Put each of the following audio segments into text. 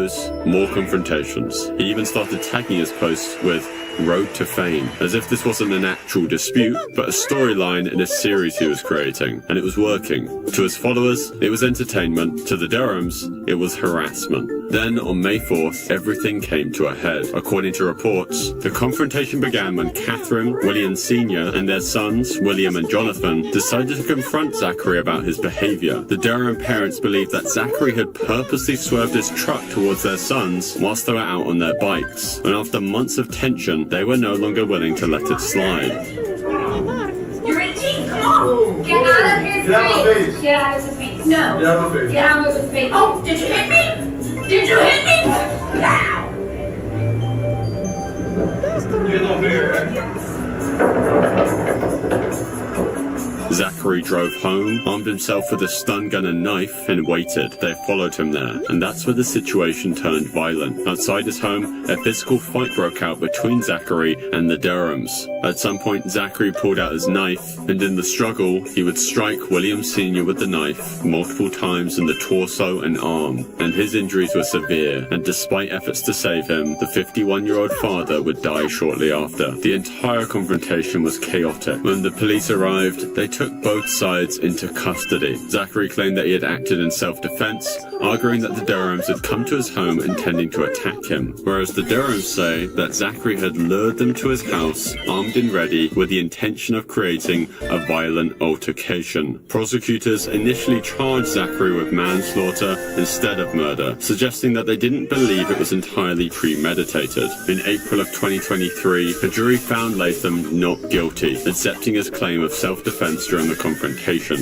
videos, more confrontations. He even started tagging his posts with Road to Fame, as if this wasn't an actual dispute, but a storyline in a series he was creating, and it was working. To his followers, it was entertainment. To the Durhams, it was harassment. Then, on May 4th, everything came to a head. According to reports, the confrontation began when Catherine, William Sr., and their sons, William and Jonathan, decided to confront Zachary about his behavior. The Durham parents believed that Zachary had purposely swerved his truck towards their sons whilst they were out on their bikes, and after months of tension, they were no longer willing to let it slide. You're 18, come on! Get out of his face! Get out of his face! No! Get out of his face! Get out of his face! Oh, did you hit me? Did you hit me? Now! Get over here. Zachary drove home, armed himself with a stun gun and knife, and waited. They followed him there, and that's where the situation turned violent. Outside his home, a physical fight broke out between Zachary and the Durhams. At some point, Zachary pulled out his knife, and in the struggle, he would strike William Sr. with the knife multiple times in the torso and arm, and his injuries were severe, and despite efforts to save him, the 51-year-old father would die shortly after. The entire confrontation was chaotic. When the police arrived, they took both sides into custody. Zachary claimed that he had acted in self-defense, arguing that the Durhams had come to his home intending to attack him, whereas the Durhams say that Zachary had lured them to his house, armed and ready, with the intention of creating a violent altercation. Prosecutors initially charged Zachary with manslaughter instead of murder, suggesting that they didn't believe it was entirely premeditated. In April of 2023, a jury found Latham not guilty, accepting his claim of self-defense during the confrontation.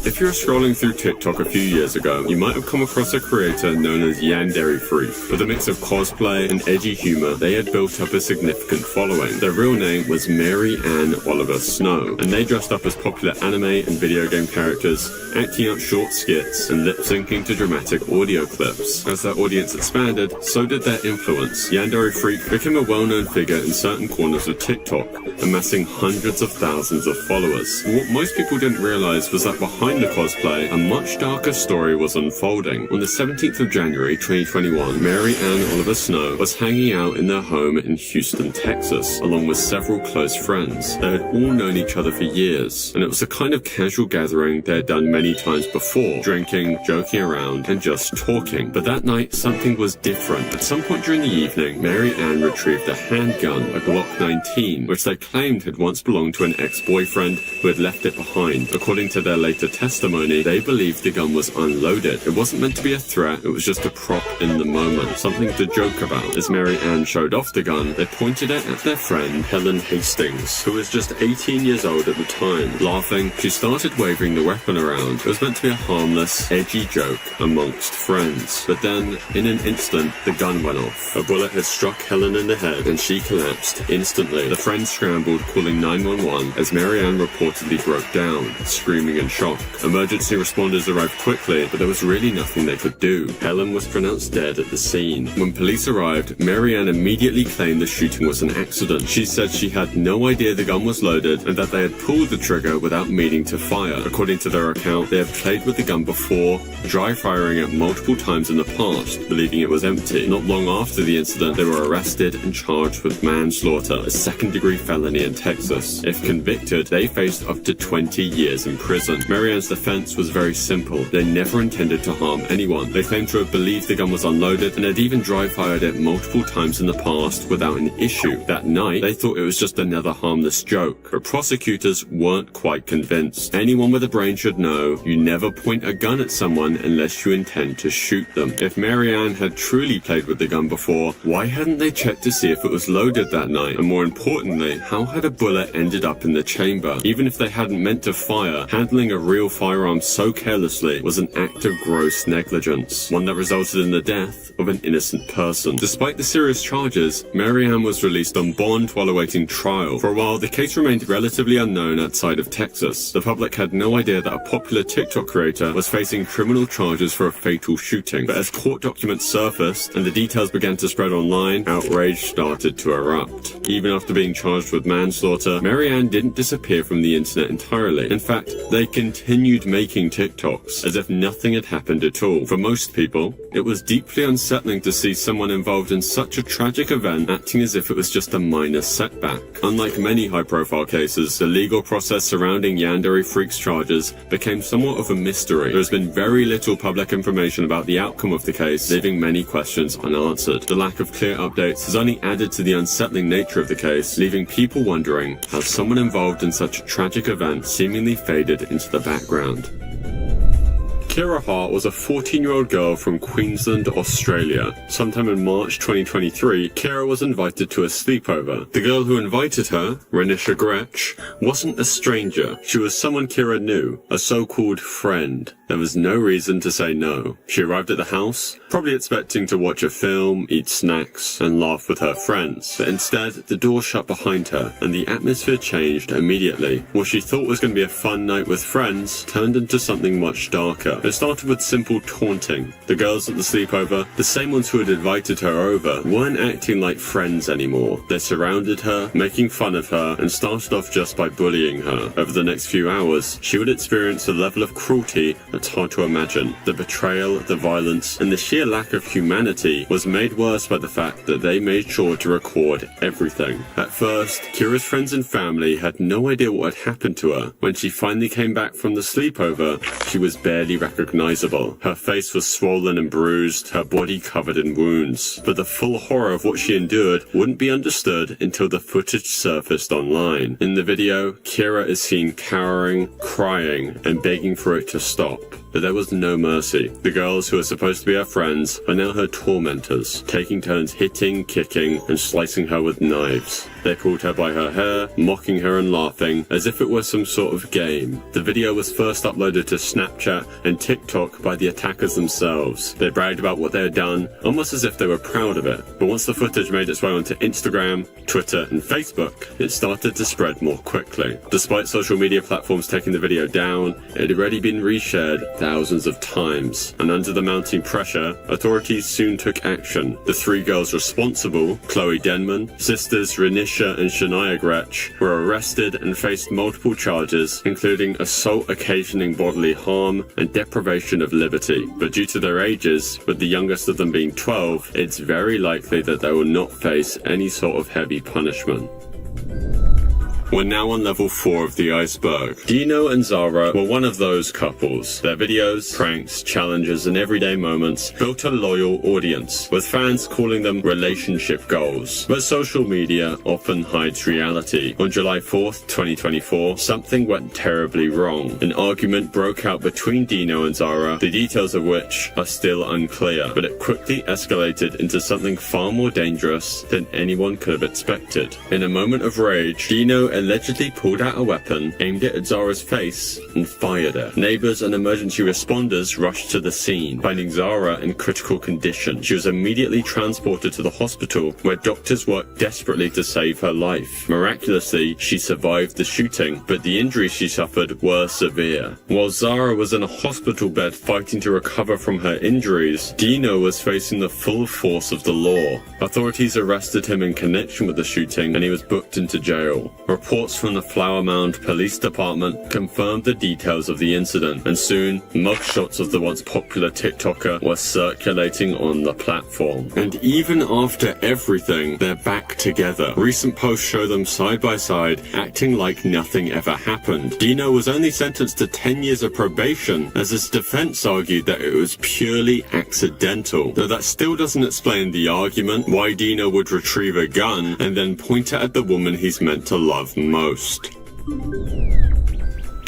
If you're scrolling through TikTok a few years ago, you might have come across a creator known as Yandere Freak. With a mix of cosplay and edgy humor, they had built up a significant following. Their real name was Mary Ann Oliver Snow, and they dressed up as popular anime and video game characters, acting out short skits and lip-syncing to dramatic audio clips. As their audience expanded, so did their influence. Yandere Freak became a well-known figure in certain corners of TikTok, amassing hundreds of thousands of followers. But what most people didn't realize was that behind the cosplay, a much darker story was unfolding. On the 17th of January 2021, Mary Ann Oliver Snow was hanging out in their home in Houston, Texas, along with several close friends. They had all known each other for years, and it was a kind of casual gathering they had done many times before, drinking, joking around, and just talking. But that night, something was different. At some point during the evening, Mary Ann retrieved a handgun, a Glock 19, which they claimed had once belonged to an ex-boyfriend who had left it behind. According to their later testimony, they believed the gun was unloaded. It wasn't meant to be a threat, it was just a prop in the moment, something to joke about. As Mary Ann showed off the gun, they pointed it at their friend Helen Hastings, who was just 18 years old at the time. Laughing, she started waving the weapon around. It was meant to be a harmless, edgy joke amongst friends. But then, in an instant, the gun went off. A bullet had struck Helen in the head, and she collapsed instantly. The friends scrambled, calling 911, as Mary Ann reportedly broke down, screaming in shock. Emergency responders arrived quickly, but there was really nothing they could do. Helen was pronounced dead at the scene. When police arrived, Mary Ann immediately claimed the shooting was an accident. She said she had no idea the gun was loaded and that they had pulled the trigger without meaning to fire. According to their account, they had played with the gun before, dry firing it multiple times in the past, believing it was empty. Not long after the incident, they were arrested and charged with manslaughter, a second-degree felony in Texas. If convicted, they faced up to 20 years in prison. Mary Ann's defense was very simple. They never intended to harm anyone. They claimed to have believed the gun was unloaded and had even dry fired it multiple times in the past without an issue. That night, they thought it was just another harmless joke, but prosecutors weren't quite convinced. Anyone with a brain should know you never point a gun at someone unless you intend to shoot them. If Mary Ann had truly played with the gun before, why hadn't they checked to see if it was loaded that night? And more importantly, how had a bullet ended up in the chamber? Even if they hadn't meant to fire, handling a real firearm so carelessly was an act of gross negligence, one that resulted in the death of an innocent person. Despite the serious charges, Mary Ann was released on bond while awaiting trial. For a while, the case remained relatively unknown outside of Texas. The public had no idea that a popular TikTok creator was facing criminal charges for a fatal shooting. But as court documents surfaced and the details began to spread online, outrage started to erupt. Even after being charged with manslaughter, Mary Ann didn't disappear from the internet entirely. In fact, they continued continued making TikToks as if nothing had happened at all. For most people, it was deeply unsettling to see someone involved in such a tragic event acting as if it was just a minor setback. Unlike many high-profile cases, the legal process surrounding Yandere Freak's charges became somewhat of a mystery. There has been very little public information about the outcome of the case, leaving many questions unanswered. The lack of clear updates has only added to the unsettling nature of the case, leaving people wondering how someone involved in such a tragic event seemingly faded into the background. Kira Hart was a 14-year-old girl from Queensland, Australia. Sometime in March 2023, Kira was invited to a sleepover. The girl who invited her, Renisha Gretsch, wasn't a stranger. She was someone Kira knew, a so-called friend. There was no reason to say no. She arrived at the house, probably expecting to watch a film, eat snacks, and laugh with her friends. But instead, the door shut behind her, and the atmosphere changed immediately. What she thought was going to be a fun night with friends turned into something much darker. It started with simple taunting. The girls at the sleepover, the same ones who had invited her over, weren't acting like friends anymore. They surrounded her, making fun of her, and started off just by bullying her. Over the next few hours, she would experience a level of cruelty that's hard to imagine. The betrayal, the violence, and the sheer lack of humanity was made worse by the fact that they made sure to record everything. At first, Kira's friends and family had no idea what had happened to her. When she finally came back from the sleepover, she was barely recognizable. Her face was swollen and bruised, her body covered in wounds. But the full horror of what she endured wouldn't be understood until the footage surfaced online. In the video, Kira is seen cowering, crying, and begging for it to stop. But there was no mercy. The girls who are supposed to be her friends are now her tormentors, taking turns hitting, kicking, and slicing her with knives. They pulled her by her hair, mocking her and laughing, as if it were some sort of game. The video was first uploaded to Snapchat and TikTok by the attackers themselves. They bragged about what they had done, almost as if they were proud of it. But once the footage made its way onto Instagram, Twitter, and Facebook, it started to spread more quickly. Despite social media platforms taking the video down, it had already been reshared thousands of times, and under the mounting pressure, authorities soon took action. The three girls responsible, Chloe Denman, sisters Renisha and Shania Gretsch, were arrested and faced multiple charges, including assault occasioning bodily harm and deprivation of liberty. But due to their ages, with the youngest of them being 12, it's very likely that they will not face any sort of heavy punishment. We're now on level 4 of the iceberg. Dino and Zara were one of those couples. Their videos, pranks, challenges, and everyday moments built a loyal audience, with fans calling them relationship goals. But social media often hides reality. On July 4th, 2024, something went terribly wrong. An argument broke out between Dino and Zara, the details of which are still unclear, but it quickly escalated into something far more dangerous than anyone could have expected. In a moment of rage, Dino allegedly pulled out a weapon, aimed it at Zara's face, and fired it. Neighbors and emergency responders rushed to the scene, finding Zara in critical condition. She was immediately transported to the hospital, where doctors worked desperately to save her life. Miraculously, she survived the shooting, but the injuries she suffered were severe. While Zara was in a hospital bed fighting to recover from her injuries, Dino was facing the full force of the law. Authorities arrested him in connection with the shooting, and he was booked into jail. Reports from the Flower Mound Police Department confirmed the details of the incident, and soon, mugshots of the once popular TikToker were circulating on the platform. And even after everything, they're back together. Recent posts show them side by side, acting like nothing ever happened. Dino was only sentenced to 10 years of probation, as his defense argued that it was purely accidental. Though that still doesn't explain the argument why Dino would retrieve a gun and then point it at the woman he's meant to love most.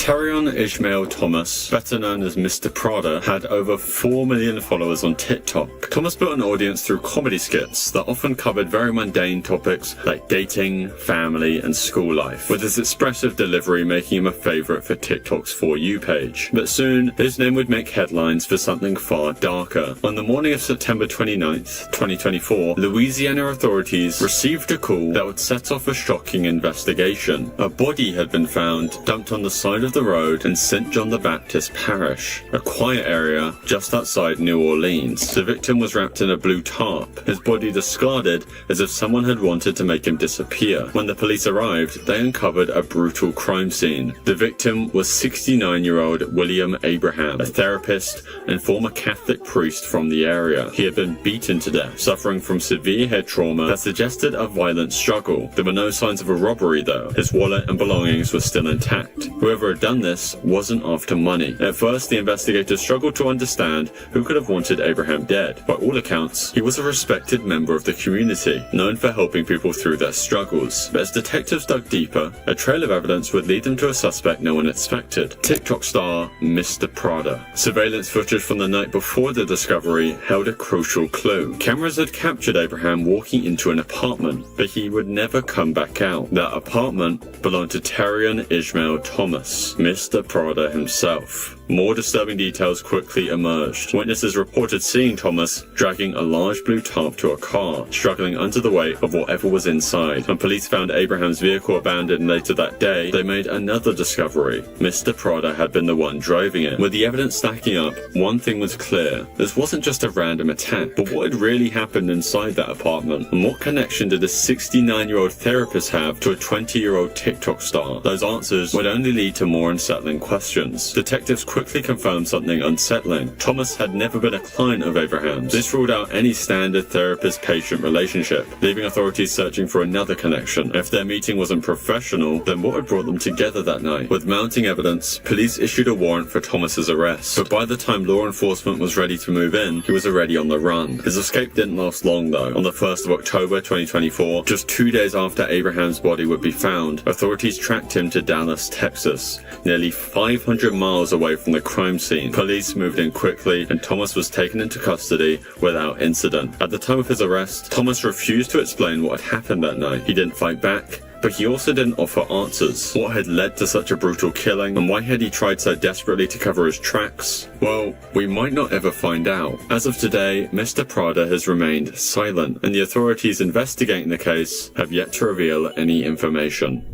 Terion Ishmael Thomas, better known as Mr. Prada, had over 4 million followers on TikTok. Thomas built an audience through comedy skits that often covered very mundane topics like dating, family, and school life, with his expressive delivery making him a favourite for TikTok's For You page. But soon, his name would make headlines for something far darker. On the morning of September 29th, 2024, Louisiana authorities received a call that would set off a shocking investigation. A body had been found dumped on the side of of the road in St. John the Baptist Parish, a quiet area just outside New Orleans. The victim was wrapped in a blue tarp, his body discarded as if someone had wanted to make him disappear. When the police arrived, they uncovered a brutal crime scene. The victim was 69-year-old William Abraham, a therapist and former Catholic priest from the area. He had been beaten to death, suffering from severe head trauma that suggested a violent struggle. There were no signs of a robbery though. His wallet and belongings were still intact. Whoever had done this wasn't after money. At first, the investigators struggled to understand who could have wanted Abraham dead. By all accounts, he was a respected member of the community, known for helping people through their struggles. But as detectives dug deeper, a trail of evidence would lead them to a suspect no one expected: TikTok star Mr. Prada. Surveillance footage from the night before the discovery held a crucial clue. Cameras had captured Abraham walking into an apartment, but he would never come back out. That apartment belonged to Terrion Ishmael Thomas, Mr. Prada himself. More disturbing details quickly emerged. Witnesses reported seeing Thomas dragging a large blue tarp to a car, struggling under the weight of whatever was inside. When police found Abraham's vehicle abandoned later that day, they made another discovery. Mr. Prada had been the one driving it. With the evidence stacking up, one thing was clear. This wasn't just a random attack, but what had really happened inside that apartment? And what connection did a 69-year-old therapist have to a 20-year-old TikTok star? Those answers would only lead to more unsettling questions. Detectives quickly confirmed something unsettling. Thomas had never been a client of Abraham's. This ruled out any standard therapist-patient relationship, leaving authorities searching for another connection. If their meeting wasn't professional, then what had brought them together that night? With mounting evidence, police issued a warrant for Thomas's arrest. But by the time law enforcement was ready to move in, he was already on the run. His escape didn't last long though. On the 1st of October 2024, just 2 days after Abraham's body would be found, authorities tracked him to Dallas, Texas, nearly 500 miles away from the crime scene. Police moved in quickly and Thomas was taken into custody without incident. At the time of his arrest, Thomas refused to explain what had happened that night. He didn't fight back, but he also didn't offer answers. What had led to such a brutal killing, and why had he tried so desperately to cover his tracks? Well, we might not ever find out. As of today, Mr. Prada has remained silent, and the authorities investigating the case have yet to reveal any information.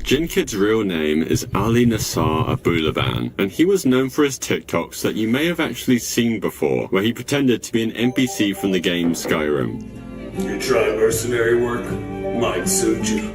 Jinkid's real name is Ali Nassar Abulaban, and he was known for his TikToks that you may have actually seen before, where he pretended to be an NPC from the game Skyrim. You try mercenary work? Might suit you.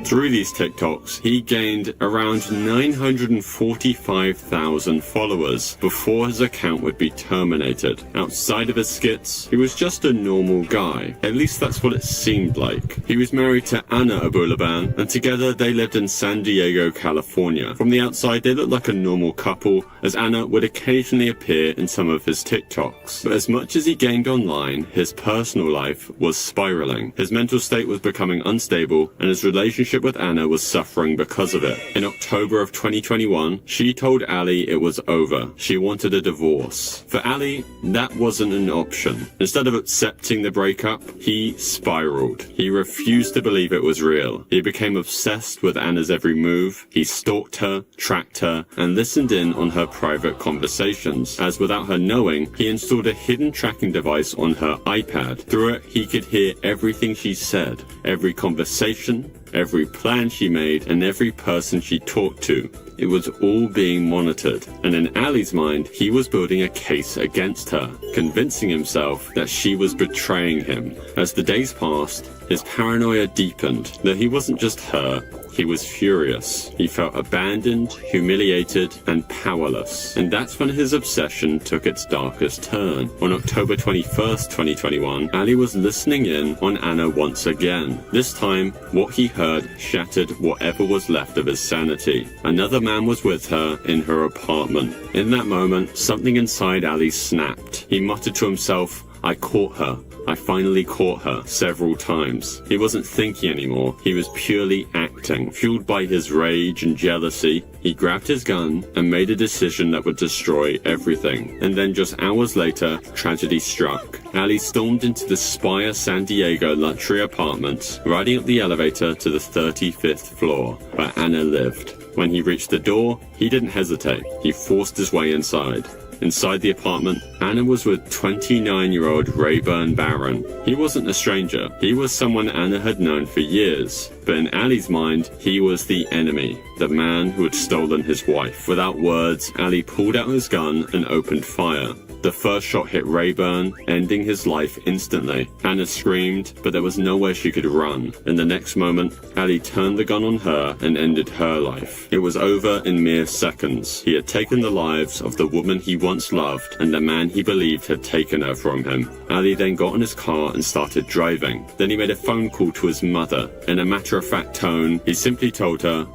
Through these TikToks, he gained around 945,000 followers before his account would be terminated. Outside of his skits, he was just a normal guy. At least that's what it seemed like. He was married to Anna Abulaban, and together they lived in San Diego, California. From the outside, they looked like a normal couple, as Anna would occasionally appear in some of his TikToks. But as much as he gained online, his personal life was spiraling. His mental state was becoming unstable, and his relationship with Anna was suffering because of it. In October of 2021, she told Ali it was over. She wanted a divorce. For Ali, that wasn't an option. Instead of accepting the breakup, he spiraled. He refused to believe it was real. He became obsessed with Anna's every move. He stalked her, tracked her, and listened in on her private conversations, as without her knowing, he installed a hidden tracking device on her iPad. Through it, he could hear everything she said, every conversation, every plan she made, and every person she talked to. It was all being monitored, and in Ali's mind, he was building a case against her, convincing himself that she was betraying him. As the days passed, his paranoia deepened, that he wasn't just her, he was furious. He felt abandoned, humiliated, and powerless. And that's when his obsession took its darkest turn. On October 21st, 2021, Ali was listening in on Anna once again. This time, what he heard shattered whatever was left of his sanity. Another man was with her in her apartment. In that moment, something inside Ali snapped. He muttered to himself, "I caught her. I finally caught her," several times. He wasn't thinking anymore. He was purely acting. Fueled by his rage and jealousy, he grabbed his gun and made a decision that would destroy everything. And then just hours later, tragedy struck. Ali stormed into the Spire San Diego luxury apartment, riding up the elevator to the 35th floor, where Anna lived. When he reached the door, he didn't hesitate. He forced his way inside. Inside the apartment, Anna was with 29-year-old Rayburn Barron. He wasn't a stranger. He was someone Anna had known for years. But in Ali's mind, he was the enemy, the man who had stolen his wife. Without words, Ali pulled out his gun and opened fire. The first shot hit Rayburn, ending his life instantly. Anna screamed, but there was nowhere she could run. In the next moment, Ali turned the gun on her and ended her life. It was over in mere seconds. He had taken the lives of the woman he once loved and the man he believed had taken her from him. Ali then got in his car and started driving. Then he made a phone call to his mother. In a matter-of-fact tone, he simply told her,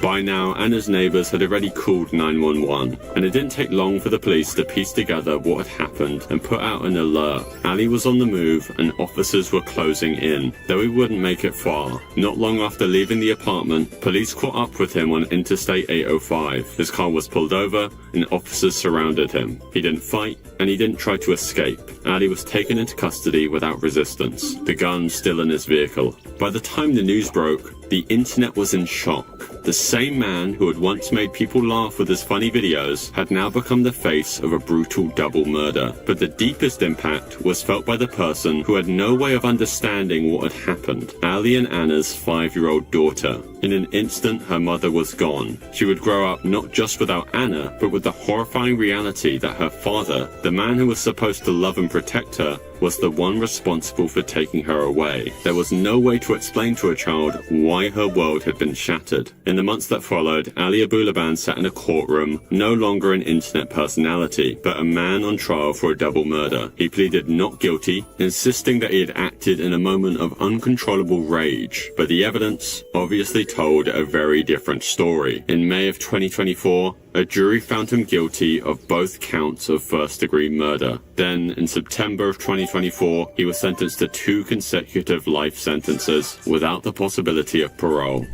By now, Anna's neighbors had already called 911, and it didn't take long for the police to piece together what had happened and put out an alert. Ali was on the move, and officers were closing in, though he wouldn't make it far. Not long after leaving the apartment, police caught up with him on Interstate 805. His car was pulled over, and officers surrounded him. He didn't fight, and he didn't try to escape. Ali was taken into custody without resistance, the gun still in his vehicle. By the time the news broke, the internet was in shock. The same man who had once made people laugh with his funny videos had now become the face of a brutal double murder. But the deepest impact was felt by the person who had no way of understanding what had happened. Ali and Anna's 5-year-old daughter. In an instant, her mother was gone. She would grow up not just without Anna, but with the horrifying reality that her father, the man who was supposed to love and protect her, was the one responsible for taking her away. There was no way to explain to a child why her world had been shattered. In the months that followed, Ali Abulaban sat in a courtroom, no longer an internet personality, but a man on trial for a double murder. He pleaded not guilty, insisting that he had acted in a moment of uncontrollable rage. But the evidence obviously told a very different story. In May of 2024, a jury found him guilty of both counts of first-degree murder. Then, in September of 2024, he was sentenced to 2 consecutive life sentences without the possibility of parole.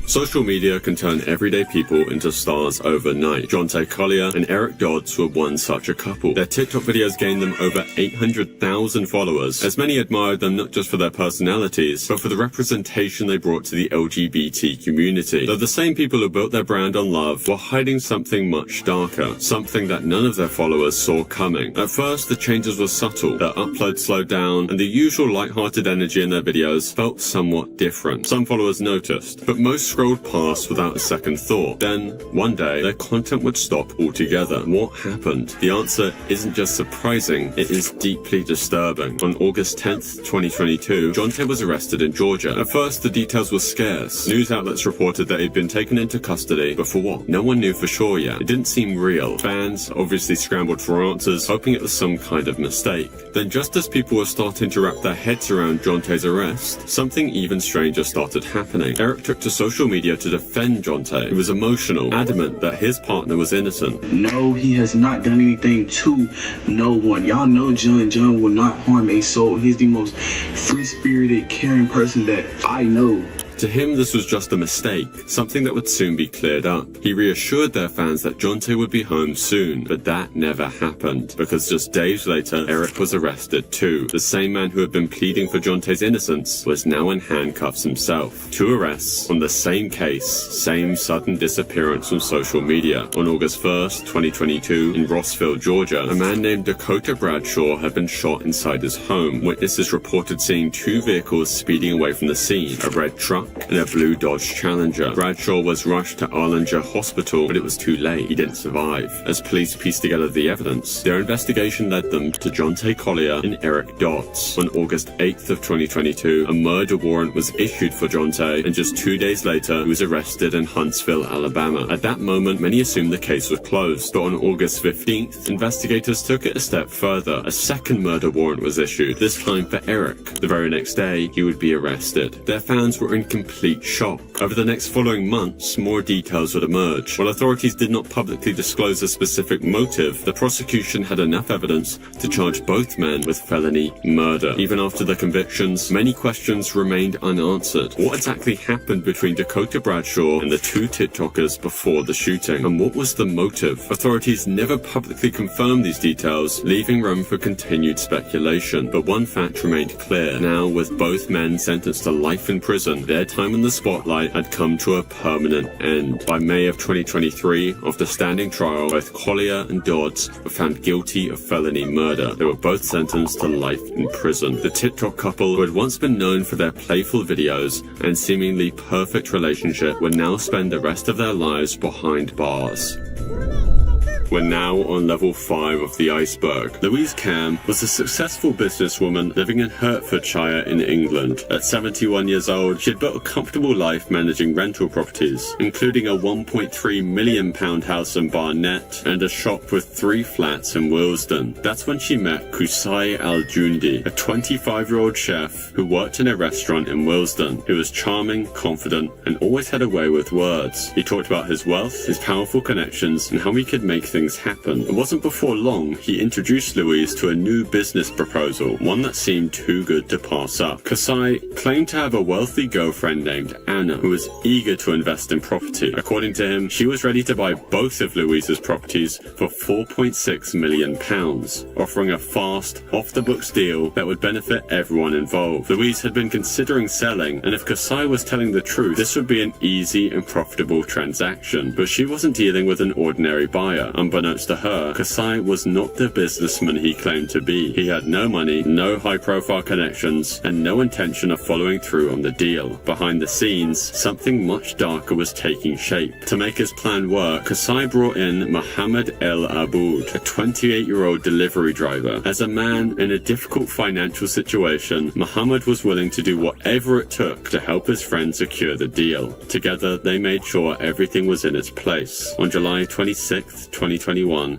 Social media can turn everyday people into stars overnight. Jonte Collier and Eric Dodds were one such a couple. Their TikTok videos gained them over 800,000 followers, as many admired them not just for their personalities, but for the representation they brought to the LGBT community. Though the same people who built their brand on love were hiding something much darker, something that none of their followers saw coming. At first, the changes were subtle. Their upload slowed down, and the usual light-hearted energy in their videos felt somewhat different. Some followers noticed, but most scrolled past without a second thought. Then, one day, their content would stop altogether. What happened? The answer isn't just surprising, it is deeply disturbing. On August 10th, 2022, Jonte was arrested in Georgia. At first, the details were scarce. News outlets reported that he'd been taken into custody, but for what? No one knew for sure yet. It didn't seem real. Fans obviously scrambled for answers, hoping it was some kind of mistake. Then, just as people were starting to wrap their heads around Jonte's arrest, something even stranger started happening. Eric took to social media to defend Jonte. He was emotional, adamant that his partner was innocent. No, he has not done anything to no one. Y'all know John will not harm a soul. He's the most free-spirited, caring person that I know. To him, this was just a mistake, something that would soon be cleared up. He reassured their fans that Jonte would be home soon, but that never happened, because just days later, Eric was arrested too. The same man who had been pleading for Jonte's innocence was now in handcuffs himself. 2 arrests on the same case, same sudden disappearance from social media. On August 1st, 2022, in Rossville, Georgia, a man named Dakota Bradshaw had been shot inside his home. Witnesses reported seeing 2 vehicles speeding away from the scene, a red truck and a blue Dodge Challenger. Bradshaw was rushed to Arlington Hospital, but it was too late. He didn't survive. As police pieced together the evidence, their investigation led them to Jonte Collier and Eric Dodds. On August 8th of 2022, a murder warrant was issued for Jonte, and just 2 days later, he was arrested in Huntsville, Alabama. At that moment, many assumed the case was closed, but on August 15th, investigators took it a step further. A second murder warrant was issued, this time for Eric. The very next day, he would be arrested. Their fans were in complete shock. Over the next following months, more details would emerge. While authorities did not publicly disclose a specific motive, the prosecution had enough evidence to charge both men with felony murder. Even after the convictions, many questions remained unanswered. What exactly happened between Dakota Bradshaw and the two TikTokers before the shooting? And what was the motive? Authorities never publicly confirmed these details, leaving room for continued speculation. But one fact remained clear. Now, with both men sentenced to life in prison, their time in the spotlight had come to a permanent end. By May of 2023, after standing trial, both Collier and Dodds were found guilty of felony murder. They were both sentenced to life in prison. The TikTok couple, who had once been known for their playful videos and seemingly perfect relationship, would now spend the rest of their lives behind bars. We're now on level 5 of the iceberg. Louise Cam was a successful businesswoman living in Hertfordshire in England. At 71 years old, she had built a comfortable life managing rental properties, including a £1.3 million house in Barnet and a shop with 3 flats in Willesden. That's when she met Qusay Al-Jundi, a 25-year-old chef who worked in a restaurant in Willesden. He was charming, confident, and always had a way with words. He talked about his wealth, his powerful connections, and how he could make things happen. It wasn't before long he introduced Louise to a new business proposal, one that seemed too good to pass up. Qusay claimed to have a wealthy girlfriend named Anna, who was eager to invest in property. According to him, she was ready to buy both of Louise's properties for £4.6 million, offering a fast, off-the-books deal that would benefit everyone involved. Louise had been considering selling, and if Qusay was telling the truth, this would be an easy and profitable transaction. But she wasn't dealing with an ordinary buyer. Unbeknownst to her, Qusay was not the businessman he claimed to be. He had no money, no high-profile connections, and no intention of following through on the deal. Behind the scenes, something much darker was taking shape. To make his plan work, Qusay brought in Mohammed El Aboud, a 28-year-old delivery driver. As a man in a difficult financial situation, Mohammed was willing to do whatever it took to help his friend secure the deal. Together, they made sure everything was in its place. On July 26th, 2021,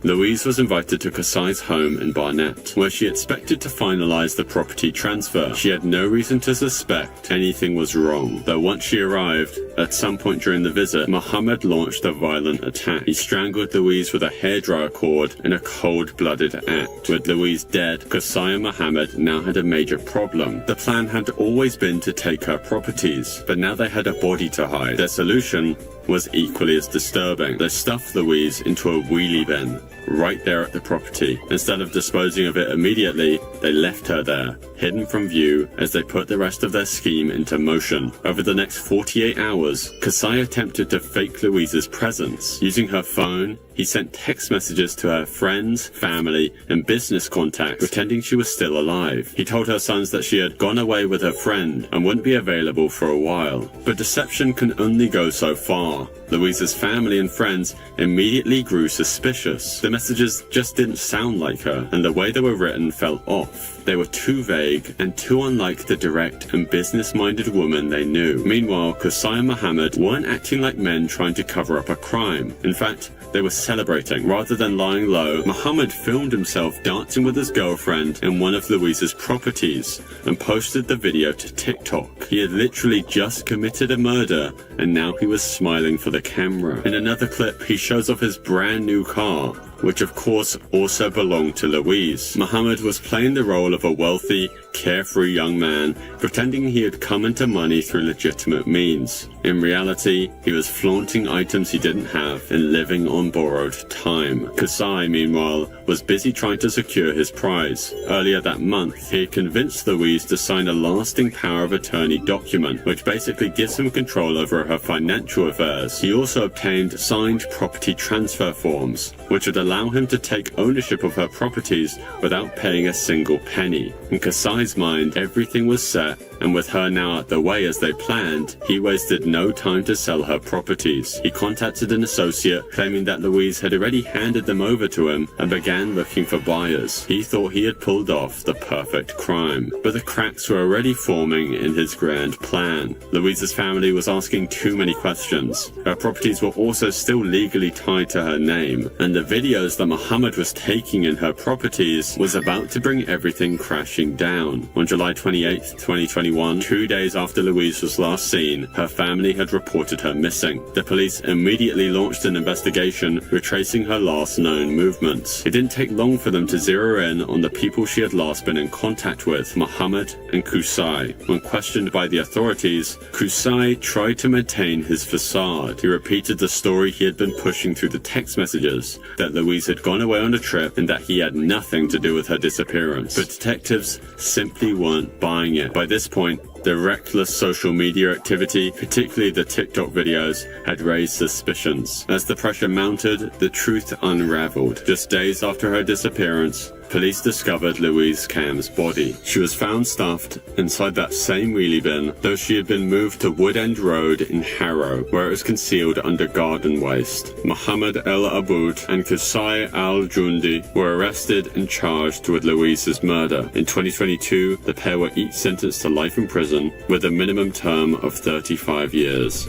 Louise was invited to Qusay's home in Barnet, where she expected to finalize the property transfer. She had no reason to suspect anything was wrong, though once she arrived, at some point during the visit, Mohammed launched a violent attack. He strangled Louise with a hairdryer cord in a cold-blooded act. With Louise dead, Qusay and Mohammed now had a major problem. The plan had always been to take her properties, but now they had a body to hide. Their solution was equally as disturbing. They stuffed Louise into a wheelie bin right there at the property. Instead of disposing of it immediately, they left her there, hidden from view, as they put the rest of their scheme into motion. Over the next 48 hours, Qusay attempted to fake Louise's presence. Using her phone, he sent text messages to her friends, family, and business contacts, pretending she was still alive. He told her sons that she had gone away with her friend and wouldn't be available for a while. But deception can only go so far. Louise's family and friends immediately grew suspicious. The messages just didn't sound like her, and the way they were written felt off. They were too vague and too unlike the direct and business-minded woman they knew. Meanwhile, Qusay and Mohammed weren't acting like men trying to cover up a crime. In fact, they were celebrating. Rather than lying low, Mohammed filmed himself dancing with his girlfriend in one of Louise's properties and posted the video to TikTok. He had literally just committed a murder, and now he was smiling for the camera. In another clip, he shows off his brand new car, which of course also belonged to Louise. Mohammed was playing the role of a wealthy, carefree young man, pretending he had come into money through legitimate means. In reality, he was flaunting items he didn't have and living on borrowed time. Qusay, meanwhile, was busy trying to secure his prize. Earlier that month, he had convinced Louise to sign a lasting power of attorney document, which basically gives him control over her financial affairs. He also obtained signed property transfer forms, which would allow him to take ownership of her properties without paying a single penny. In Qusay's mind, everything was set, and with her now out the way as they planned, he wasted no time to sell her properties. He contacted an associate, claiming that Louise had already handed them over to him, and began looking for buyers. He thought he had pulled off the perfect crime, but the cracks were already forming in his grand plan. Louise's family was asking too many questions. Her properties were also still legally tied to her name, and the videos that Mohammed was taking in her properties was about to bring everything crashing down. down. On July 28, 2021, 2 days after Louise was last seen, her family had reported her missing. The police immediately launched an investigation, retracing her last known movements. It didn't take long for them to zero in on the people she had last been in contact with, Mohammed and Qusay. When questioned by the authorities, Qusay tried to maintain his facade. He repeated the story he had been pushing through the text messages, that Louise had gone away on a trip and that he had nothing to do with her disappearance. But detectives simply weren't buying it. By this point, the reckless social media activity, particularly the TikTok videos, had raised suspicions. As the pressure mounted, the truth unraveled. Just days after her disappearance, police discovered Louise Cam's body. She was found stuffed inside that same wheelie bin, though she had been moved to Wood End Road in Harrow, where it was concealed under garden waste. Mohammed El Aboud and Qusay Al Jundi were arrested and charged with Louise's murder. In 2022, the pair were each sentenced to life in prison with a minimum term of 35 years.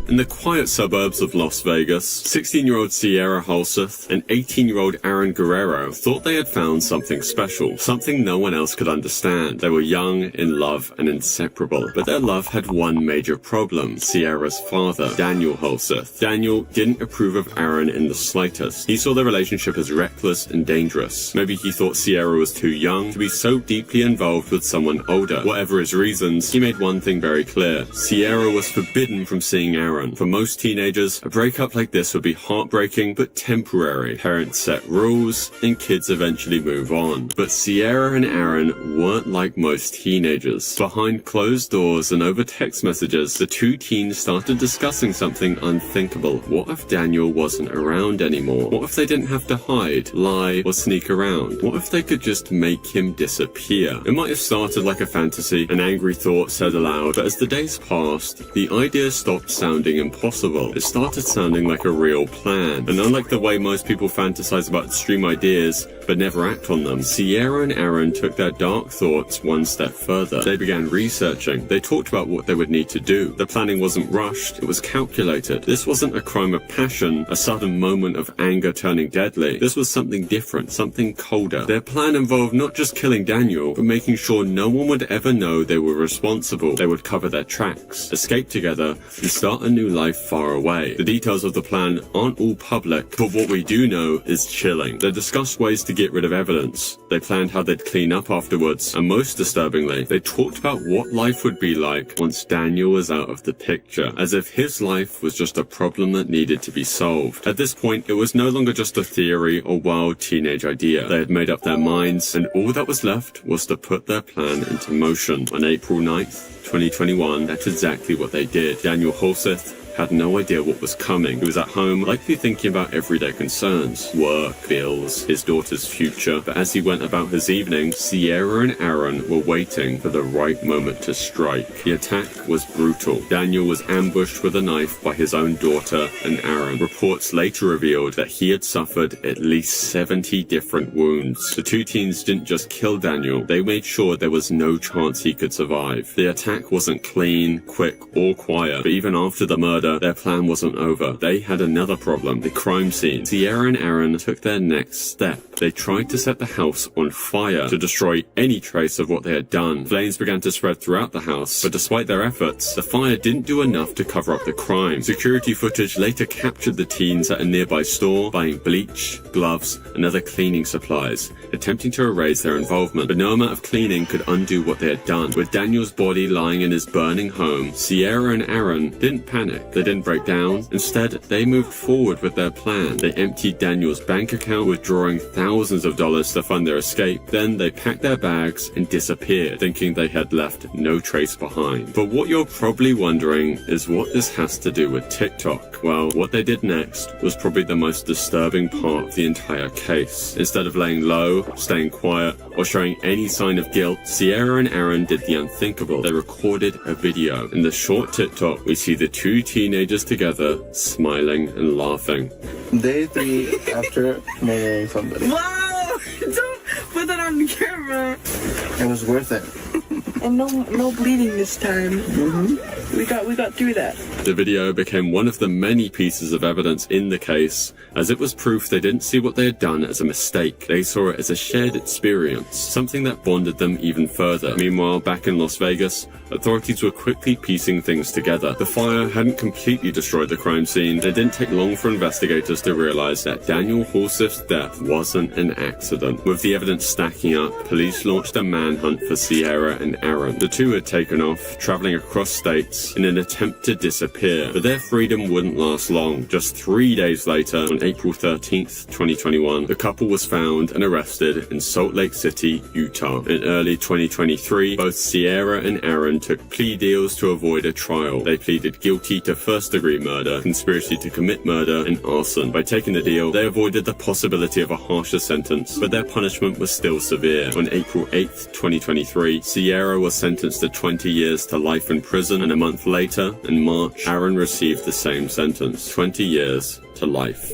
In the quiet suburbs of Las Vegas, 16-year-old Sierra Halseth and 18-year-old Aaron Guerrero thought they had found something special, something no one else could understand. They were young, in love, and inseparable. But their love had one major problem: Sierra's father, Daniel Halseth. Daniel didn't approve of Aaron in the slightest. He saw their relationship as reckless and dangerous. Maybe he thought Sierra was too young to be so deeply involved with someone older. Whatever his reasons, he made one thing very clear: Sierra was forbidden from seeing Aaron. For most teenagers, a breakup like this would be heartbreaking but temporary. Parents set rules, and kids eventually move on. But Sierra and Aaron weren't like most teenagers. Behind closed doors and over text messages, the two teens started discussing something unthinkable. What if Daniel wasn't around anymore? What if they didn't have to hide, lie, or sneak around? What if they could just make him disappear? It might have started like a fantasy, an angry thought said aloud, but as the days passed, the idea stopped sounding impossible. It started sounding like a real plan. And unlike the way most people fantasize about extreme ideas but never act on them, Sierra and Aaron took their dark thoughts one step further. They began researching. They talked about what they would need to do. The planning wasn't rushed, it was calculated. This wasn't a crime of passion, a sudden moment of anger turning deadly. This was something different, something colder. Their plan involved not just killing Daniel, but making sure no one would ever know they were responsible. They would cover their tracks, escape together, and start a new life far away. The details of the plan aren't all public, but what we do know is chilling. They discussed ways to get rid of evidence. They planned how they'd clean up afterwards, and most disturbingly, they talked about what life would be like once Daniel was out of the picture, as if his life was just a problem that needed to be solved. At this point, it was no longer just a theory or wild teenage idea. They had made up their minds, and all that was left was to put their plan into motion. On April 9th, 2021, that's exactly what they did. Daniel Halseth had no idea what was coming. He was at home, likely thinking about everyday concerns, work, bills, his daughter's future. But as he went about his evening, Sierra and Aaron were waiting for the right moment to strike. The attack was brutal. Daniel was ambushed with a knife by his own daughter and Aaron. Reports later revealed that he had suffered at least 70 different wounds. The two teens didn't just kill Daniel, they made sure there was no chance he could survive. The attack wasn't clean, quick, or quiet, but even after the murder, their plan wasn't over. They had another problem: the crime scene. Sierra and Aaron took their next step. They tried to set the house on fire to destroy any trace of what they had done. Flames began to spread throughout the house, but despite their efforts, the fire didn't do enough to cover up the crime. Security footage later captured the teens at a nearby store buying bleach, gloves, and other cleaning supplies, attempting to erase their involvement. But no amount of cleaning could undo what they had done. With Daniel's body lying in his burning home, Sierra and Aaron didn't panic. They didn't break down. Instead, they moved forward with their plan. They emptied Daniel's bank account, withdrawing thousands of dollars to fund their escape. Then they packed their bags and disappeared, thinking they had left no trace behind. But what you're probably wondering is what this has to do with TikTok. Well, what they did next was probably the most disturbing part of the entire case. Instead of laying low, staying quiet, or showing any sign of guilt, Sierra and Aaron did the unthinkable. They recorded a video. In the short TikTok, we see the two teenagers together, smiling and laughing. Day 3 after murdering somebody. Wow! Don't put that on the camera. It was worth it. And no bleeding this time. We got through that. The video became one of the many pieces of evidence in the case, as it was proof they didn't see what they had done as a mistake. They saw it as a shared experience, something that bonded them even further. Meanwhile, back in Las Vegas, authorities were quickly piecing things together. The fire hadn't completely destroyed the crime scene. It didn't take long for investigators to realize that Daniel Horseff's death wasn't an accident. With the evidence stacking up, police launched a manhunt for Sierra and Aaron. The two had taken off, traveling across states in an attempt to disappear, but their freedom wouldn't last long. Just 3 days later, on April 13th, 2021, the couple was found and arrested in Salt Lake City, Utah. In early 2023, both Sierra and Aaron took plea deals to avoid a trial. They pleaded guilty to first-degree murder, conspiracy to commit murder, and arson. By taking the deal, they avoided the possibility of a harsher sentence, but their punishment was still severe. On April 8th, 2023, Sierra was sentenced to 20 years to life in prison, and a month later, in March, Aaron received the same sentence, 20 years to life.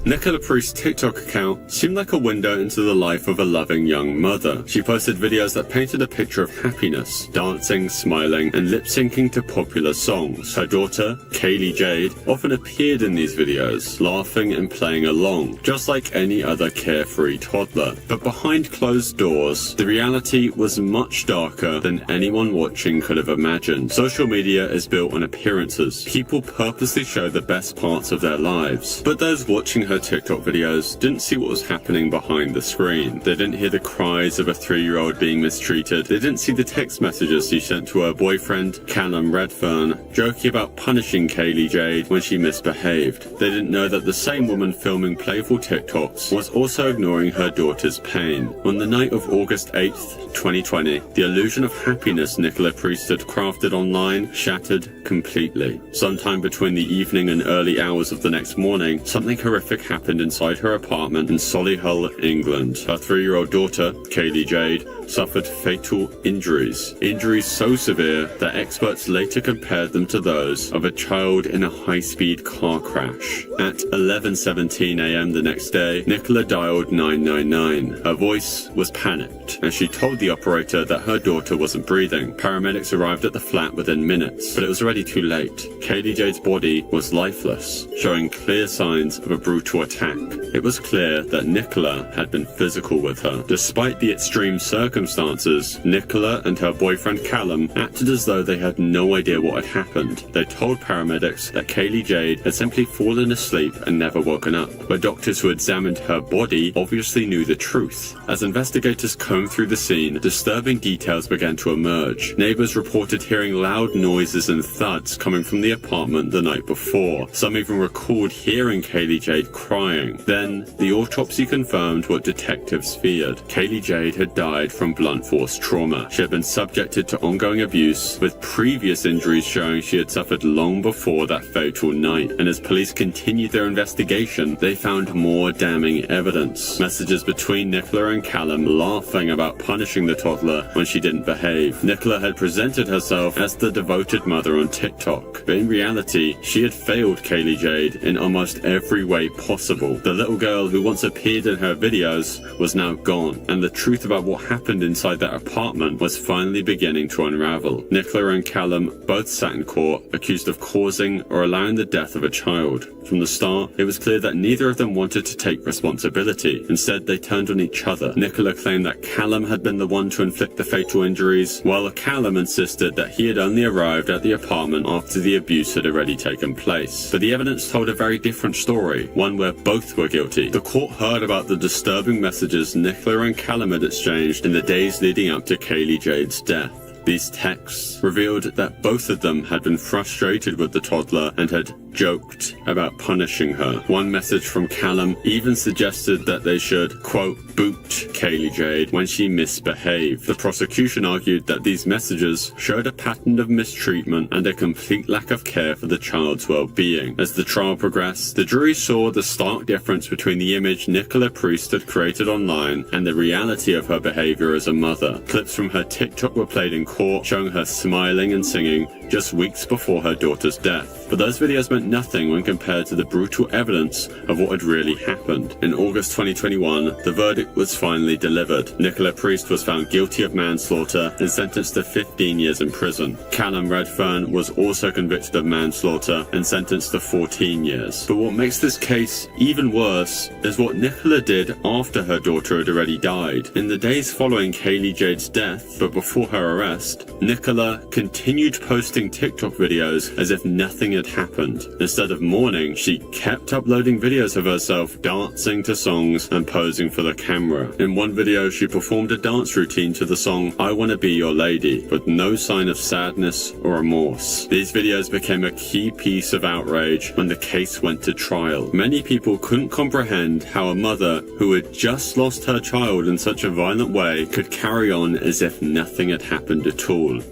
Nicola Priest's TikTok account seemed like a window into the life of a loving young mother. She posted videos that painted a picture of happiness, dancing, smiling, and lip-syncing to popular songs. Her daughter, Kaylee Jade, often appeared in these videos, laughing and playing along, just like any other carefree toddler. But behind closed doors, the reality was much darker than anyone watching could have imagined. Social media is built on appearances. People purposely show the best parts of their lives. But those watching her TikTok videos didn't see what was happening behind the screen. They didn't hear the cries of a 3-year-old being mistreated. They didn't see the text messages she sent to her boyfriend, Callum Redfern, joking about punishing Kaylee Jade when she misbehaved. They didn't know that the same woman filming playful TikToks was also ignoring her daughter's pain. On the night of August 8th, 2020, the illusion of happiness Nicola Priest had crafted online shattered completely. Sometime between the evening and early hours of the next morning, something horrific happened inside her apartment in Solihull, England. Her 3-year-old daughter, Kaylee Jade, suffered fatal injuries. Injuries so severe that experts later compared them to those of a child in a high-speed car crash. At 11:17 a.m. the next day, Nicola dialed 999. Her voice was panicked, and she told the operator that her daughter wasn't breathing. Paramedics arrived at the flat within minutes, but it was already too late. Kaylee Jade's body was lifeless, showing clear signs of a brutal attack. It was clear that Nicola had been physical with her. Despite the extreme circumstances, Nicola and her boyfriend Callum acted as though they had no idea what had happened. They told paramedics that Kaylee Jade had simply fallen asleep and never woken up, but doctors who examined her body obviously knew the truth. As investigators combed through the scene, disturbing details began to emerge. Neighbors reported hearing loud noises and thuds coming from the apartment the night before. Some even recalled hearing Kaylee Jade crying. Then, the autopsy confirmed what detectives feared. Kaylee Jade had died from blunt force trauma. She had been subjected to ongoing abuse, with previous injuries showing she had suffered long before that fatal night. And as police continued their investigation, they found more damning evidence. Messages between Nicola and Callum laughing about punishing the toddler when she didn't behave. Nicola had presented herself as the devoted mother on TikTok, but in reality, she had failed Kaylee Jade in almost every way possible. The little girl who once appeared in her videos was now gone, and the truth about what happened inside that apartment was finally beginning to unravel. Nicola and Callum both sat in court, accused of causing or allowing the death of a child. From the start, it was clear that neither of them wanted to take responsibility. Instead, they turned on each other. Nicola claimed that Callum had been the one to inflict the fatal injuries, while Callum insisted that he had only arrived at the apartment after the abuse had already taken place. But the evidence told a very different story, one where both were guilty. The court heard about the disturbing messages Nicola and Callum had exchanged in the days leading up to Kaylee Jade's death. These texts revealed that both of them had been frustrated with the toddler and had joked about punishing her. One message from Callum even suggested that they should, quote, boot Kaylee Jade when she misbehaved. The prosecution argued that these messages showed a pattern of mistreatment and a complete lack of care for the child's well-being. As the trial progressed, the jury saw the stark difference between the image Nicola Priest had created online and the reality of her behavior as a mother. Clips from her TikTok were played in court, showing her smiling and singing, just weeks before her daughter's death. But those videos meant nothing when compared to the brutal evidence of what had really happened. In August 2021, the verdict was finally delivered. Nicola Priest was found guilty of manslaughter and sentenced to 15 years in prison. Callum Redfern was also convicted of manslaughter and sentenced to 14 years. But what makes this case even worse is what Nicola did after her daughter had already died. In the days following Kaylee Jade's death, but before her arrest, Nicola continued posting TikTok videos as if nothing had happened. Instead of mourning, she kept uploading videos of herself dancing to songs and posing for the camera. In one video, she performed a dance routine to the song I Wanna Be Your Lady, with no sign of sadness or remorse. These videos became a key piece of outrage when the case went to trial. Many people couldn't comprehend how a mother who had just lost her child in such a violent way could carry on as if nothing had happened at all.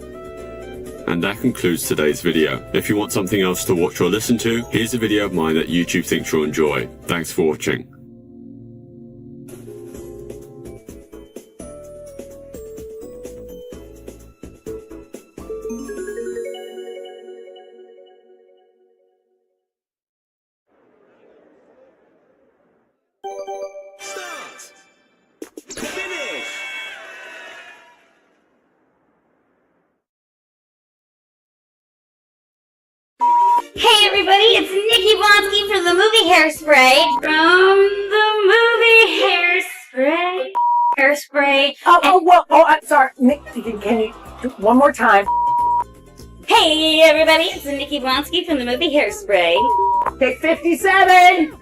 And that concludes today's video. If you want something else to watch or listen to, here's a video of mine that YouTube thinks you'll enjoy. Thanks for watching. Hey everybody, it's Nikki Blonsky from the movie Hairspray. Hairspray. I'm sorry. Nick, can you do one more time? Hey everybody, it's Nikki Blonsky from the movie Hairspray. Pick 57!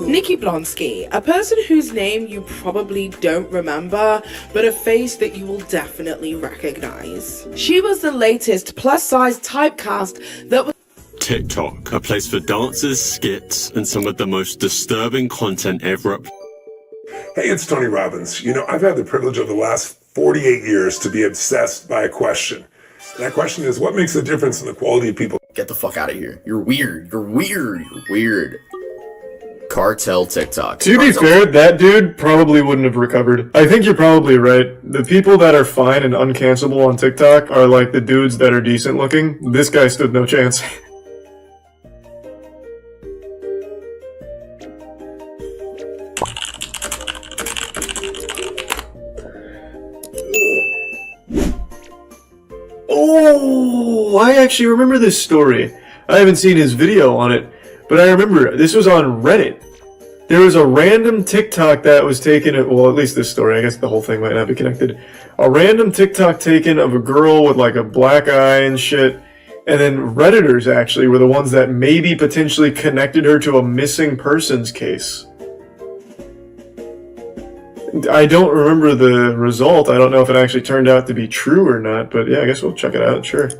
Nikki Blonsky, a person whose name you probably don't remember, but a face that you will definitely recognize. She was the latest plus-size typecast that was TikTok, a place for dances, skits, and some of the most disturbing content ever. Hey, it's Tony Robbins. You know, I've had the privilege of the last 48 years to be obsessed by a question. And that question is, what makes a difference in the quality of people? Get the fuck out of here. You're weird. You're weird. You're weird. Cartel TikTok. To be fair, that dude probably wouldn't have recovered. I think you're probably right. The people that are fine and uncancelable on TikTok are like the dudes that are decent looking. This guy stood no chance. Oh, I actually remember this story. I haven't seen his video on it, but I remember this was on Reddit. There was a random TikTok that was taken, well, at least this story, I guess the whole thing might not be connected. A random TikTok taken of a girl with like a black eye and shit, and then Redditors actually were the ones that maybe potentially connected her to a missing persons case. I don't remember the result. I don't know if it actually turned out to be true or not, but yeah, I guess we'll check it out, sure.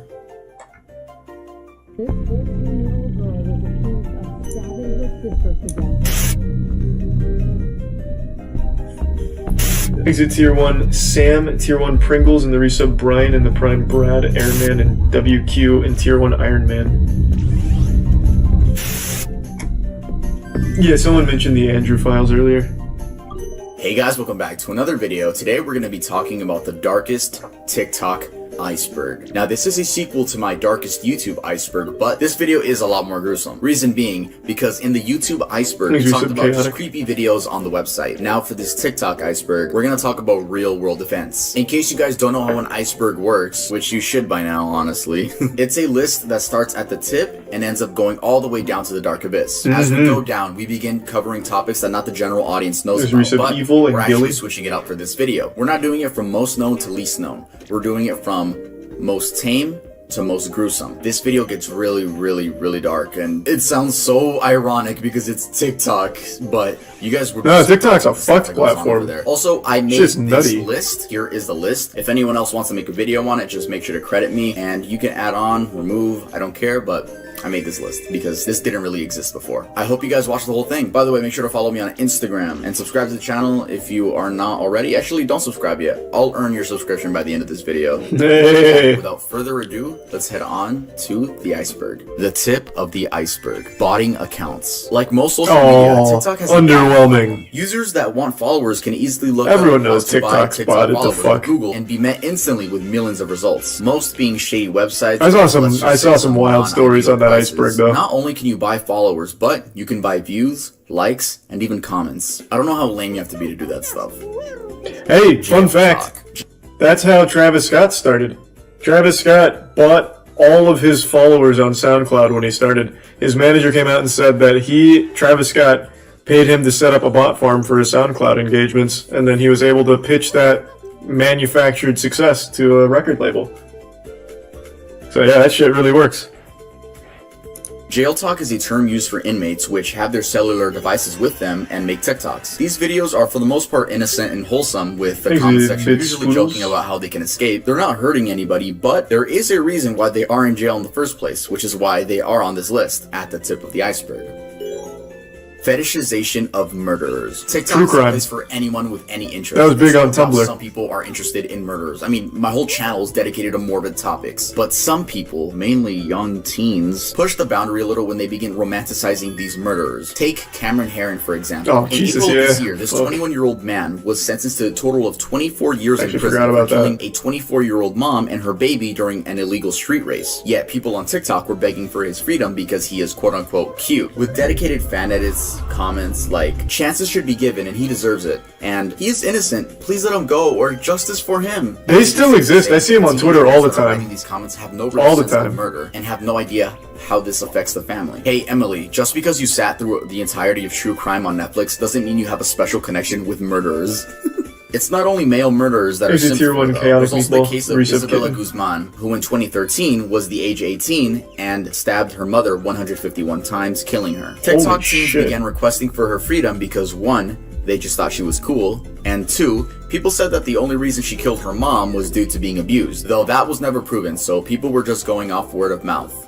Exit Tier 1 Sam, Tier 1 Pringles, and the resub Brian, and the Prime Brad, Airman, and WQ, and Tier 1 Iron Man. Yeah, someone mentioned the Andrew files earlier. Hey guys, welcome back to another video. Today we're going to be talking about the darkest TikTok iceberg. Now this is a sequel to my darkest YouTube iceberg, but this video is a lot more gruesome. Reason being, because in the YouTube iceberg, we talked about just creepy videos on the website. Now for this TikTok iceberg, we're going to talk about real world events. In case you guys don't know how an iceberg works, which you should by now, honestly, it's a list that starts at the tip and ends up going all the way down to the dark abyss. As we go down, we begin covering topics that not the general audience knows about, but we're actually switching it up for this video. We're not doing it from most known to least known. We're doing it from most tame to most gruesome. This video gets really dark, and it sounds so ironic because it's TikTok, but you guys were— No, TikTok's a fucked platform. Also, I made this list. Here is the list. If anyone else wants to make a video on it, just make sure to credit me, and you can add on, remove, I don't care, but I made this list because this didn't really exist before. I hope you guys watched the whole thing. By the way, make sure to follow me on Instagram and subscribe to the channel if you are not already. Actually, don't subscribe yet. I'll earn your subscription by the end of this video. Hey. Without further ado, let's head on to the iceberg. The tip of the iceberg. Botting accounts. Like most social media, TikTok has underwhelming. Users that want followers can easily look Everyone up knows how to buy TikTok's TikTok botted the followers fuck. on Google and be met instantly with millions of results. Most being shady websites. I saw some wild stories on that iceberg though. Not only can you buy followers, but you can buy views, likes, and even comments. I don't know how lame you have to be to do that stuff. Hey, fun fact. That's how Travis Scott started. Travis Scott bought all of his followers on SoundCloud when he started. His manager came out and said that Travis Scott, paid him to set up a bot farm for his SoundCloud engagements, and then he was able to pitch that manufactured success to a record label. So yeah, that shit really works. Jail talk is a term used for inmates which have their cellular devices with them and make TikToks. These videos are for the most part innocent and wholesome, with the comment section usually joking about how they can escape. They're not hurting anybody, but there is a reason why they are in jail in the first place, which is why they are on this list at the tip of the iceberg. Fetishization of murderers. TikTok is a place for anyone with any interest. That was big on Tumblr. Some people are interested in murderers. I mean, my whole channel is dedicated to morbid topics. But some people, mainly young teens, push the boundary a little when they begin romanticizing these murderers. Take Cameron Herron, for example. Oh, in Jesus, April yeah. of this year, this 21-year-old man was sentenced to a total of 24 years in prison for killing a 24-year-old mom and her baby during an illegal street race. Yet people on TikTok were begging for his freedom because he is quote-unquote cute. With dedicated fan edits, comments like, chances should be given and he deserves it, and he is innocent, please let him go, or justice for him. They still exist. I see them on Twitter all the time. These comments have no real sense of murder and have no idea how this affects the family. Hey Emily, just because you sat through the entirety of True Crime on Netflix doesn't mean you have a special connection with murderers. It's not only male murderers that are sinful, though. There's also the case of Isabella Guzman, who in 2013 was the age 18 and stabbed her mother 151 times, killing her. TikTok teens began requesting for her freedom because 1, they just thought she was cool, and 2, people said that the only reason she killed her mom was due to being abused, though that was never proven, so people were just going off word of mouth.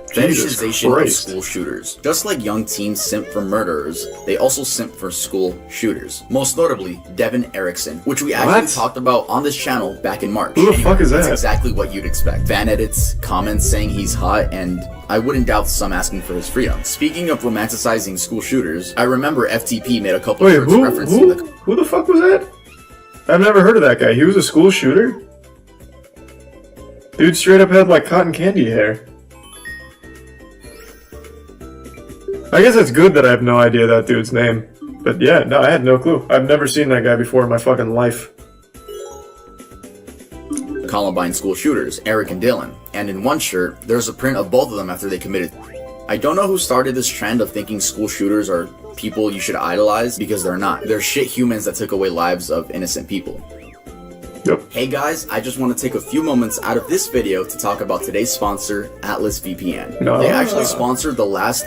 Fetishization of school shooters. Just like young teens simp for murderers, they also simp for school shooters. Most notably, Devin Erickson, which we actually talked about on this channel back in March. Who the fuck is that? That's exactly what you'd expect. Fan edits, comments saying he's hot, and I wouldn't doubt some asking for his freedom. Speaking of romanticizing school shooters, I remember FTP made a couple of shirts referencing who the fuck was that? I've never heard of that guy. He was a school shooter? Dude straight up had like cotton candy hair. I guess it's good that I have no idea that dude's name. But yeah, no, I had no clue. I've never seen that guy before in my fucking life. Columbine school shooters, Eric and Dylan. And in one shirt, there's a print of both of them after they committed. I don't know who started this trend of thinking school shooters are people you should idolize, because they're not. They're shit humans that took away lives of innocent people. Yep. Hey guys, I just want to take a few moments out of this video to talk about today's sponsor, Atlas VPN. They actually sponsored the last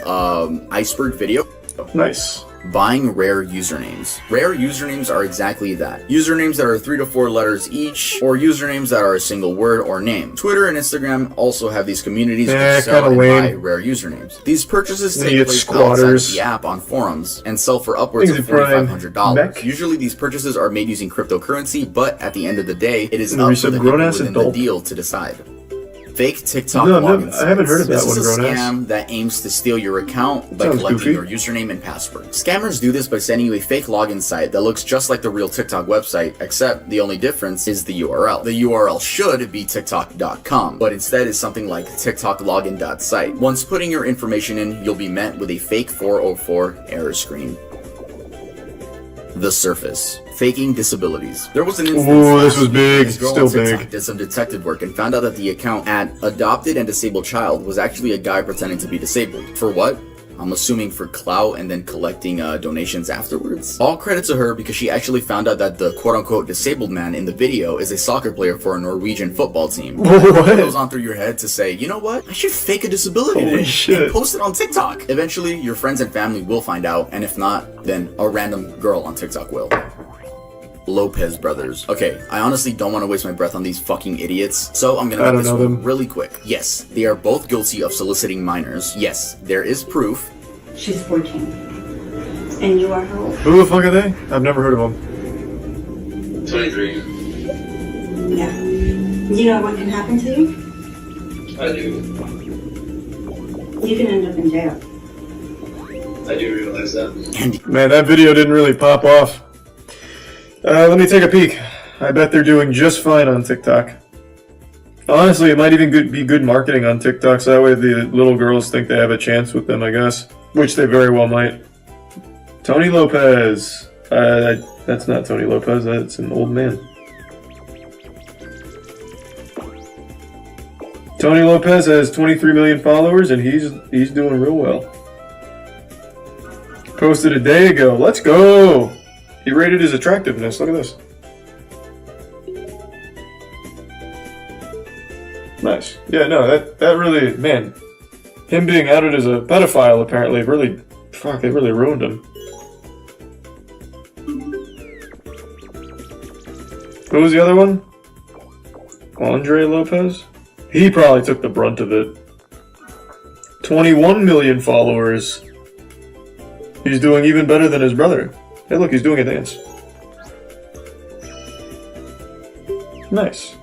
iceberg video. Nice. Buying rare usernames. Rare usernames are exactly that. Usernames that are 3 to 4 letters each, or usernames that are a single word or name. Twitter and Instagram also have these communities which sell and buy rare usernames. These purchases take place outside of the app on forums and sell for upwards of $4,500. Usually these purchases are made using cryptocurrency, but at the end of the day, it is up to the people within the deal to decide. Fake TikTok login sites. I haven't heard of that one, This is a scam that aims to steal your account by collecting your username and password. Scammers do this by sending you a fake login site that looks just like the real TikTok website, except the only difference is the URL. The URL should be tiktok.com, but instead is something like tiktoklogin.site. Once putting your information in, you'll be met with a fake 404 error screen. The Surface. Faking disabilities. There was an instance this was big, still big. Did some detective work and found out that the account at Adopted and Disabled Child was actually a guy pretending to be disabled. For what? I'm assuming for clout and then collecting donations afterwards. All credit to her because she actually found out that the quote-unquote disabled man in the video is a soccer player for a Norwegian football team. What goes on through your head to say, you know what? I should fake a disability and post it on TikTok. Eventually, your friends and family will find out, and if not, then a random girl on TikTok will. Lopez brothers. Okay, I honestly don't want to waste my breath on these fucking idiots, so I'm gonna make this one really quick. Yes, they are both guilty of soliciting minors. Yes, there is proof. She's 14. And you are how old? Who the fuck are they? I've never heard of them. 23. Yeah. You know what can happen to you? I do. You can end up in jail. I do realize that. Man, that video didn't really pop off. Let me take a peek. I bet they're doing just fine on TikTok. Honestly, it might even be good marketing on TikTok, so that way the little girls think they have a chance with them, I guess. Which they very well might. Tony Lopez. That's not Tony Lopez, that's an old man. Tony Lopez has 23 million followers, and he's doing real well. Posted a day ago. Let's go! He rated his attractiveness. Look at this. Nice. Yeah, no, that really, man. Him being outed as a pedophile apparently really, it really ruined him. Who was the other one? Andre Lopez? He probably took the brunt of it. 21 million followers. He's doing even better than his brother. Hey look, he's doing a dance. Nice.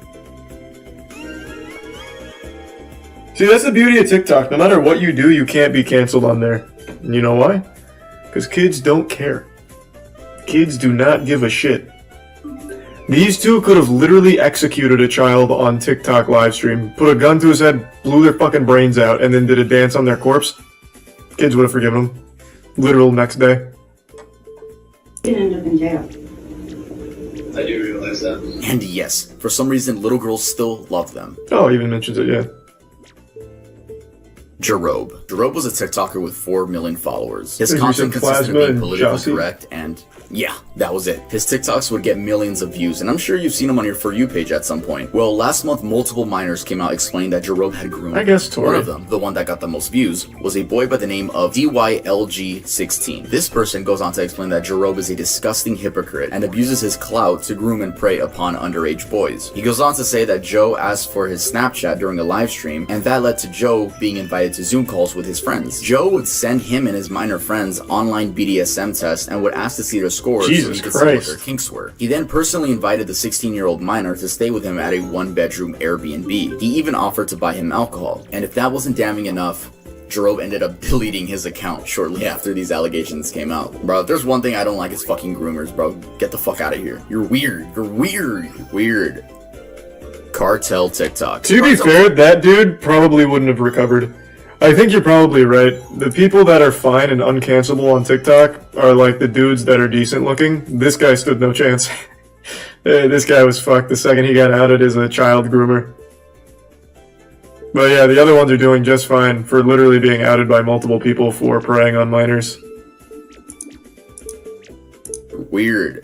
See, that's the beauty of TikTok. No matter what you do, you can't be canceled on there. And you know why? Because kids don't care. Kids do not give a shit. These two could have literally executed a child on TikTok livestream, put a gun to his head, blew their fucking brains out, and then did a dance on their corpse. Kids would have forgiven them. Literal next day. You can end up in jail. I do realize that. And yes, for some reason, little girls still love them. Oh, he even mentions it, yeah. Jarob. Jarob was a TikToker with 4 million followers. His There's content some consisted of plasma being and politically Chelsea. correct and yeah, that was it. His TikToks would get millions of views, and I'm sure you've seen them on your For You page at some point. Well, last month, multiple minors came out explaining that Jarob had groomed. I guess Tori. One of them, the one that got the most views, was a boy by the name of DYLG16. This person goes on to explain that Jarob is a disgusting hypocrite and abuses his clout to groom and prey upon underage boys. He goes on to say that Joe asked for his Snapchat during a live stream, and that led to Joe being invited to Zoom calls with his friends. Joe would send him and his minor friends online BDSM tests and would ask to see their scores so he could see what their kinks were. He then personally invited the 16-year-old minor to stay with him at a one-bedroom Airbnb. He even offered to buy him alcohol. And if that wasn't damning enough, Jarob ended up deleting his account shortly after these allegations came out. Bro, if there's one thing I don't like, it's fucking groomers, bro. Get the fuck out of here. You're weird. You're weird. You're weird. Cartel TikTok. To be fair, that dude probably wouldn't have recovered. I think you're probably right. The people that are fine and uncancelable on TikTok are like the dudes that are decent looking. This guy stood no chance. This guy was fucked the second he got outed as a child groomer. But yeah, the other ones are doing just fine for literally being outed by multiple people for preying on minors. Weird.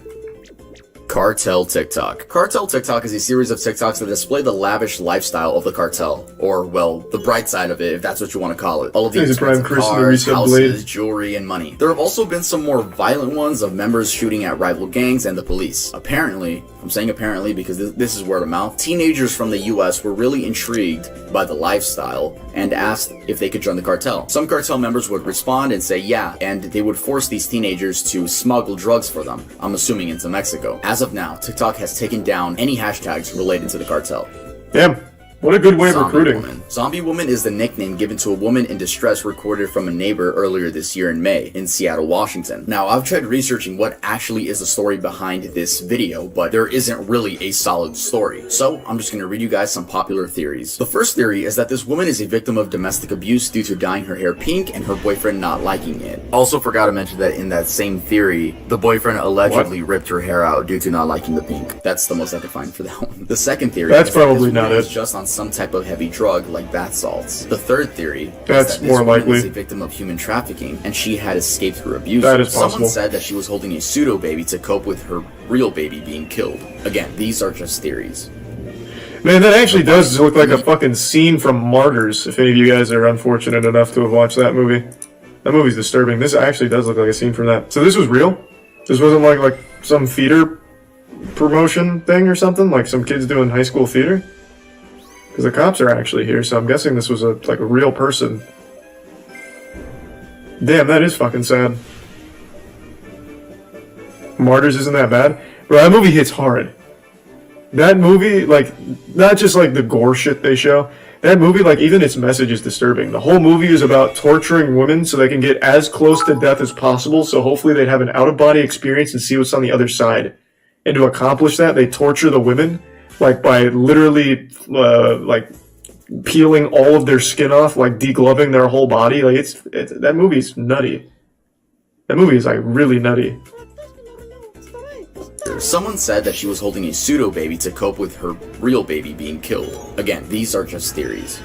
Cartel TikTok. Cartel TikTok is a series of TikToks that display the lavish lifestyle of the cartel, or, well, the bright side of it, if that's what you want to call it. All of the expensive cars, houses, jewelry, and money. There have also been some more violent ones of members shooting at rival gangs and the police. Apparently, I'm saying apparently because this is word of mouth, teenagers from the US were really intrigued by the lifestyle and asked if they could join the cartel. Some cartel members would respond and say yeah, and they would force these teenagers to smuggle drugs for them, I'm assuming into Mexico. As of now, TikTok has taken down any hashtags related to the cartel. Damn. What a good way of recruiting. Woman. Zombie Woman is the nickname given to a woman in distress recorded from a neighbor earlier this year in May in Seattle, Washington. Now, I've tried researching what actually is the story behind this video, but there isn't really a solid story. So, I'm just gonna read you guys some popular theories. The first theory is that this woman is a victim of domestic abuse due to dyeing her hair pink and her boyfriend not liking it. Also forgot to mention that in that same theory, the boyfriend allegedly ripped her hair out due to not liking the pink. That's the most I could find for that one. The second theory That's is probably that this not woman it. was just on some type of heavy drug like bath salts. The third theory That's is that more this woman likely. was a victim of human trafficking and she had escaped her abuse. That is possible. Someone said that she was holding a pseudo baby to cope with her real baby being killed. Again, these are just theories. Man, that actually does look like a fucking scene from Martyrs, if any of you guys are unfortunate enough to have watched that movie. That movie's disturbing. This actually does look like a scene from that. So this was real? This wasn't like some theater promotion thing or something, like some kids doing high school theater. Because the cops are actually here, so I'm guessing this was a real person. Damn, that is fucking sad. Martyrs isn't that bad? Bro, that movie hits hard. That movie, like, not just like the gore shit they show. That movie, like, even its message is disturbing. The whole movie is about torturing women so they can get as close to death as possible, so hopefully they'd have an out-of-body experience and see what's on the other side. And to accomplish that, they torture the women, like, by literally, like, peeling all of their skin off, like, degloving their whole body. Like, it's that movie's nutty. That movie is, like, really nutty. Someone said that she was holding a pseudo baby to cope with her real baby being killed. Again, these are just theories.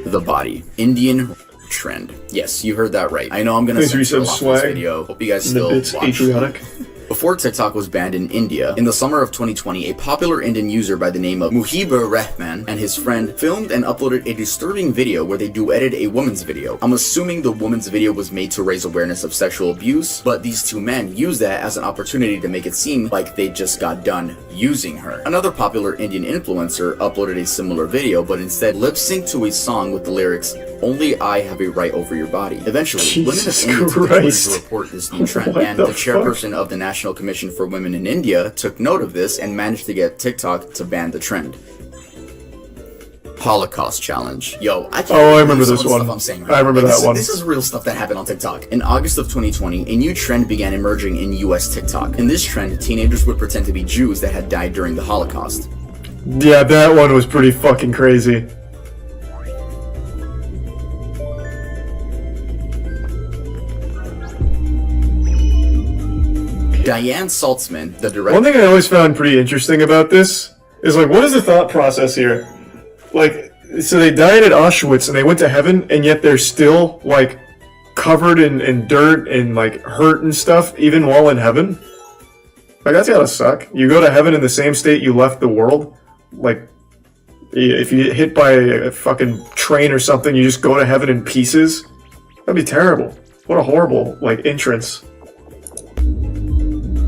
The body. Indian trend. Yes, you heard that right. I know I'm gonna censor a lot of this video. Hope you guys still watch. Patriotic. Before TikTok was banned in India, in the summer of 2020, a popular Indian user by the name of Muhibur Rahman and his friend filmed and uploaded a disturbing video where they duetted a woman's video. I'm assuming the woman's video was made to raise awareness of sexual abuse, but these two men used that as an opportunity to make it seem like they just got done using her. Another popular Indian influencer uploaded a similar video, but instead lip-synced to a song with the lyrics, "Only I have a right over your body." Eventually, women of India took to Twitter to report this new trend, and the chairperson of the National Commission for Women in India took note of this and managed to get TikTok to ban the trend. Holocaust challenge. Yo, I can't I remember this one. I'm saying I remember that one. This is real stuff that happened on TikTok. In August of 2020, a new trend began emerging in US TikTok. In this trend, teenagers would pretend to be Jews that had died during the Holocaust. Yeah, that one was pretty fucking crazy. Diane Saltzman, the director. One thing I always found pretty interesting about this is, like, what is the thought process here? Like, so they died at Auschwitz and they went to heaven, and yet they're still, like, covered in dirt and, like, hurt and stuff, even while in heaven? Like, that's gotta suck. You go to heaven in the same state you left the world? Like, if you get hit by a fucking train or something, you just go to heaven in pieces? That'd be terrible. What a horrible, like, entrance.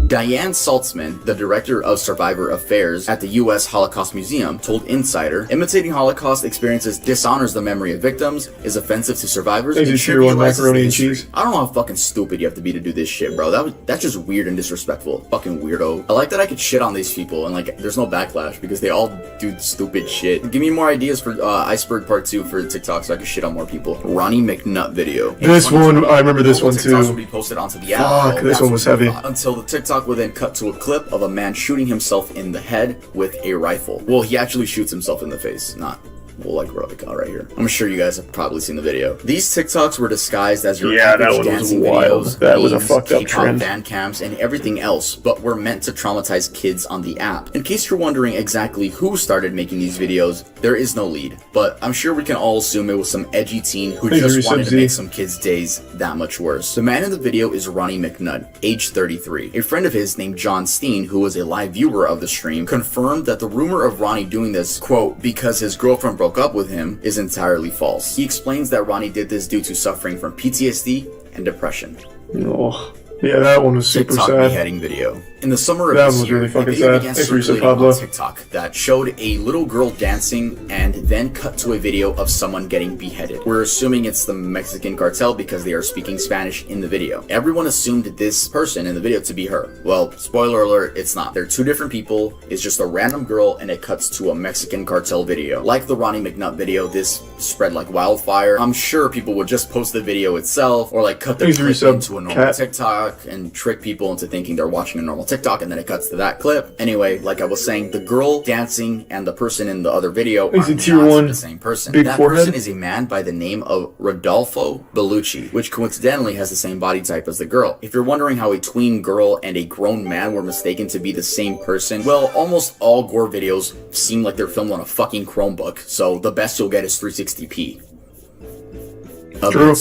Diane Saltzman, the director of Survivor Affairs at the U.S. Holocaust Museum, told Insider, imitating Holocaust experiences dishonors the memory of victims, is offensive to survivors, and trivializes macaroni and history. cheese. I don't know how fucking stupid you have to be to do this shit, bro. That's just weird and disrespectful. Fucking weirdo. I like that I could shit on these people and, like, there's no backlash because they all do stupid shit. Give me more ideas for Iceberg Part 2 for TikTok so I can shit on more people. Ronnie McNutt video. This one, I remember this one too. TikToks would be posted onto the app. Fuck, this one was heavy. Until the TikTok would then cut to a clip of a man shooting himself in the head with a rifle. Well, he actually shoots himself in the face, not like right here. I'm sure you guys have probably seen the video. These TikToks were disguised as your average dancing videos, that was a fucked up trend. Band cams, and everything else, but were meant to traumatize kids on the app. In case you're wondering exactly who started making these videos, there is no lead, but I'm sure we can all assume it was some edgy teen who just wanted to make some kids' days that much worse. The man in the video is Ronnie McNutt, age 33. A friend of his named John Steen, who was a live viewer of the stream, confirmed that the rumor of Ronnie doing this, quote, because his girlfriend broke up with him, is entirely false. He explains that Ronnie did this due to suffering from PTSD and depression. Oh, yeah, that one was super TikTok sad. beheading video. In the summer of that this one was year, really fucking a video sad. began Thanks for circulating Pablo. on TikTok that showed a little girl dancing and then cut to a video of someone getting beheaded. We're assuming it's the Mexican cartel because they are speaking Spanish in the video. Everyone assumed this person in the video to be her. Well, spoiler alert, it's not. They're two different people. It's just a random girl and it cuts to a Mexican cartel video. Like the Ronnie McNutt video, this spread like wildfire. I'm sure people would just post the video itself or like cut the clip into a normal TikTok and trick people into thinking they're watching a normal TikTok, and then it cuts to that clip. Anyway, like I was saying, the girl dancing and the person in the other video are not the same person. That person is a man by the name of Rodolfo Bellucci, which coincidentally has the same body type as the girl. If you're wondering how a tween girl and a grown man were mistaken to be the same person, well, almost all gore videos seem like they're filmed on a fucking Chromebook, so the best you'll get is 360p. True.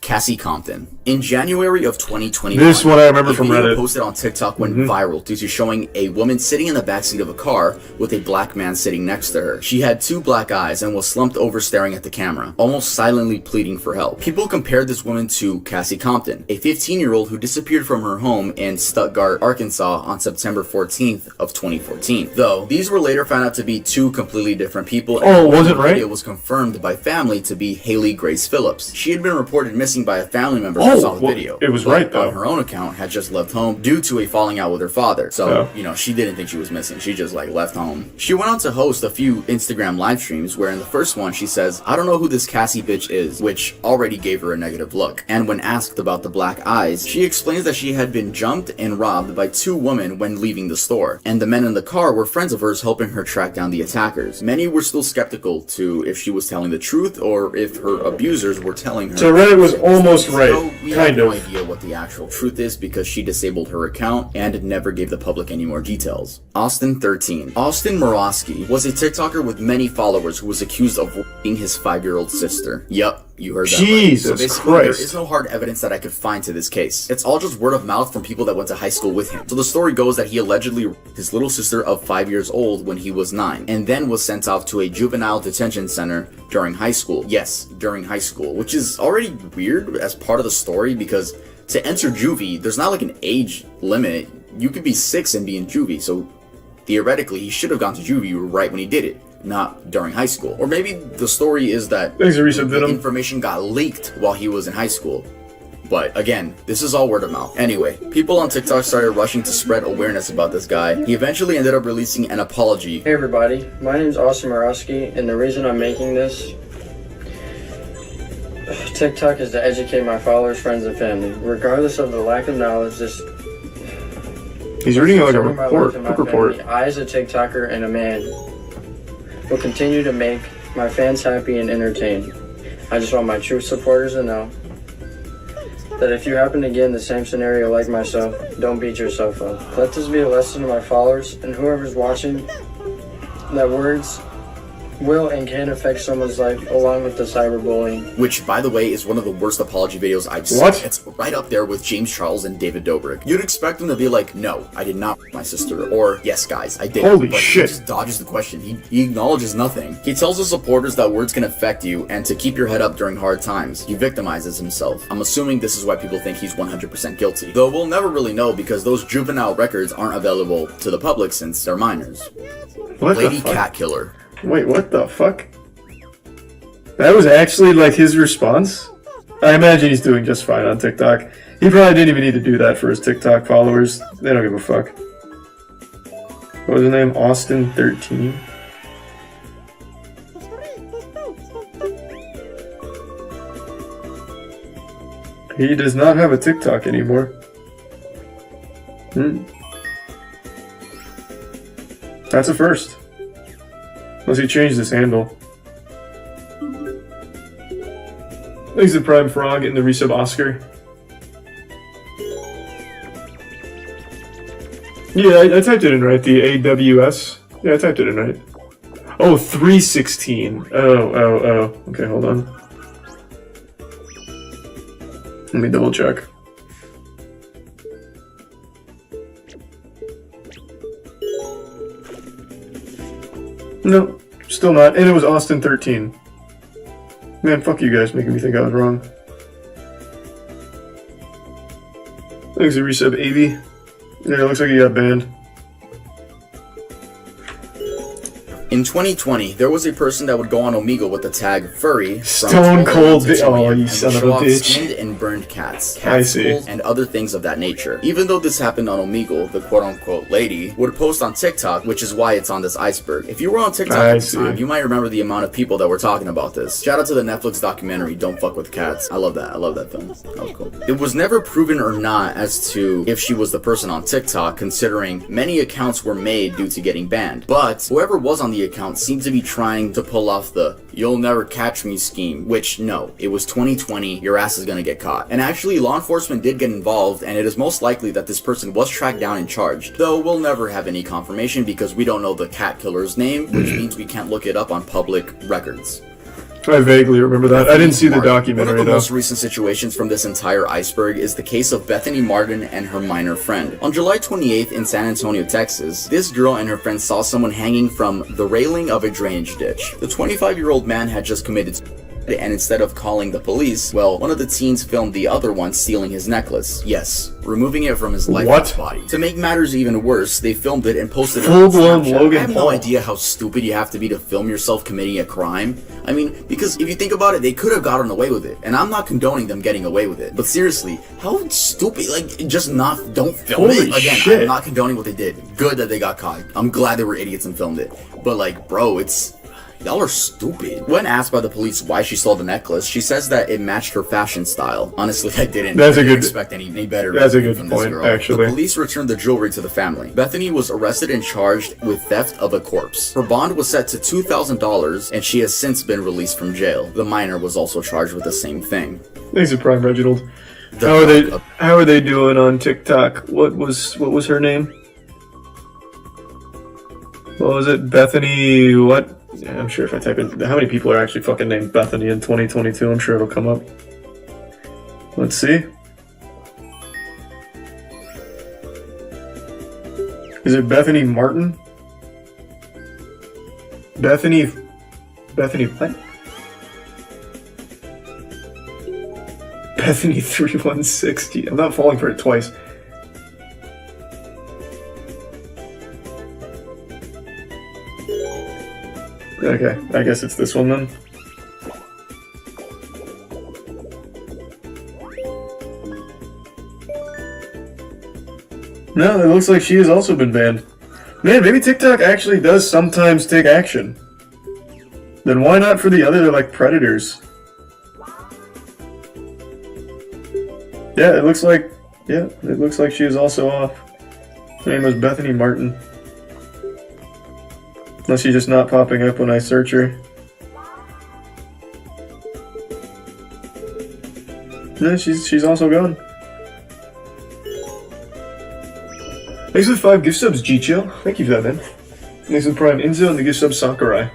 Cassie Compton. In January of 2021, This one I remember from a video Reddit. posted on TikTok went viral due to showing a woman sitting in the backseat of a car with a black man sitting next to her. She had 2 black eyes and was slumped over staring at the camera, almost silently pleading for help. People compared this woman to Cassie Compton, a 15-year-old who disappeared from her home in Stuttgart, Arkansas on September 14th of 2014. Though, these were later found out to be 2 completely different people. Oh, was it right? It was confirmed by family to be Haley Grace Phillips. She had been reported missing by a family member who saw the video. It was but right, though. on her own account had just left home due to a falling out with her father. So, Oh. you know, she didn't think she was missing. She just like left home. She went on to host a few Instagram live streams where in the first one she says, "I don't know who this Cassie bitch is," which already gave her a negative look. And when asked about the black eyes, she explains that she had been jumped and robbed by 2 women when leaving the store. And the men in the car were friends of hers helping her track down the attackers. Many were still skeptical to if she was telling the truth or if her abusers were telling her. So Reddit was almost right, So we kind have no of. idea what the actual truth is because she disabled her account and never gave the public any more details. Austin 13. Austin Morosky was a TikToker with many followers who was accused of raping his 5-year-old sister. Yup, you heard that right. Jesus So basically, Christ. there is no hard evidence that I could find to this case. It's all just word of mouth from people that went to high school with him. So the story goes that he allegedly raped his little sister of 5 years old when he was 9, and then was sent off to a juvenile detention center during high school. Yes, during high school, which is already weird as part of the story because to enter juvie, there's not like an age limit. You could be 6 and be in juvie, so theoretically he should have gone to juvie right when he did it, not during high school. Or maybe the story is that Thanks, Arisa the Venom. information got leaked while he was in high school. But again, this is all word of mouth. Anyway, people on TikTok started rushing to spread awareness about this guy. He eventually ended up releasing an apology. Hey everybody, my name's Austin Morosky, and the reason I'm making this TikTok is to educate my followers, friends, and family. Regardless of the lack of knowledge, this He's reading like a concerning my life report. and Book my report. family, I, as a TikToker and a man, will continue to make my fans happy and entertained. I just want my true supporters to know that if you happen to get in the same scenario like myself, don't beat yourself up. Let this be a lesson to my followers and whoever's watching, that words will and can affect someone's life along with the cyberbullying. Which, by the way, is one of the worst apology videos I've seen. What? It's right up there with James Charles and David Dobrik. You'd expect him to be like, "No, I did not rape my sister," or "Yes, guys, I did." Holy but shit. He just dodges the question. He acknowledges nothing. He tells his supporters that words can affect you and to keep your head up during hard times. He victimizes himself. I'm assuming this is why people think he's 100% guilty. Though we'll never really know because those juvenile records aren't available to the public since they're minors. What the Lady fuck? Cat Killer. Wait, what the fuck? That was actually like his response? I imagine he's doing just fine on TikTok. He probably didn't even need to do that for his TikTok followers. They don't give a fuck. What was his name? Austin 13. He does not have a TikTok anymore. That's a first. Unless he changed his handle. Thanks to Prime Frog and the resub Oscar. Yeah, I typed it in right. The AWS. Yeah, I typed it in right. Oh, 316. Oh. Okay, hold on. Let me double check. No, still not. And it was Austin 13. Man, fuck you guys making me think I was wrong. Thanks to resub Avy. Yeah, it looks like he got banned. In 2020, there was a person that would go on Omegle with the tag furry, from Stone 12 Cold to 2 Oh, a.m. you and son would of show a off bitch. skinned and burned cats, I cat see. skulls, and other things of that nature. Even though this happened on Omegle, the quote-unquote lady would post on TikTok, which is why it's on this iceberg. If you were on TikTok I at the see. time, you might remember the amount of people that were talking about this. Shout out to the Netflix documentary, Don't Fuck With Cats. I love that. I love that film. That was cool. It was never proven or not as to if she was the person on TikTok, considering many accounts were made due to getting banned. But whoever was on the account seemed to be trying to pull off the "you'll never catch me" scheme, which no, it was 2020, your ass is gonna get caught. And actually, law enforcement did get involved, and it is most likely that this person was tracked down and charged, though we'll never have any confirmation because we don't know the cat killer's name, which means we can't look it up on public records. I vaguely remember that. I didn't see the One of documentary the though. most recent situations from this entire iceberg is the case of Bethany Martin and her minor friend. On July 28th in San Antonio, Texas, this girl and her friend saw someone hanging from the railing of a drainage ditch. The 25-year-old man had just committed suicide, and instead of calling the police, well, one of the teens filmed the other one stealing his necklace. Yes, removing it from his lifeless body. To make matters even worse, they filmed it and posted it on Full-blown Snapchat. Logan I have no Paul. idea how stupid you have to be to film yourself committing a crime. I mean, because if you think about it, they could have gotten away with it, and I'm not condoning them getting away with it. But seriously, how stupid, like, just don't film Holy it. Again, shit. I'm not condoning what they did. Good that they got caught. I'm glad they were idiots and filmed it. But like, bro, y'all are stupid. When asked by the police why she stole the necklace, she says that it matched her fashion style. Honestly, I didn't expect any better. That's a good from this point, girl. actually. The police returned the jewelry to the family. Bethany was arrested and charged with theft of a corpse. Her bond was set to $2,000, and she has since been released from jail. The minor was also charged with the same thing. Thanks to Prime Reginald. The How are they doing on TikTok? What was her name? What was it? Bethany what? Yeah, I'm sure if I type in how many people are actually fucking named Bethany in 2022, I'm sure it'll come up. Let's see. Is it Bethany Martin? Bethany what? Bethany 3160. I'm not falling for it twice. Okay, I guess it's this one then. No, it looks like she has also been banned. Man, maybe TikTok actually does sometimes take action. Then why not for the other, like, predators? Yeah, it looks like she is also off. Her name was Bethany Martin. Unless she's just not popping up when I search her. No, she's also gone. Thanks for the 5 gift subs, Jicho. Thank you for that, man. Thanks for the Prime Inzo and the gift sub Sakurai.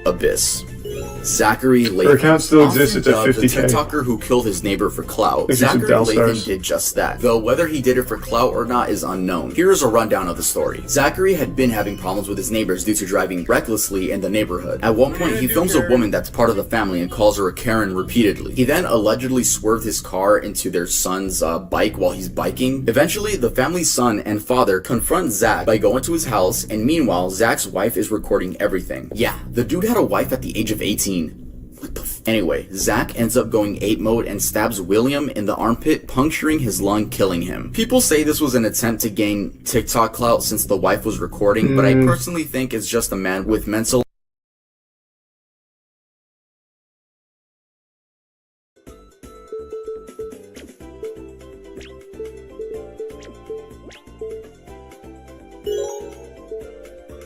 Abyss. Zachary Lathan. Her account still exists, it's at Often dubbed 50K. The TikToker who killed his neighbor for clout. Thanks for some Zachary Lathan Dalstars. did just that, though whether he did it for clout or not is unknown. Here's a rundown of the story. Zachary had been having problems with his neighbors due to driving recklessly in the neighborhood. At one point, he films a woman that's part of the family and calls her a Karen repeatedly. He then allegedly swerved his car into their son's bike while he's biking. Eventually, the family's son and father confront Zach by going to his house, and meanwhile, Zach's wife is recording everything. Yeah, the dude had a wife at the age of 18. Anyway, Zach ends up going ape mode and stabs William in the armpit, puncturing his lung, killing him. People say this was an attempt to gain TikTok clout since the wife was recording, but I personally think it's just a man with mental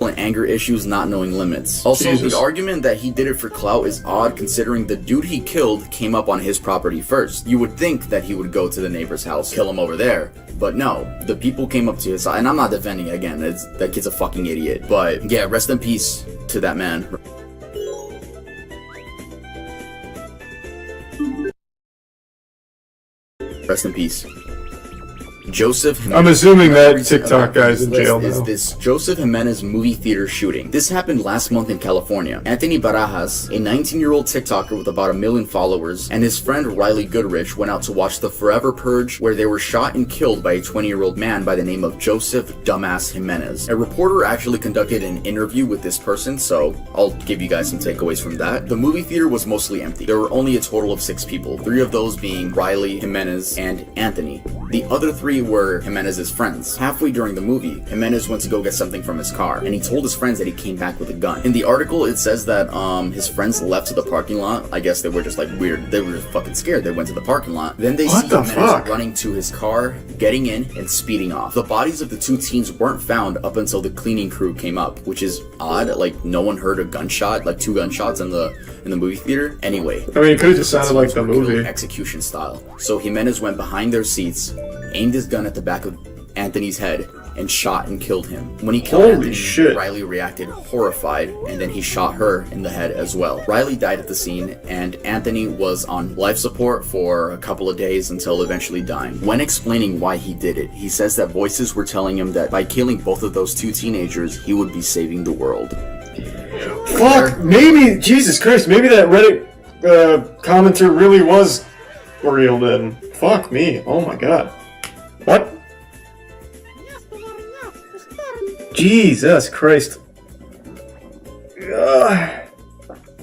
and anger issues, not knowing limits. Also, Jesus. the argument that he did it for clout is odd considering the dude he killed came up on his property first. You would think that he would go to the neighbor's house, kill him over there, but no, the people came up to his side, and I'm not defending it again, that kid's a fucking idiot, but yeah, rest in peace to that man. Rest in peace. Joseph Jimenez. I'm assuming that Recent TikTok guy's in list jail is now. this Joseph Jimenez movie theater shooting. This happened last month in California. Anthony Barajas, a 19-year-old TikToker with about 1 million followers, and his friend Riley Goodrich went out to watch The Forever Purge, where they were shot and killed by a 20-year-old man by the name of Joseph Dumbass Jimenez. A reporter actually conducted an interview with this person, so I'll give you guys some takeaways from that. The movie theater was mostly empty. There were only a total of 6 people, 3 of those being Riley, Jimenez, and Anthony. The other 3 were Jimenez's friends. Halfway during the movie, Jimenez went to go get something from his car, and he told his friends that he came back with a gun. In the article, it says that his friends left to the parking lot. I guess they were just like weird. They were just fucking scared. They went to the parking lot. Then they see Jimenez running to his car, getting in, and speeding off. The bodies of the 2 teens weren't found up until the cleaning crew came up, which is odd. Like, no one heard a gunshot, like 2 gunshots in the movie theater. Anyway, I mean, it could have just sounded like the movie. Execution style. So Jimenez went behind their seats, aimed his gun at the back of Anthony's head, and shot and killed him. When he killed Holy Anthony, shit. Riley reacted horrified, and then he shot her in the head as well. Riley died at the scene, and Anthony was on life support for a couple of days until eventually dying. When explaining why he did it, he says that voices were telling him that by killing both of those two teenagers, he would be saving the world. Fuck, maybe, Jesus Christ, maybe that Reddit commenter really was real then. Fuck me, oh my god. What? Jesus Christ. Yeah,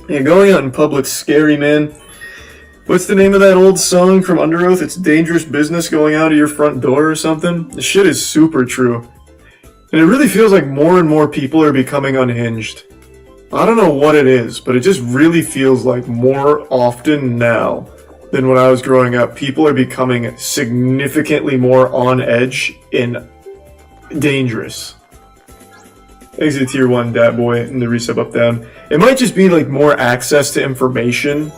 going out in public's scary, man. What's the name of that old song from Under Oath? It's dangerous business going out of your front door or something? The shit is super true. And it really feels like more and more people are becoming unhinged. I don't know what it is, but it just really feels like more often now than when I was growing up, people are becoming significantly more on edge and dangerous. Exit tier 1, Dat Boy, and the resub up down. It might just be like more access to information,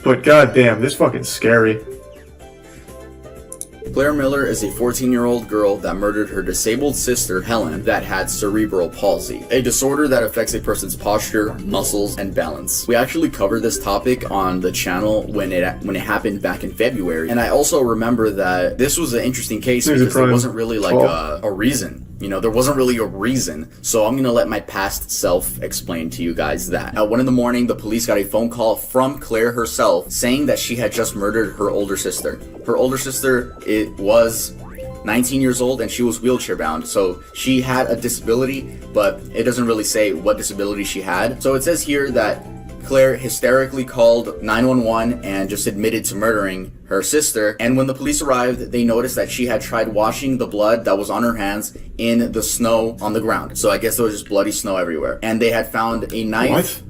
but goddamn, this fucking scary. Claire Miller is a 14-year-old girl that murdered her disabled sister, Helen, that had cerebral palsy, a disorder that affects a person's posture, muscles, and balance. We actually covered this topic on the channel when it happened back in February, and I also remember that this was an interesting case because there wasn't really like a reason. You know, there wasn't really a reason, so I'm gonna let my past self explain to you guys that. At 1 in the morning, the police got a phone call from Claire herself saying that she had just murdered her older sister. Her older sister, it was 19 years old and she was wheelchair bound, so she had a disability, but it doesn't really say what disability she had. So it says here that Claire hysterically called 911 and just admitted to murdering her sister, and when the police arrived, they noticed that she had tried washing the blood that was on her hands in the snow on the ground. So I guess there was just bloody snow everywhere. And they had found a knife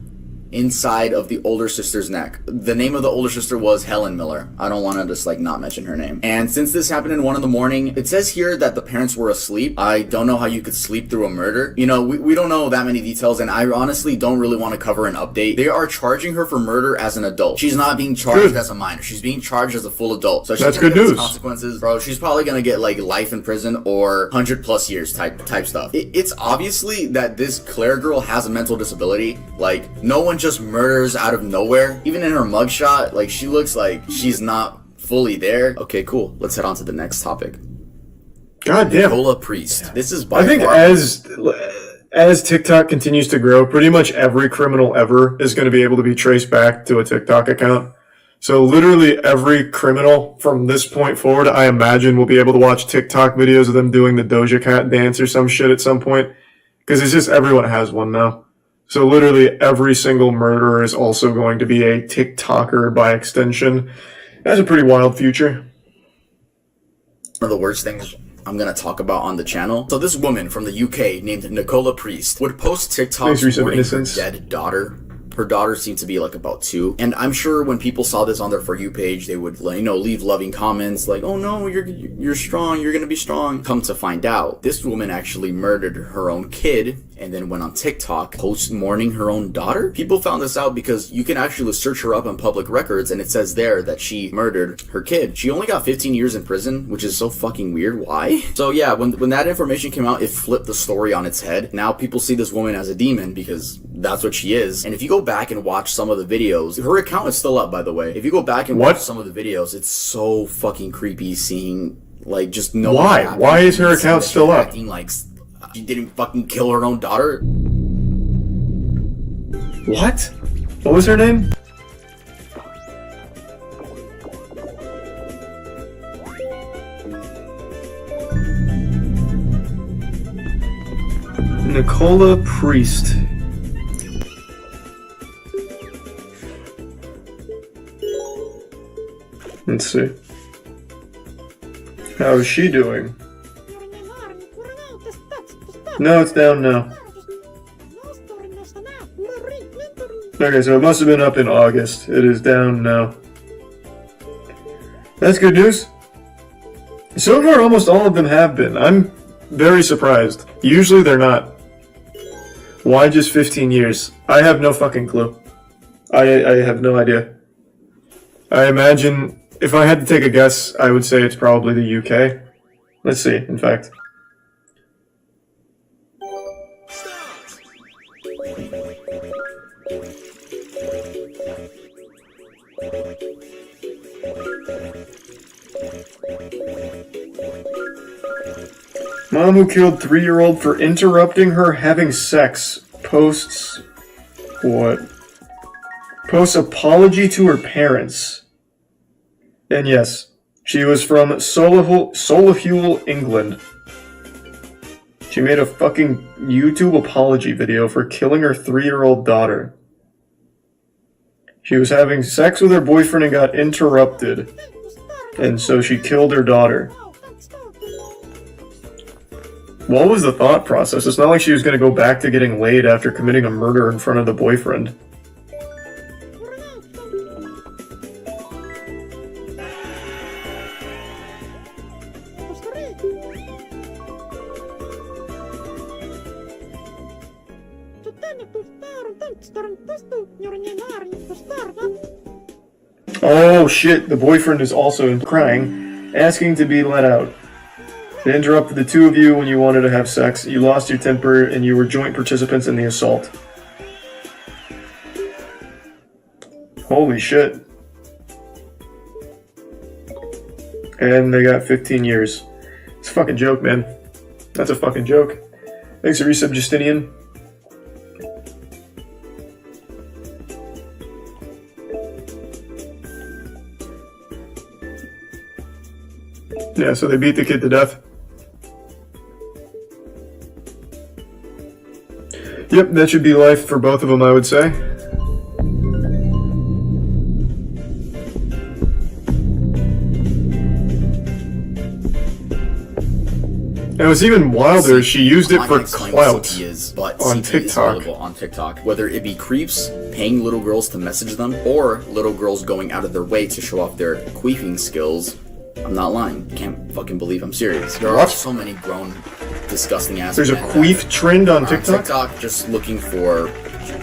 inside of the older sister's neck. The name of the older sister was Helen Miller. I don't want to just like not mention her name. And since this happened in 1 in the morning, it says here that the parents were asleep. I don't know how you could sleep through a murder. You know, we don't know that many details, and I honestly don't really want to cover an update. They are charging her for murder as an adult. She's not being charged as a minor. She's being charged as a full adult. So that's good news. Consequences, bro. She's probably gonna get like life in prison or 100+ years type stuff. It's obviously that this Claire girl has a mental disability. Like, no one just murders out of nowhere. Even in her mugshot, like, she looks like she's not fully there. Okay, cool. Let's head on to the next topic. God damn. Nicola Priest. This is by I think far as TikTok continues to grow, pretty much every criminal ever is going to be able to be traced back to a TikTok account. So literally every criminal from this point forward, I imagine, will be able to watch TikTok videos of them doing the Doja Cat dance or some shit at some point. Because it's just everyone has one now. So literally every single murderer is also going to be a TikToker by extension. That's a pretty wild future. one of the worst things I'm gonna talk about on the channel. So this woman from the UK named Nicola Priest would post TikToks mourning her dead daughter. Her daughter seemed to be like about 2, and I'm sure when people saw this on their For You page, they would, you know, leave loving comments like, "Oh no, you're strong, you're gonna be strong." Come to find out, this woman actually murdered her own kid and then went on TikTok post mourning her own daughter. People found this out because you can actually search her up on public records, and it says there that she murdered her kid. She only got 15 years in prison, which is so fucking weird. Why? So yeah, when that information came out, it flipped the story on its head. Now people see this woman as a demon because that's what she is. And if you go back and watch some of the videos, her account is still up, by the way. If you go back and watch some of the videos, it's so fucking creepy seeing, like, just no. Why is her account still up? Acting like she didn't fucking kill her own daughter. What? What was her name? Nicola Priest. Let's see. How is she doing? No, it's down now. Okay, so it must have been up in August. It is down now. That's good news. So far, almost all of them have been. I'm very surprised. Usually they're not. Why just 15 years? I have no fucking clue. I have no idea. I imagine, if I had to take a guess, I would say it's probably the UK. Let's see, in fact. Mom who killed 3-year-old for interrupting her having sex posts what? Posts apology to her parents. And yes, she was from Solihull, England. She made a fucking YouTube apology video for killing her 3-year-old daughter. She was having sex with her boyfriend and got interrupted. And so she killed her daughter. What was the thought process? It's not like she was going to go back to getting laid after committing a murder in front of the boyfriend. Oh shit, the boyfriend is also crying, asking to be let out. They interrupted the two of you when you wanted to have sex. You lost your temper and you were joint participants in the assault. Holy shit. And they got 15 years. It's a fucking joke, man. That's a fucking joke. Thanks for resub, Justinian. Yeah, so they beat the kid to death. Yep, that should be life for both of them, I would say. And what's even wilder, she used it for clout on TikTok. On TikTok, whether it be creeps paying little girls to message them, or little girls going out of their way to show off their queefing skills. I'm not lying. Can't fucking believe I'm serious. There are so many grown, disgusting ass. There's a queef trend on TikTok? TikTok, just looking for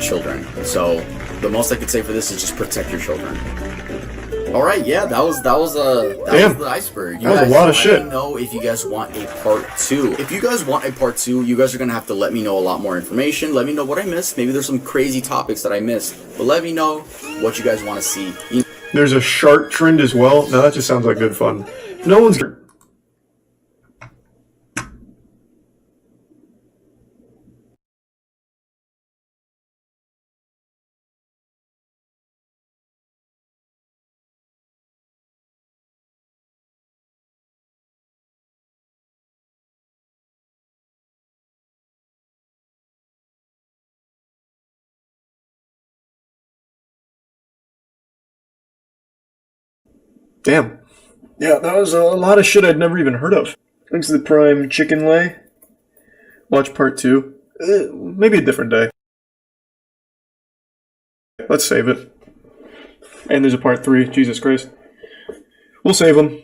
children. So the most I could say for this is just protect your children. All right, yeah, that was the iceberg. That was a lot of shit. Let me know if you guys want a part 2. If you guys want a part 2, you guys are gonna have to let me know a lot more information. Let me know what I missed. Maybe there's some crazy topics that I missed, but let me know what you guys want to see. There's a shark trend as well. Now that just sounds like good fun. No one's... Damn. Yeah, that was a lot of shit I'd never even heard of. Thanks to the Prime Chicken Lay. Watch part 2. Maybe a different day. Let's save it. And there's a part 3. Jesus Christ. We'll save them.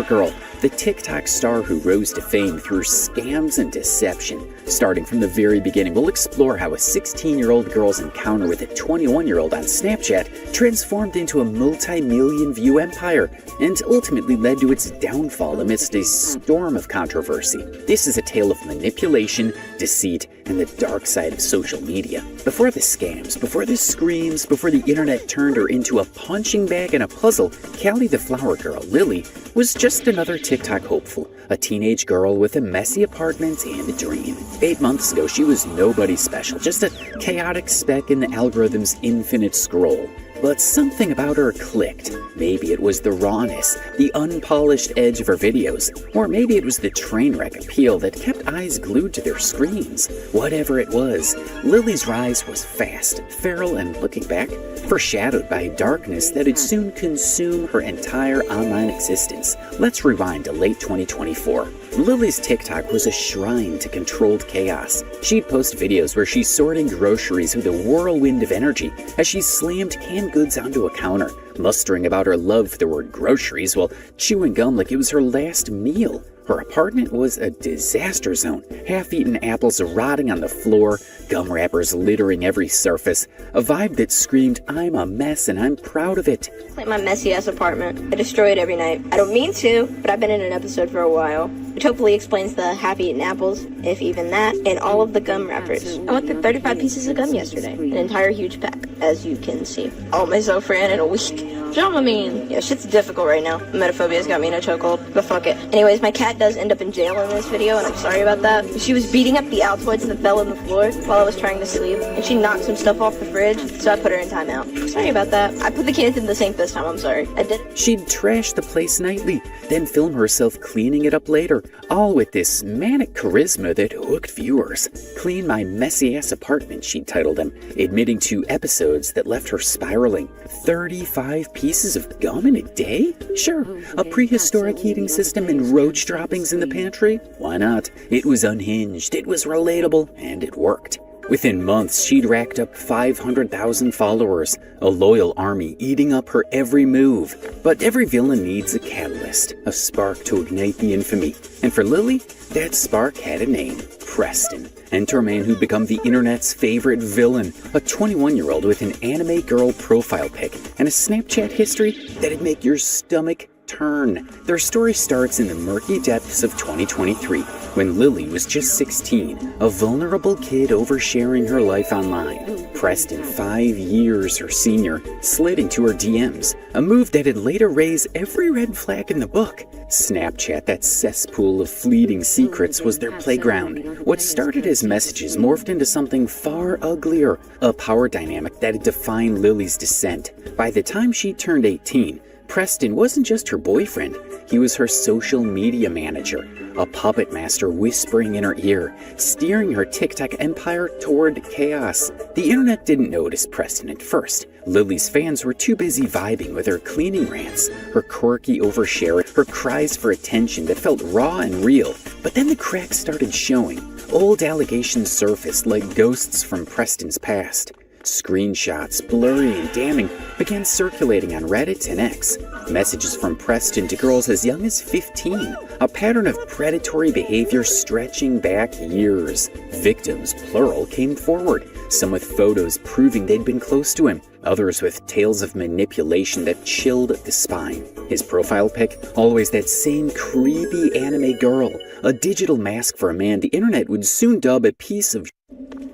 Girl, the TikTok star who rose to fame through scams and deception. Starting from the very beginning, we'll explore how a 16-year-old girl's encounter with a 21-year-old on Snapchat transformed into a multi-million view empire and ultimately led to its downfall amidst a storm of controversy. This is a tale of manipulation, deceit, and the dark side of social media. Before the scams, before the screams, before the internet turned her into a punching bag and a puzzle, Callie the Flower Girl, Lily, was just another TikTok hopeful, a teenage girl with a messy apartment and a dream. 8 months ago, she was nobody special, just a chaotic speck in the algorithm's infinite scroll. But something about her clicked. Maybe it was the rawness, the unpolished edge of her videos, or maybe it was the train wreck appeal that kept eyes glued to their screens. Whatever it was, Lily's rise was fast, feral, and looking back, foreshadowed by darkness that would soon consume her entire online existence. Let's rewind to late 2024. Lily's TikTok was a shrine to controlled chaos. She'd post videos where she's sorting groceries with a whirlwind of energy as she slammed canned goods onto a counter, mustering about her love for the word groceries while chewing gum like it was her last meal. Her apartment was a disaster zone. Half-eaten apples rotting on the floor, gum wrappers littering every surface, a vibe that screamed, "I'm a mess and I'm proud of it." Like my messy-ass apartment. I destroy it every night. I don't mean to, but I've been in an episode for a while, which hopefully explains the half-eaten apples, if even that, and all of the gum wrappers. I went through 35 pieces of gum yesterday, an entire huge pack, as you can see. All myself ran in a week. Dramamine. Yeah, shit's difficult right now. Metaphobia's got me in a chokehold, but fuck it. Anyways, my cat does end up in jail in this video, and I'm sorry about that. She was beating up the Altoids that fell on the floor while I was trying to sleep, and she knocked some stuff off the fridge, so I put her in timeout. Sorry about that. I put the kids in the sink this time, I'm sorry. I did. She'd trash the place nightly, then film herself cleaning it up later, all with this manic charisma that hooked viewers. "Clean My Messy-Ass Apartment," she titled them, admitting to episodes that left her spiraling. 35 pieces of gum in a day? Sure, a prehistoric heating system and roach droppings in the pantry? Why not? It was unhinged, it was relatable, and it worked. Within months, she'd racked up 500,000 followers, a loyal army eating up her every move. But every villain needs a catalyst, a spark to ignite the infamy. And for Lily, that spark had a name: Preston. Enter a man who'd become the internet's favorite villain, a 21-year-old with an anime girl profile pic and a Snapchat history that'd make your stomach turn. Their story starts in the murky depths of 2023, when Lily was just 16, a vulnerable kid oversharing her life online. Preston, 5 years her senior, slid into her DMs, a move that'd later raise every red flag in the book. Snapchat, that cesspool of fleeting secrets, was their playground. What started as messages morphed into something far uglier, a power dynamic that'd define Lily's descent. By the time she turned 18, Preston wasn't just her boyfriend, he was her social media manager, a puppet master whispering in her ear, steering her TikTok empire toward chaos. The internet didn't notice Preston at first. Lily's fans were too busy vibing with her cleaning rants, her quirky oversharing, her cries for attention that felt raw and real. But then the cracks started showing. Old allegations surfaced like ghosts from Preston's past. Screenshots, blurry and damning, began circulating on Reddit and X. Messages from Preston to girls as young as 15, a pattern of predatory behavior stretching back years. Victims, plural, came forward, some with photos proving they'd been close to him, others with tales of manipulation that chilled the spine. His profile pic, always that same creepy anime girl, a digital mask for a man the internet would soon dub a piece of.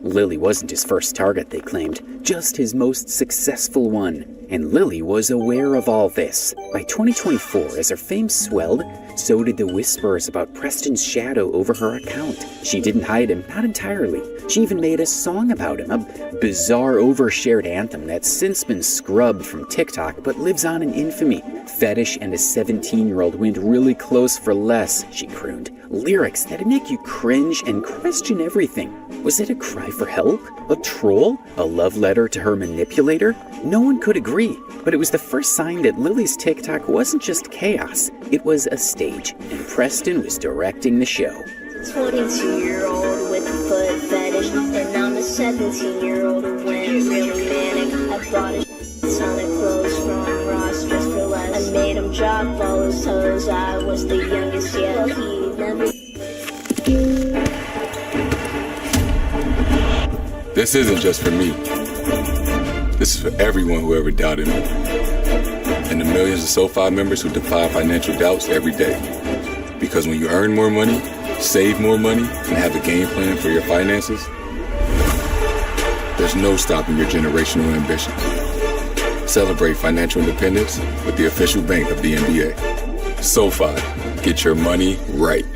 Lily wasn't his first target, they claimed, just his most successful one. And Lily was aware of all this. By 2024, as her fame swelled, so did the whispers about Preston's shadow over her account. She didn't hide him, not entirely. She even made a song about him, a bizarre overshared anthem that's since been scrubbed from TikTok but lives on in infamy. Fetish and a 17-year-old went really close for less, she crooned. Lyrics that'd make you cringe and question everything. Was it a cry for help? A troll? A love letter to her manipulator? No one could agree, but it was the first sign that Lily's TikTok wasn't just chaos, it was a stage, and Preston was directing the show. 22-year-old with a foot fetish, and I'm a 17-year-old who went really manic. I bought a ton of clothes from Ross just for less. I made him drop all his toes, I was the youngest yet. He never. This isn't just for me. This is for everyone who ever doubted me. And the millions of SoFi members who defy financial doubts every day. Because when you earn more money, save more money, and have a game plan for your finances, there's no stopping your generational ambition. Celebrate financial independence with the official bank of the NBA. SoFi, get your money right.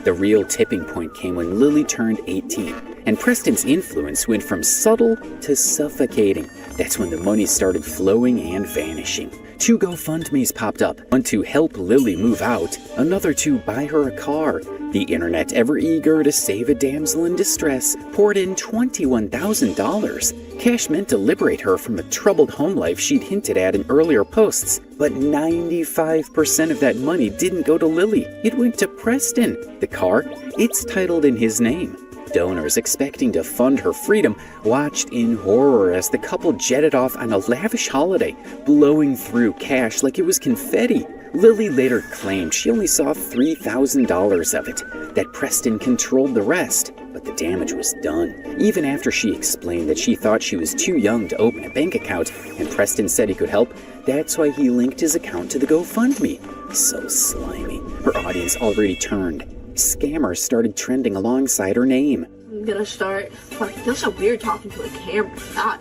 The real tipping point came when Lily turned 18, and Preston's influence went from subtle to suffocating. That's when the money started flowing and vanishing. 2 GoFundMes popped up, one to help Lily move out, another to buy her a car. The internet, ever eager to save a damsel in distress, poured in $21,000. Cash meant to liberate her from the troubled home life she'd hinted at in earlier posts. But 95% of that money didn't go to Lily. It went to Preston. The car, it's titled in his name. Donors expecting to fund her freedom watched in horror as the couple jetted off on a lavish holiday, blowing through cash like it was confetti. Lily later claimed she only saw $3,000 of it, that Preston controlled the rest, but the damage was done. Even after she explained that she thought she was too young to open a bank account and Preston said he could help, that's why he linked his account to the GoFundMe. So slimy. Her audience already turned. Scammer started trending alongside her name. I'm gonna start. Fuck, it feels so weird talking to a camera. God.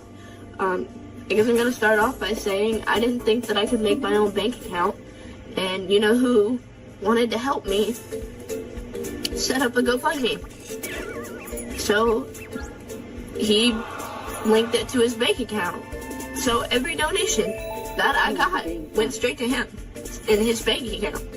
I guess I'm gonna start off by saying I didn't think that I could make my own bank account. And you know who wanted to help me set up a GoFundMe? So he linked it to his bank account. So every donation that I got went straight to him in his bank account.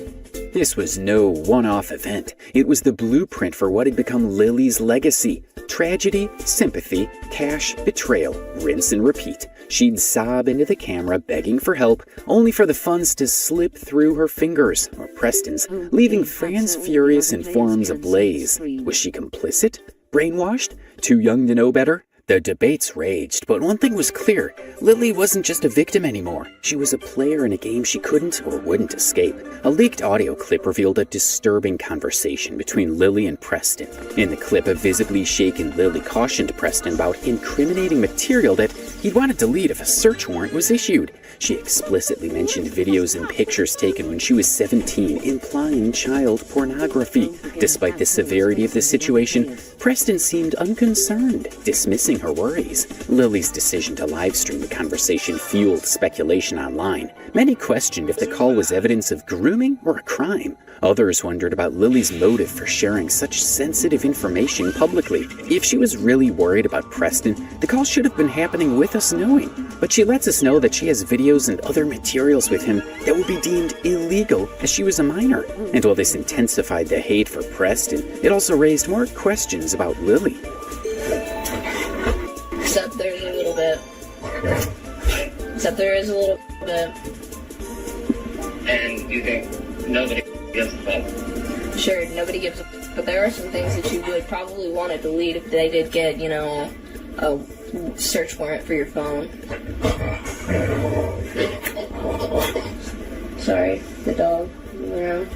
This was no one-off event. It was the blueprint for what had become Lily's legacy. Tragedy, sympathy, cash, betrayal, rinse and repeat. She'd sob into the camera begging for help, only for the funds to slip through her fingers, or Preston's, leaving fans furious and forums ablaze. Was she complicit? Brainwashed? Too young to know better? The debates raged, but one thing was clear. Lily wasn't just a victim anymore. She was a player in a game she couldn't or wouldn't escape. A leaked audio clip revealed a disturbing conversation between Lily and Preston. In the clip, a visibly shaken Lily cautioned Preston about incriminating material that he'd want to delete if a search warrant was issued. She explicitly mentioned videos and pictures taken when she was 17, implying child pornography. Despite the severity of the situation, Preston seemed unconcerned, dismissing her worries. Lily's decision to livestream the conversation fueled speculation online. Many questioned if the call was evidence of grooming or a crime. Others wondered about Lily's motive for sharing such sensitive information publicly. If she was really worried about Preston, the call should have been happening with us knowing. But she lets us know that she has videos and other materials with him that would be deemed illegal as she was a minor. And while this intensified the hate for Preston, it also raised more questions about Lily. Except there's a little bit. Except there is a little bit. And you think nobody gives a fuck? Sure, nobody gives a fuck, but there are some things that you would probably want to delete if they did get, you know, a search warrant for your phone. Sorry, the dog. Around.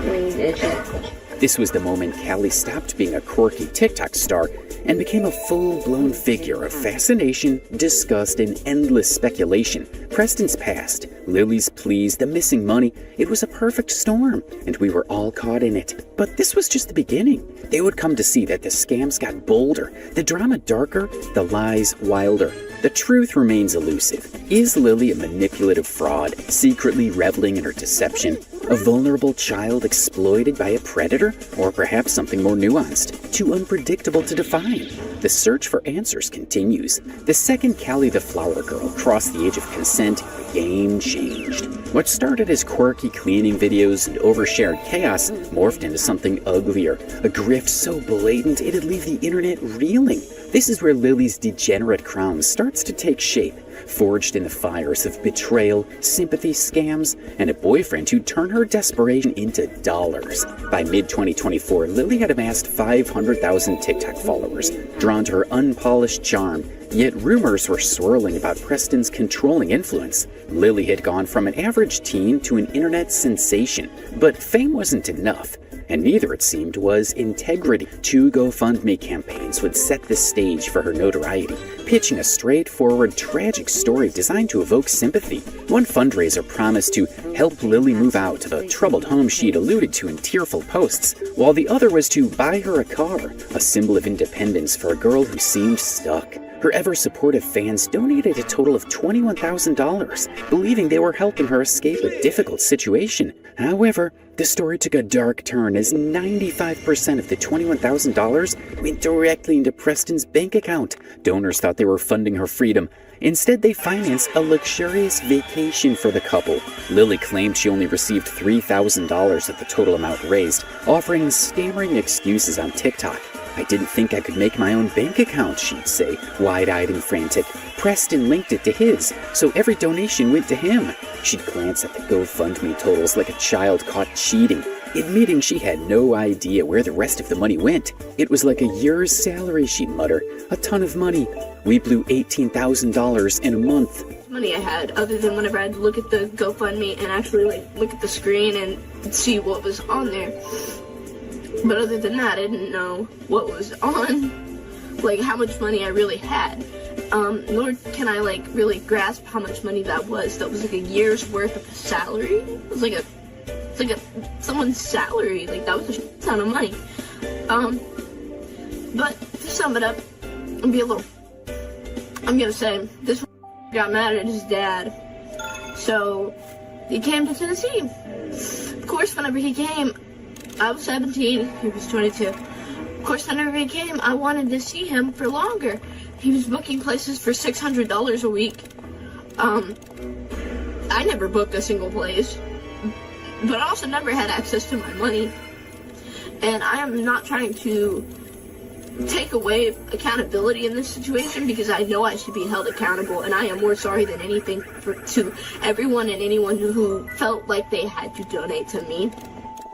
He's itching. This was the moment Callie stopped being a quirky TikTok star and became a full-blown figure of fascination, disgust, and endless speculation. Preston's past, Lily's pleas, the missing money, it was a perfect storm, and we were all caught in it. But this was just the beginning. They would come to see that the scams got bolder, the drama darker, the lies wilder. The truth remains elusive. Is Lily a manipulative fraud, secretly reveling in her deception? A vulnerable child exploited by a predator? Or perhaps something more nuanced, too unpredictable to define? The search for answers continues. The second Callie the Flower Girl crossed the age of consent, the game changed. What started as quirky cleaning videos and overshared chaos morphed into something uglier, a grift so blatant it'd leave the internet reeling. This is where Lily's degenerate crown starts to take shape, forged in the fires of betrayal, sympathy scams, and a boyfriend who'd turn her desperation into dollars. By mid-2024, Lily had amassed 500,000 TikTok followers, drawn to her unpolished charm, yet rumors were swirling about Preston's controlling influence. Lily had gone from an average teen to an internet sensation, but fame wasn't enough. And neither, it seemed, was integrity. 2 GoFundMe campaigns would set the stage for her notoriety, pitching a straightforward, tragic story designed to evoke sympathy. One fundraiser promised to help Lily move out of a troubled home she'd alluded to in tearful posts, while the other was to buy her a car, a symbol of independence for a girl who seemed stuck. Her ever-supportive fans donated a total of $21,000, believing they were helping her escape a difficult situation. However, the story took a dark turn as 95% of the $21,000 went directly into Preston's bank account. Donors thought they were funding her freedom. Instead, they financed a luxurious vacation for the couple. Lily claimed she only received $3,000 of the total amount raised, offering stammering excuses on TikTok. I didn't think I could make my own bank account, she'd say, wide-eyed and frantic. Preston linked it to his, so every donation went to him. She'd glance at the GoFundMe totals like a child caught cheating, admitting she had no idea where the rest of the money went. It was like a year's salary, she'd mutter. A ton of money. We blew $18,000 in a month. money I had, other than whenever I'd look at the GoFundMe and actually like look at the screen and see what was on there. But other than that, I didn't know what was on, like how much money I really had. Nor can I like really grasp how much money that was. That was like a year's worth of salary. It was like someone's salary. Like that was a ton of money. But to sum it up and be a little, I'm gonna say this got mad at his dad, so he came to Tennessee. Of course, whenever he came, I was 17, he was 22. Of course, whenever he came, I wanted to see him for longer. He was booking places for $600 a week. I never booked a single place, but I also never had access to my money. And I am not trying to take away accountability in this situation, because I know I should be held accountable, and I am more sorry than anything to everyone and anyone who felt like they had to donate to me.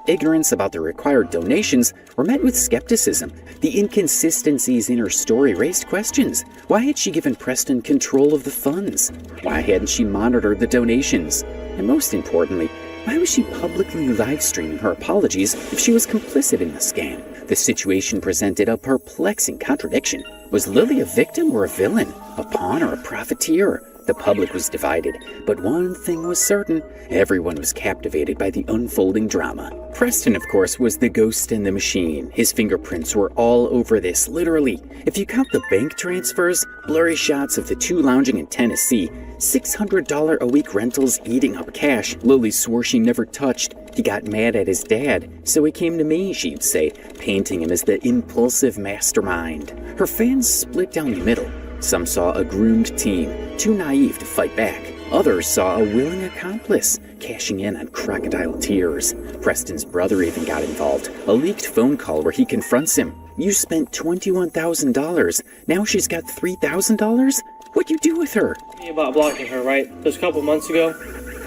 Ignorance about the required donations were met with skepticism. The inconsistencies in her story raised questions. Why had she given Preston control of the funds? Why hadn't she monitored the donations? And most importantly, why was she publicly live-streaming her apologies if she was complicit in the scam? The situation presented a perplexing contradiction. Was Lily a victim or a villain? A pawn or a profiteer? The public was divided, but one thing was certain: everyone was captivated by the unfolding drama. Preston, of course, was the ghost in the machine. His fingerprints were all over this, literally. If you count the bank transfers, blurry shots of the two lounging in Tennessee, $600 a week rentals eating up cash Lily swore she never touched. He got mad at his dad, so he came to me, she'd say, painting him as the impulsive mastermind. Her fans split down the middle. Some saw a groomed teen, too naive to fight back. Others saw a willing accomplice, cashing in on crocodile tears. Preston's brother even got involved. A leaked phone call where he confronts him. You spent $21,000. Now she's got $3,000? What'd you do with her? About blocking her, right? Just a couple months ago.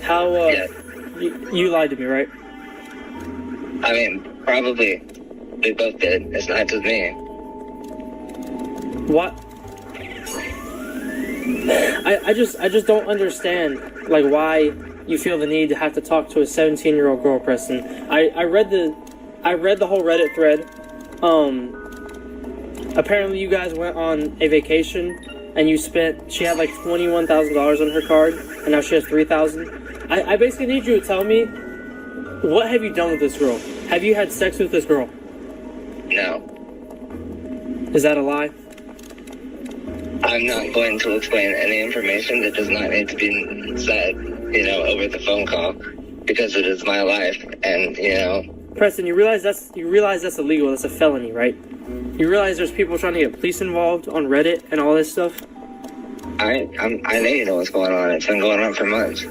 How, you lied to me, right? I mean, probably. We both did. It's not just me. What? I just don't understand, like, why you feel the need to have to talk to a 17-year-old girl, Preston. I read the whole Reddit thread. Apparently you guys went on a vacation and she had like $21,000 on her card, and now she has $3,000. I basically need you to tell me, what have you done with this girl? Have you had sex with this girl? No. Is that a lie? I'm not going to explain any information that does not need to be said, over the phone call, because it is my life, and, Preston, you realize that's illegal, that's a felony, right? You realize there's people trying to get police involved on Reddit and all this stuff? I know you know what's going on. It's been going on for months.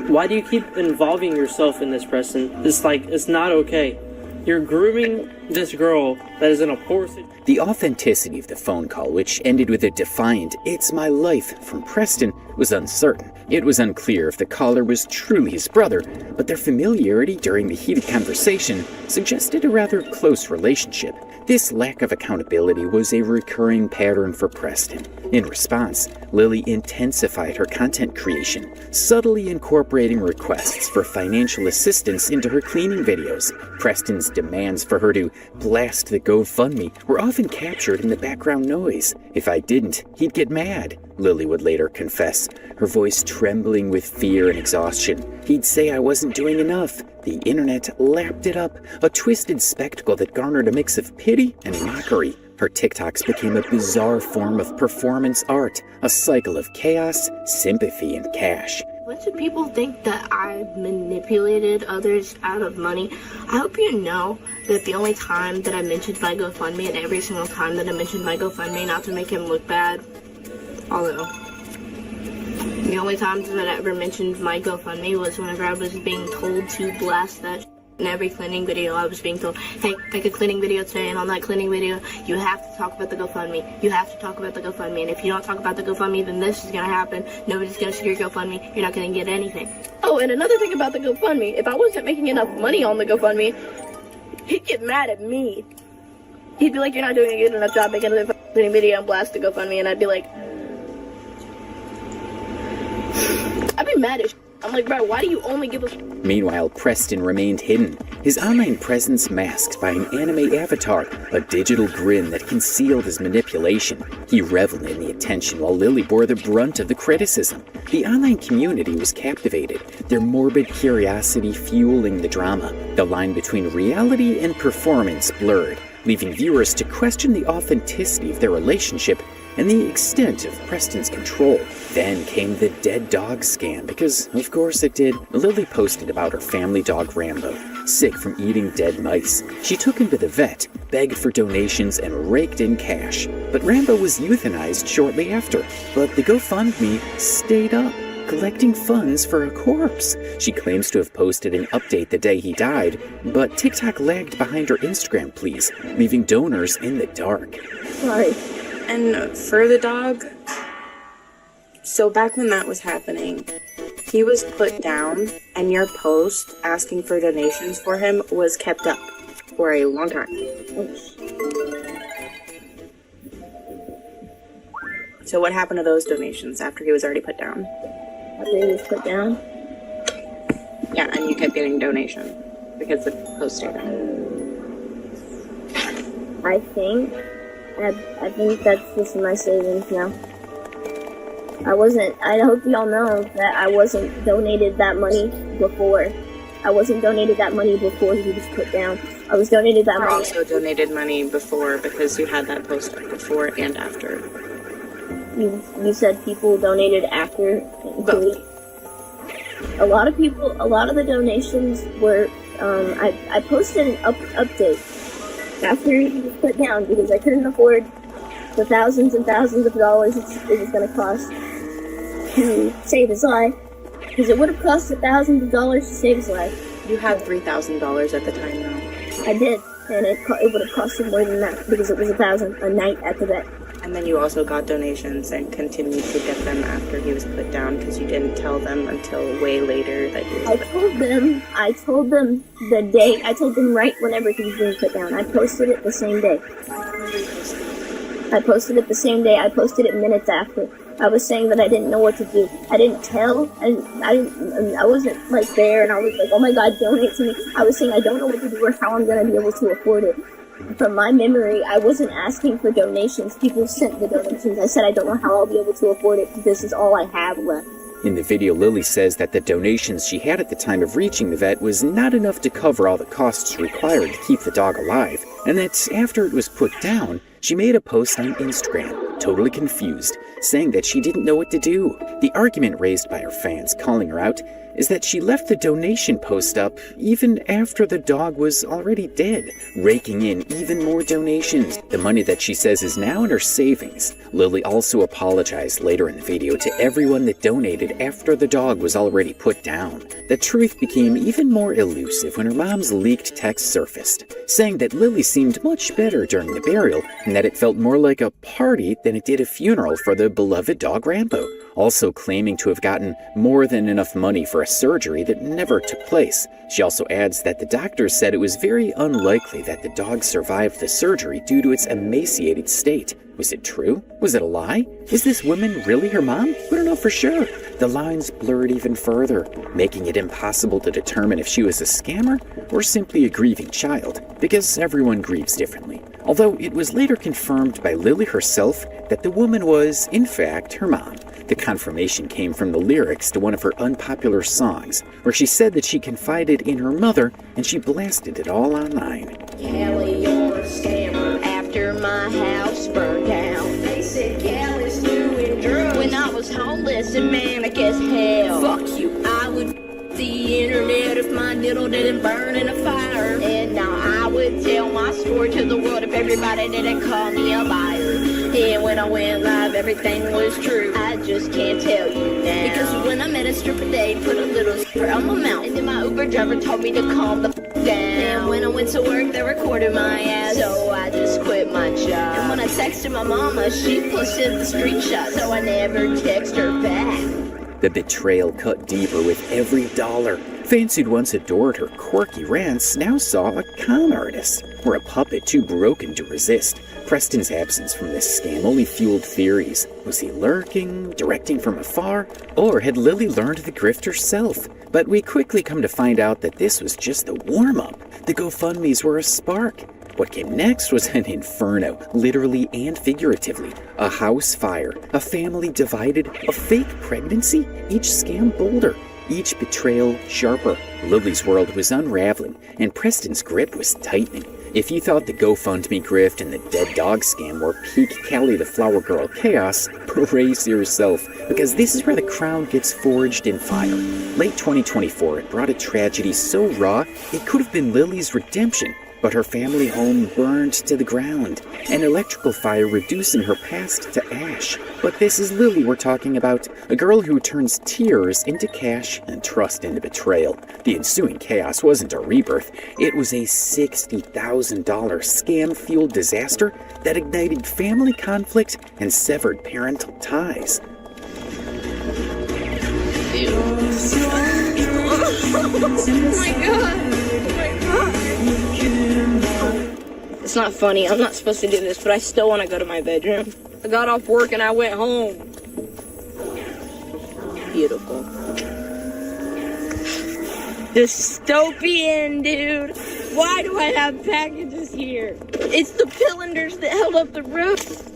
Why do you keep involving yourself in this, Preston? It's not okay. You're grooming this girl that is in a poor situation. The authenticity of the phone call, which ended with a defiant "It's my life" from Preston, was uncertain. It was unclear if the caller was truly his brother, but their familiarity during the heated conversation suggested a rather close relationship. This lack of accountability was a recurring pattern for Preston. In response, Lily intensified her content creation, subtly incorporating requests for financial assistance into her cleaning videos. Preston's demands for her to blast the GoFundMe were often captured in the background noise. "If I didn't, he'd get mad," Lily would later confess, her voice trembling with fear and exhaustion. "He'd say I wasn't doing enough." The internet lapped it up, a twisted spectacle that garnered a mix of pity and mockery. Her TikToks became a bizarre form of performance art, a cycle of chaos, sympathy, and cash. A bunch of people think that I manipulated others out of money. I hope you know that the only time that I mentioned my GoFundMe, and every single time that I mentioned my GoFundMe, not to make him look bad, although the only times that I ever mentioned my GoFundMe was whenever I was being told to blast that in every cleaning video. I was being told, hey, make a cleaning video today, and on that cleaning video, you have to talk about the GoFundMe. You have to talk about the GoFundMe, and if you don't talk about the GoFundMe, then this is gonna happen. Nobody's gonna see your GoFundMe. You're not gonna get anything. Oh, and another thing about the GoFundMe, if I wasn't making enough money on the GoFundMe, he'd get mad at me. He'd be like, you're not doing a good enough job making a cleaning video and blast the GoFundMe, and I'd be like, really mad as I'm like, bro, why do you only give us... Meanwhile, Preston remained hidden, his online presence masked by an anime avatar, a digital grin that concealed his manipulation. He reveled in the attention while Lily bore the brunt of the criticism. The online community was captivated, their morbid curiosity fueling the drama. The line between reality and performance blurred, leaving viewers to question the authenticity of their relationship and the extent of Preston's control. Then came the dead dog scam, because of course it did. Lily posted about her family dog Rambo, sick from eating dead mice. She took him to the vet, begged for donations, and raked in cash. But Rambo was euthanized shortly after. But the GoFundMe stayed up, collecting funds for a corpse. She claims to have posted an update the day he died, but TikTok lagged behind her Instagram pleas, leaving donors in the dark. Sorry. And for the dog, so back when that was happening, he was put down, and your post asking for donations for him was kept up for a long time. So what happened to those donations after he was already put down? After he was put down? Yeah, and you kept getting donations because the post stayed down. I think that's just my savings now. I hope y'all know that I wasn't donated that money before. I wasn't donated that money before he was put down. I was donated that money. I also donated money before because you had that post up before and after. You said people donated after. Both. A lot of the donations were, I posted an update after he was put down because I couldn't afford the thousands and thousands of dollars it was going to cost to save his life. Because it would have cost thousands of dollars to save his life. You had $3,000 at the time, though. I did, and it would have costed more than that because it was $1,000 a night at the vet. And then you also got donations and continued to get them after he was put down because you didn't tell them until way later that you. I told them right whenever he was being put down. I posted it the same day. I posted it minutes after. I was saying that I didn't know what to do. I didn't tell, and I wasn't like there, and I was like, oh my god, donate to me. I was saying I don't know what to do or how I'm gonna be able to afford it. From my memory, I wasn't asking for donations. People sent the donations. I said I don't know how I'll be able to afford it. This is all I have left. In the video, Lily says that the donations she had at the time of reaching the vet was not enough to cover all the costs required to keep the dog alive, and that after it was put down, she made a post on Instagram, totally confused, saying that she didn't know what to do. The argument raised by her fans calling her out is that she left the donation post up even after the dog was already dead, raking in even more donations, the money that she says is now in her savings. Lily also apologized later in the video to everyone that donated after the dog was already put down. The truth became even more elusive when her mom's leaked text surfaced, saying that Lily seemed much better during the burial and that it felt more like a party than it did a funeral for the beloved dog Rambo, also claiming to have gotten more than enough money for a surgery that never took place. She also adds that the doctors said it was very unlikely that the dog survived the surgery due to its emaciated state. Was it true? Was it a lie? Is this woman really her mom? We don't know for sure. The lines blurred even further, making it impossible to determine if she was a scammer or simply a grieving child, because everyone grieves differently. Although it was later confirmed by Lily herself that the woman was, in fact, her mom. The confirmation came from the lyrics to one of her unpopular songs, where she said that she confided in her mother and she blasted it all online. Callie, you're a scammer after my house burned down. They said Callie's doing drugs when I was homeless and manic as hell. Fuck you. I would the internet if my diddle didn't burn in a fire. And now I would tell my story to the world if everybody didn't call me a liar. And when I went live, everything was true. I just can't tell you now. Because when I met a stripper, they put a little spur on my mouth. And then my Uber driver told me to calm the down. And when I went to work, they recorded my ass. So I just quit my job. And when I texted my mama, she posted the screenshot. So I never text her back. The betrayal cut deeper with every dollar. Fans who'd once adored her quirky rants now saw a con artist, or a puppet too broken to resist. Preston's absence from this scam only fueled theories. Was he lurking, directing from afar, or had Lily learned the grift herself? But we quickly come to find out that this was just the warm-up. The GoFundMes were a spark. What came next was an inferno, literally and figuratively. A house fire, a family divided, a fake pregnancy, each scam bolder, each betrayal sharper. Lily's world was unraveling, and Preston's grip was tightening. If you thought the GoFundMe grift and the dead dog scam were peak Kelly the Flower Girl chaos, brace yourself, because this is where the crown gets forged in fire. Late 2024, it brought a tragedy so raw, it could have been Lily's redemption. But her family home burned to the ground, an electrical fire reducing her past to ash. But this is Lily we're talking about, a girl who turns tears into cash and trust into betrayal. The ensuing chaos wasn't a rebirth, it was a $60,000 scam-fueled disaster that ignited family conflict and severed parental ties. Oh my god! It's not funny. I'm not supposed to do this, but I still want to go to my bedroom. I got off work and I went home. Beautiful. Dystopian, dude. Why do I have packages here? It's the Pillanders that held up the roof.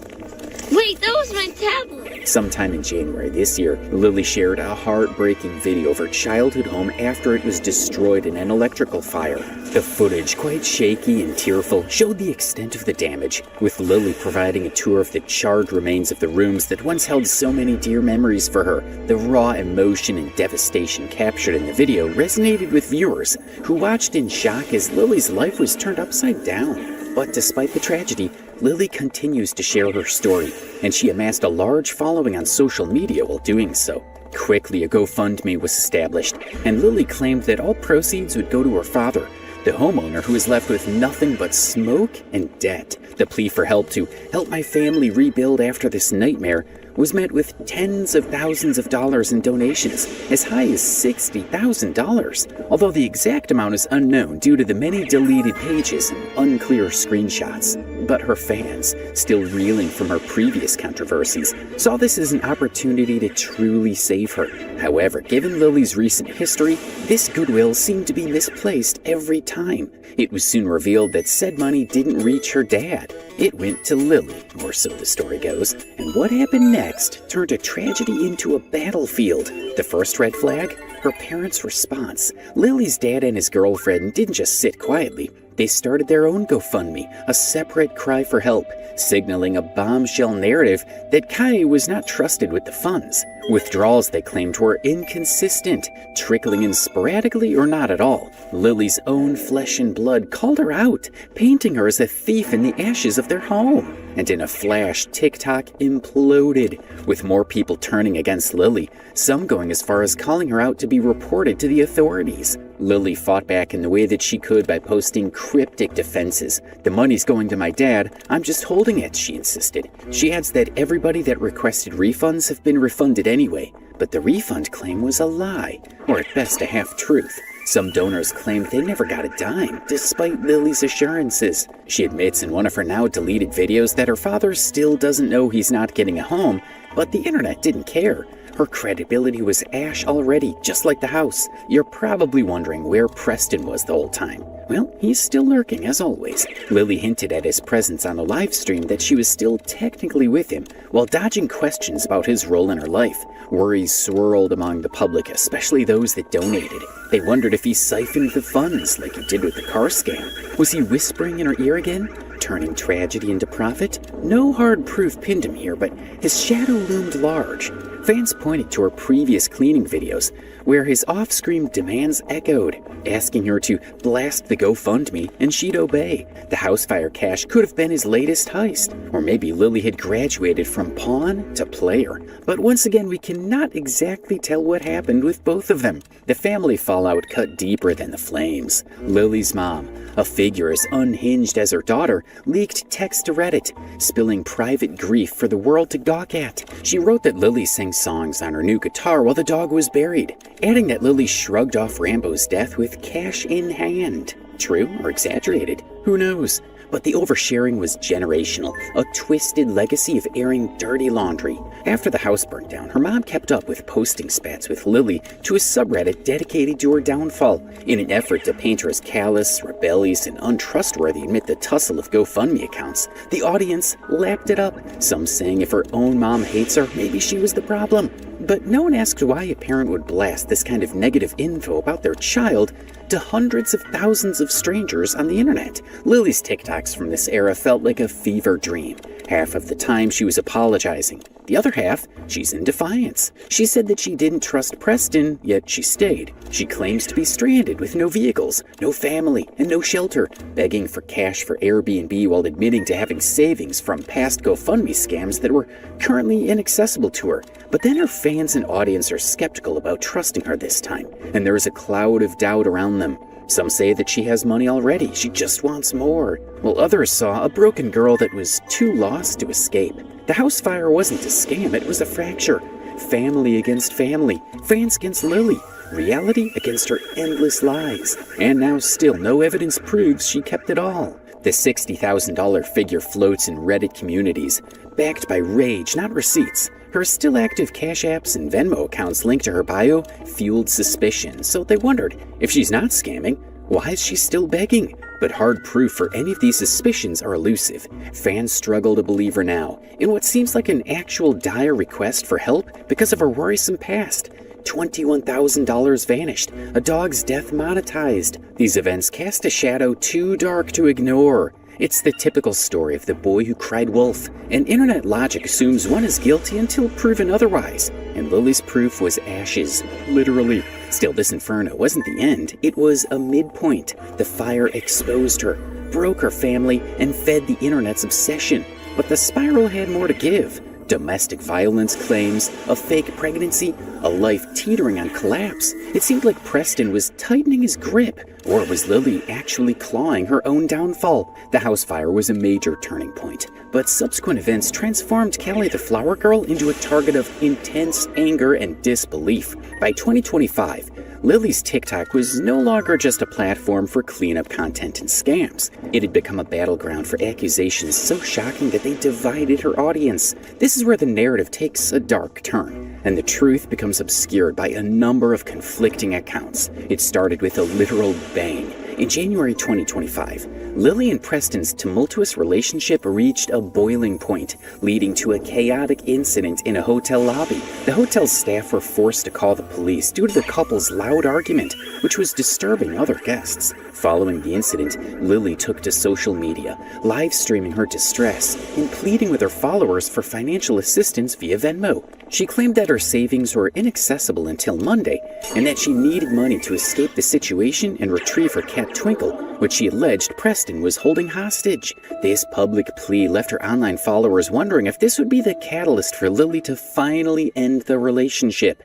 Wait, that was my tablet. Sometime in January this year, Lily shared a heartbreaking video of her childhood home after it was destroyed in an electrical fire. The footage, quite shaky and tearful, showed the extent of the damage, with Lily providing a tour of the charred remains of the rooms that once held so many dear memories for her. The raw emotion and devastation captured in the video resonated with viewers, who watched in shock as Lily's life was turned upside down. But despite the tragedy, Lily continues to share her story, and she amassed a large following on social media while doing so. Quickly, a GoFundMe was established, and Lily claimed that all proceeds would go to her father, the homeowner who was left with nothing but smoke and debt. The plea for help to help my family rebuild after this nightmare was met with tens of thousands of dollars in donations, as high as $60,000, although the exact amount is unknown due to the many deleted pages and unclear screenshots. But her fans, still reeling from her previous controversies, saw this as an opportunity to truly save her. However, given Lily's recent history, this goodwill seemed to be misplaced every time. It was soon revealed that said money didn't reach her dad. It went to Lily, or so the story goes. And what happened next turned a tragedy into a battlefield. The first red flag? Her parents' response. Lily's dad and his girlfriend didn't just sit quietly. They started their own GoFundMe, a separate cry for help, signaling a bombshell narrative that Kai was not trusted with the funds. Withdrawals, they claimed, were inconsistent, trickling in sporadically or not at all. Lily's own flesh and blood called her out, painting her as a thief in the ashes of their home. And in a flash, TikTok imploded, with more people turning against Lily, some going as far as calling her out to be reported to the authorities. Lily fought back in the way that she could by posting cryptic defenses. The money's going to my dad, I'm just holding it, she insisted. She adds that everybody that requested refunds have been refunded anyway, but the refund claim was a lie, or at best a half-truth. Some donors claimed they never got a dime, despite Lily's assurances. She admits in one of her now deleted videos that her father still doesn't know he's not getting a home, but the internet didn't care. Her credibility was ash already, just like the house. You're probably wondering where Preston was the whole time. Well, he's still lurking, as always. Lily hinted at his presence on a live stream that she was still technically with him, while dodging questions about his role in her life. Worries swirled among the public, especially those that donated. They wondered if he siphoned the funds, like he did with the car scam. Was he whispering in her ear again, turning tragedy into profit? No hard proof pinned him here, but his shadow loomed large. Fans pointed to her previous cleaning videos, where his off-screen demands echoed, asking her to blast the GoFundMe, and she'd obey. The house fire cash could have been his latest heist, or maybe Lily had graduated from pawn to player. But once again, we cannot exactly tell what happened with both of them. The family fallout cut deeper than the flames. Lily's mom, a figure as unhinged as her daughter, leaked text to Reddit, spilling private grief for the world to gawk at. She wrote that Lily sang sing songs on her new guitar while the dog was buried, adding that Lily shrugged off Rambo's death with cash in hand. True or exaggerated? Who knows? But the oversharing was generational, a twisted legacy of airing dirty laundry. After the house burnt down, her mom kept up with posting spats with Lily to a subreddit dedicated to her downfall. In an effort to paint her as callous, rebellious, and untrustworthy amid the tussle of GoFundMe accounts, the audience lapped it up, some saying if her own mom hates her, maybe she was the problem. But no one asked why a parent would blast this kind of negative info about their child to hundreds of thousands of strangers on the internet. Lily's TikToks from this era felt like a fever dream. Half of the time she was apologizing. The other half, she's in defiance. She said that she didn't trust Preston, yet she stayed. She claims to be stranded with no vehicles, no family, and no shelter, begging for cash for Airbnb while admitting to having savings from past GoFundMe scams that were currently inaccessible to her. But then her fans and audience are skeptical about trusting her this time, and there is a cloud of doubt around them. Some say that she has money already, she just wants more, while others saw a broken girl that was too lost to escape. The house fire wasn't a scam, it was a fracture. Family against family, fans against Lily, reality against her endless lies. And now still no evidence proves she kept it all. The $60,000 figure floats in Reddit communities, backed by rage, not receipts. Her still active Cash Apps and Venmo accounts linked to her bio fueled suspicion, so they wondered, if she's not scamming, why is she still begging? But hard proof for any of these suspicions are elusive. Fans struggle to believe her now, in what seems like an actual dire request for help because of her worrisome past. $21,000 vanished, a dog's death monetized. These events cast a shadow too dark to ignore. It's the typical story of the boy who cried wolf, and internet logic assumes one is guilty until proven otherwise, and Lily's proof was ashes, literally. Still, this inferno wasn't the end, it was a midpoint. The fire exposed her, broke her family, and fed the internet's obsession. But the spiral had more to give. Domestic violence claims, a fake pregnancy, a life teetering on collapse. It seemed like Preston was tightening his grip, or was Lily actually clawing her own downfall? The house fire was a major turning point, but subsequent events transformed Callie the Flower Girl into a target of intense anger and disbelief. By 2025, Lily's TikTok was no longer just a platform for cleanup content and scams. It had become a battleground for accusations so shocking that they divided her audience. This is where the narrative takes a dark turn, and the truth becomes obscured by a number of conflicting accounts. It started with a literal bang. In January 2025, Lily and Preston's tumultuous relationship reached a boiling point, leading to a chaotic incident in a hotel lobby. The hotel's staff were forced to call the police due to the couple's loud argument, which was disturbing other guests. Following the incident, Lily took to social media, live streaming her distress and pleading with her followers for financial assistance via Venmo. She claimed that her savings were inaccessible until Monday, and that she needed money to escape the situation and retrieve her cat Twinkle, which she alleged Preston was holding hostage. This public plea left her online followers wondering if this would be the catalyst for Lily to finally end the relationship.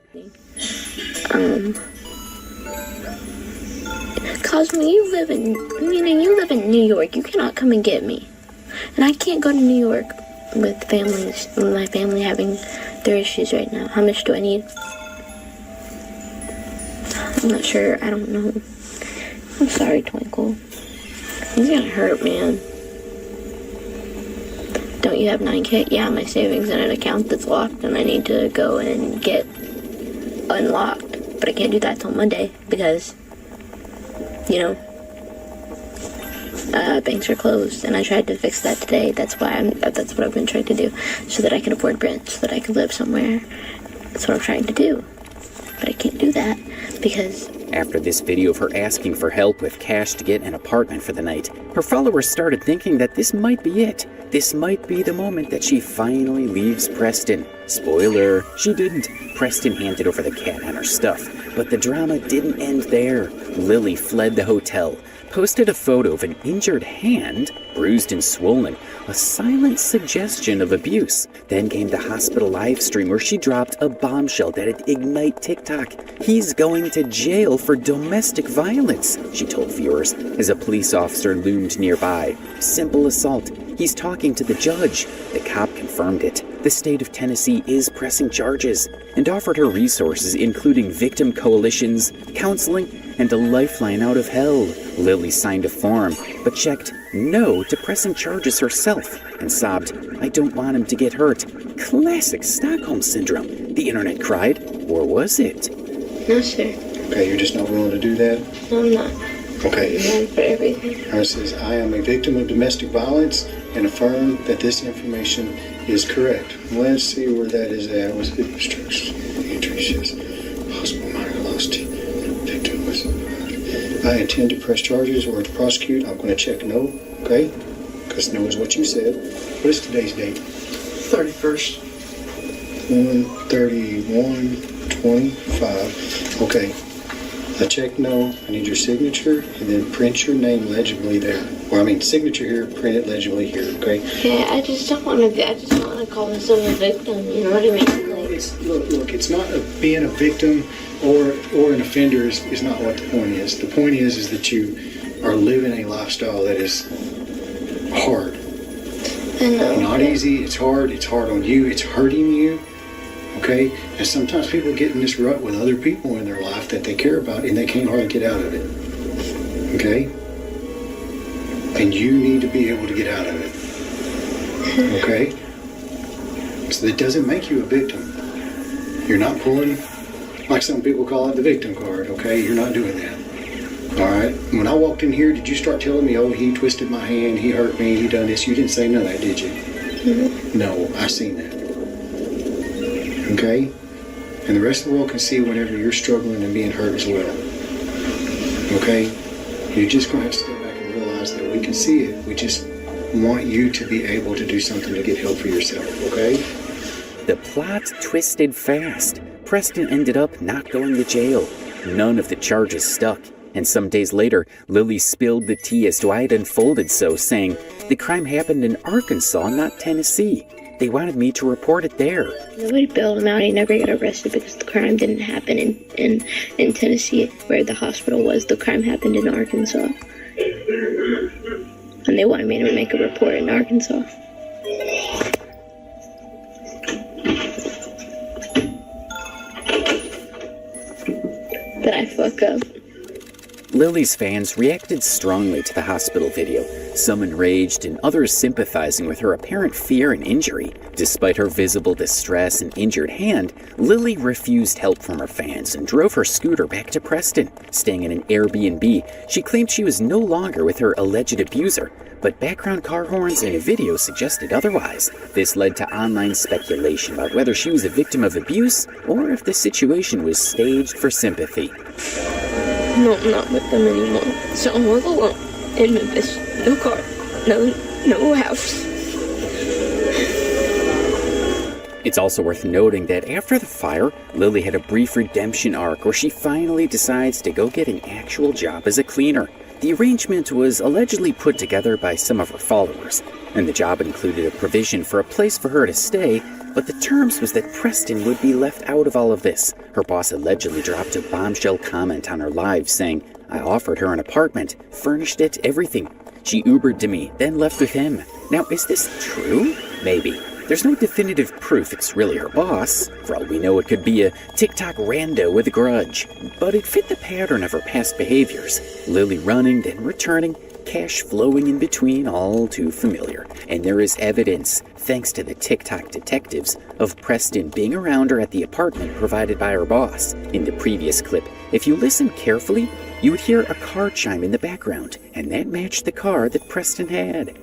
Cause when you live in New York, you cannot come and get me. And I can't go to New York with my family having their issues right now. How much do I need? I'm not sure. I don't know. I'm sorry, Twinkle. It's gonna hurt, man. Don't you have 9K? Yeah, my savings in an account that's locked, and I need to go and get unlocked. But I can't do that till Monday because, banks are closed, and I tried to fix that today. That's what I've been trying to do, so that I can afford rent, so that I can live somewhere. That's what I'm trying to do. But I can't do that because... After this video of her asking for help with cash to get an apartment for the night, her followers started thinking that this might be it. This might be the moment that she finally leaves Preston. Spoiler, she didn't. Preston handed over the cat and her stuff. But the drama didn't end there. Lily fled the hotel, posted a photo of an injured hand, bruised and swollen, a silent suggestion of abuse. Then came the hospital live stream where she dropped a bombshell that'd ignite TikTok. He's going to jail for domestic violence, she told viewers as a police officer loomed nearby. Simple assault. He's talking to the judge. The cop confirmed it. The state of Tennessee is pressing charges and offered her resources, including victim coalitions, counseling, and a lifeline out of hell. Lily signed a form, but checked no to pressing charges herself and sobbed, "I don't want him to get hurt." Classic Stockholm Syndrome, the internet cried. Or was it? No, sir. Okay, you're just not willing to do that? No, I'm not. Okay. I'm for everything. It says, I am a victim of domestic violence and affirm that this information is correct. Let's see where that is at. What's the instructions? Entry says, hospital minor lost victim was. I intend to press charges or to prosecute. I'm going to check no, okay? Because no is what you said. What is today's date? 31st. 1/31/25. Okay. I check no. I need your signature and then print your name legibly there. Or I mean signature here, print it legibly here, okay? Yeah, I just don't want to be, I just don't want to call myself a victim, you know what I mean? Like, Look, it's not being a victim or an offender is not what the point is. The point is that you are living a lifestyle that is hard. I know. Not easy, it's hard on you, it's hurting you. Okay? And sometimes people get in this rut with other people in their life that they care about and they can't hardly get out of it. Okay? And you need to be able to get out of it. Okay? So that doesn't make you a victim. You're not pulling, like some people call it, the victim card, okay? You're not doing that. Alright? When I walked in here, did you start telling me, oh, he twisted my hand, he hurt me, he done this? You didn't say none of that, did you? Mm-hmm. No, I seen that. Okay? And the rest of the world can see whenever you're struggling and being hurt as well. Okay? You're just going to have to step back and realize that we can see it. We just want you to be able to do something to get help for yourself, okay? The plot twisted fast. Preston ended up not going to jail. None of the charges stuck. And some days later, Lily spilled the tea as to why it unfolded so, saying, "The crime happened in Arkansas, not Tennessee. They wanted me to report it there." Nobody bailed him out. He never got arrested because the crime didn't happen in Tennessee, where the hospital was. The crime happened in Arkansas. And they wanted me to make a report in Arkansas. But I fuck up. Lily's fans reacted strongly to the hospital video, some enraged and others sympathizing with her apparent fear and injury. Despite her visible distress and injured hand, Lily refused help from her fans and drove her scooter back to Preston. Staying in an Airbnb, she claimed she was no longer with her alleged abuser, but background car horns in a video suggested otherwise. This led to online speculation about whether she was a victim of abuse or if the situation was staged for sympathy. No, I'm not with them anymore. So I'm all alone in Memphis. No car, no house. It's also worth noting that after the fire, Lily had a brief redemption arc where she finally decides to go get an actual job as a cleaner. The arrangement was allegedly put together by some of her followers, and the job included a provision for a place for her to stay, but the terms was that Preston would be left out of all of this. Her boss allegedly dropped a bombshell comment on her live saying, "I offered her an apartment, furnished it, everything. She Ubered to me, then left with him." Now, is this true? Maybe. There's no definitive proof it's really her boss. For all we know, it could be a TikTok rando with a grudge. But it fit the pattern of her past behaviors. Lily running, then returning, cash flowing in between, all too familiar. And there is evidence, thanks to the TikTok detectives, of Preston being around her at the apartment provided by her boss. In the previous clip, if you listen carefully, you would hear a car chime in the background, and that matched the car that Preston had.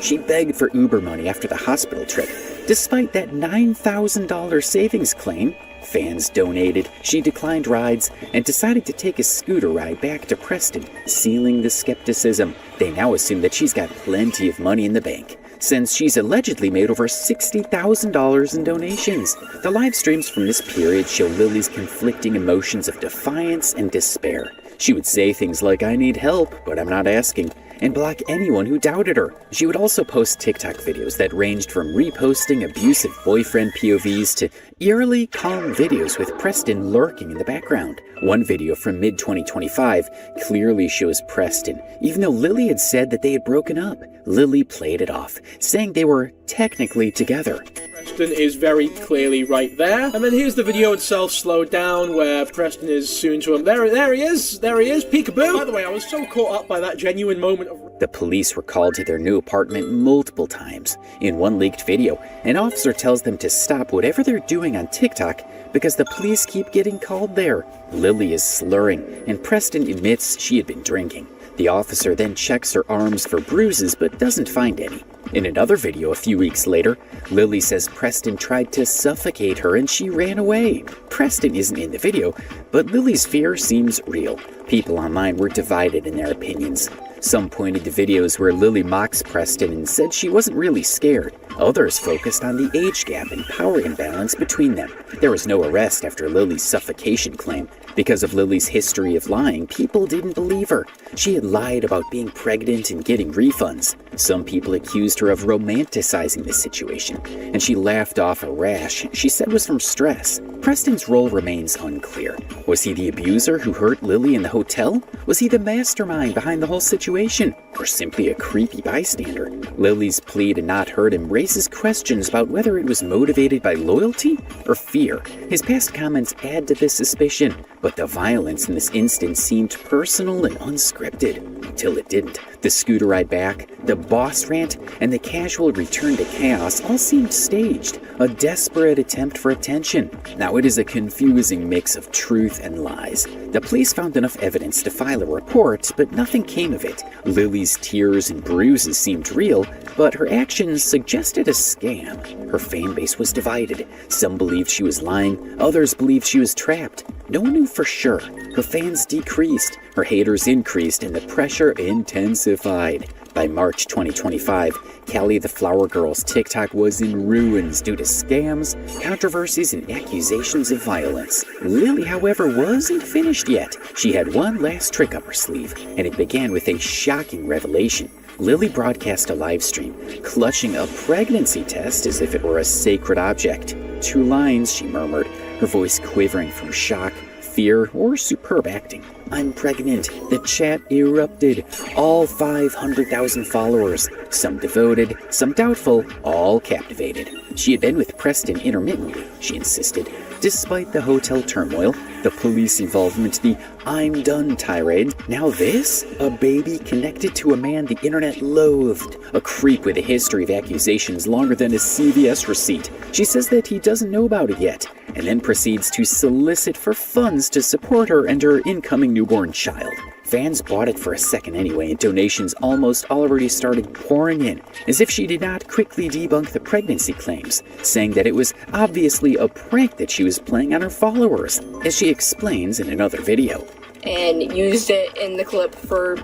She begged for Uber money after the hospital trip. Despite that $9,000 savings claim, fans donated, she declined rides, and decided to take a scooter ride back to Preston, sealing the skepticism. They now assume that she's got plenty of money in the bank, since she's allegedly made over $60,000 in donations. The live streams from this period show Lily's conflicting emotions of defiance and despair. She would say things like, "I need help, but I'm not asking," and block anyone who doubted her. She would also post TikTok videos that ranged from reposting abusive boyfriend POVs to eerily calm videos with Preston lurking in the background. One video from mid-2025 clearly shows Preston, even though Lily had said that they had broken up. Lily played it off, saying they were technically together. Preston is very clearly right there. And then here's the video itself slowed down where Preston is soon to him. There he is, peekaboo. By the way, I was so caught up by that genuine moment of... The police were called to their new apartment multiple times. In one leaked video, an officer tells them to stop whatever they're doing on TikTok because the police keep getting called there. Lily is slurring, and Preston admits she had been drinking. The officer then checks her arms for bruises but doesn't find any. In another video a few weeks later, Lily says Preston tried to suffocate her and she ran away. Preston isn't in the video, but Lily's fear seems real. People online were divided in their opinions. Some pointed to videos where Lily mocks Preston and said she wasn't really scared. Others focused on the age gap and power imbalance between them. There was no arrest after Lily's suffocation claim. Because of Lily's history of lying, people didn't believe her. She had lied about being pregnant and getting refunds. Some people accused her of romanticizing the situation, and she laughed off a rash she said was from stress. Preston's role remains unclear. Was he the abuser who hurt Lily in the hotel? Was he the mastermind behind the whole situation? Or simply a creepy bystander? Lily's plea to not hurt him raises questions about whether it was motivated by loyalty or fear. His past comments add to this suspicion, but the violence in this instance seemed personal and unscripted. Until it didn't. The scooter ride back, the boss rant, and the casual return to chaos all seemed staged, a desperate attempt for attention. Now it is a confusing mix of truth and lies. The police found enough evidence to file a report, but nothing came of it. Lily's tears and bruises seemed real, but her actions suggested a scam. Her fan base was divided. Some believed she was lying, others believed she was trapped. No one knew for sure. Her fans decreased, her haters increased, and the pressure intensified. By March 2025, Callie the Flower Girl's TikTok was in ruins due to scams, controversies, and accusations of violence. Lily, however, wasn't finished yet. She had one last trick up her sleeve, and it began with a shocking revelation. Lily broadcast a live stream, clutching a pregnancy test as if it were a sacred object. 2 lines, she murmured, her voice quivering from shock, fear, or superb acting. I'm pregnant. The chat erupted. All 500,000 followers. Some devoted, some doubtful, all captivated. She had been with Preston intermittently, she insisted. Despite the hotel turmoil, the police involvement, the I'm done tirade, now this? A baby connected to a man the internet loathed. A creep with a history of accusations longer than a CVS receipt. She says that he doesn't know about it yet, and then proceeds to solicit for funds to support her and her incoming newborn child. Fans bought it for a second anyway, and donations almost already started pouring in, as if she did not quickly debunk the pregnancy claims, saying that it was obviously a prank that she was playing on her followers, as she explains in another video. And used it in the clip for,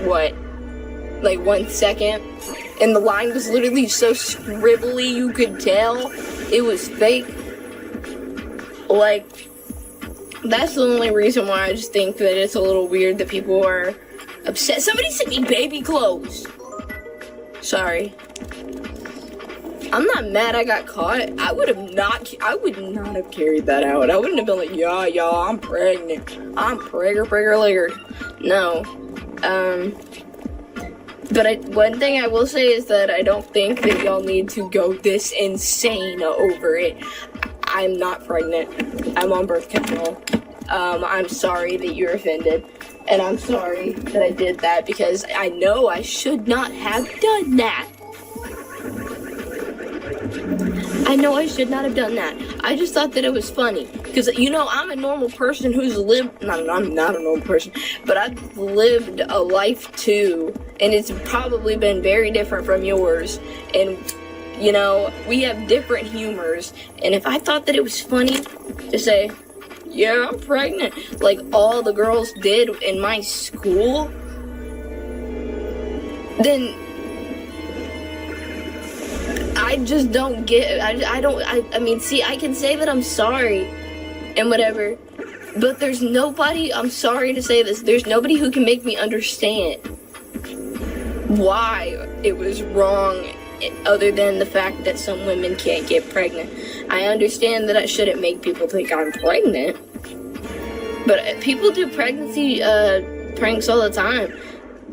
like 1 second? And the line was literally so scribbly you could tell it was fake. Like, that's the only reason why I just think that it's a little weird that people are upset. Somebody sent me baby clothes. Sorry. I'm not mad I got caught. I would not have carried that out. I wouldn't have been like, yeah, I'm pregnant. I'm pregger. No. But one thing I will say is that I don't think that y'all need to go this insane over it. I'm not pregnant. I'm on birth control. I'm sorry that you're offended. And I'm sorry that I did that because I know I should not have done that. I know I should not have done that. I just thought that it was funny. Because, I'm a normal person who's lived... No, I'm not a normal person. But I've lived a life too. And it's probably been very different from yours. And... we have different humors, and if I thought that it was funny to say, yeah, I'm pregnant, like all the girls did in my school, then I just don't get, I mean, see, I can say that I'm sorry and whatever, but there's nobody, I'm sorry to say this, there's nobody who can make me understand why it was wrong, other than the fact that some women can't get pregnant. I understand that I shouldn't make people think I'm pregnant, but people do pregnancy pranks all the time,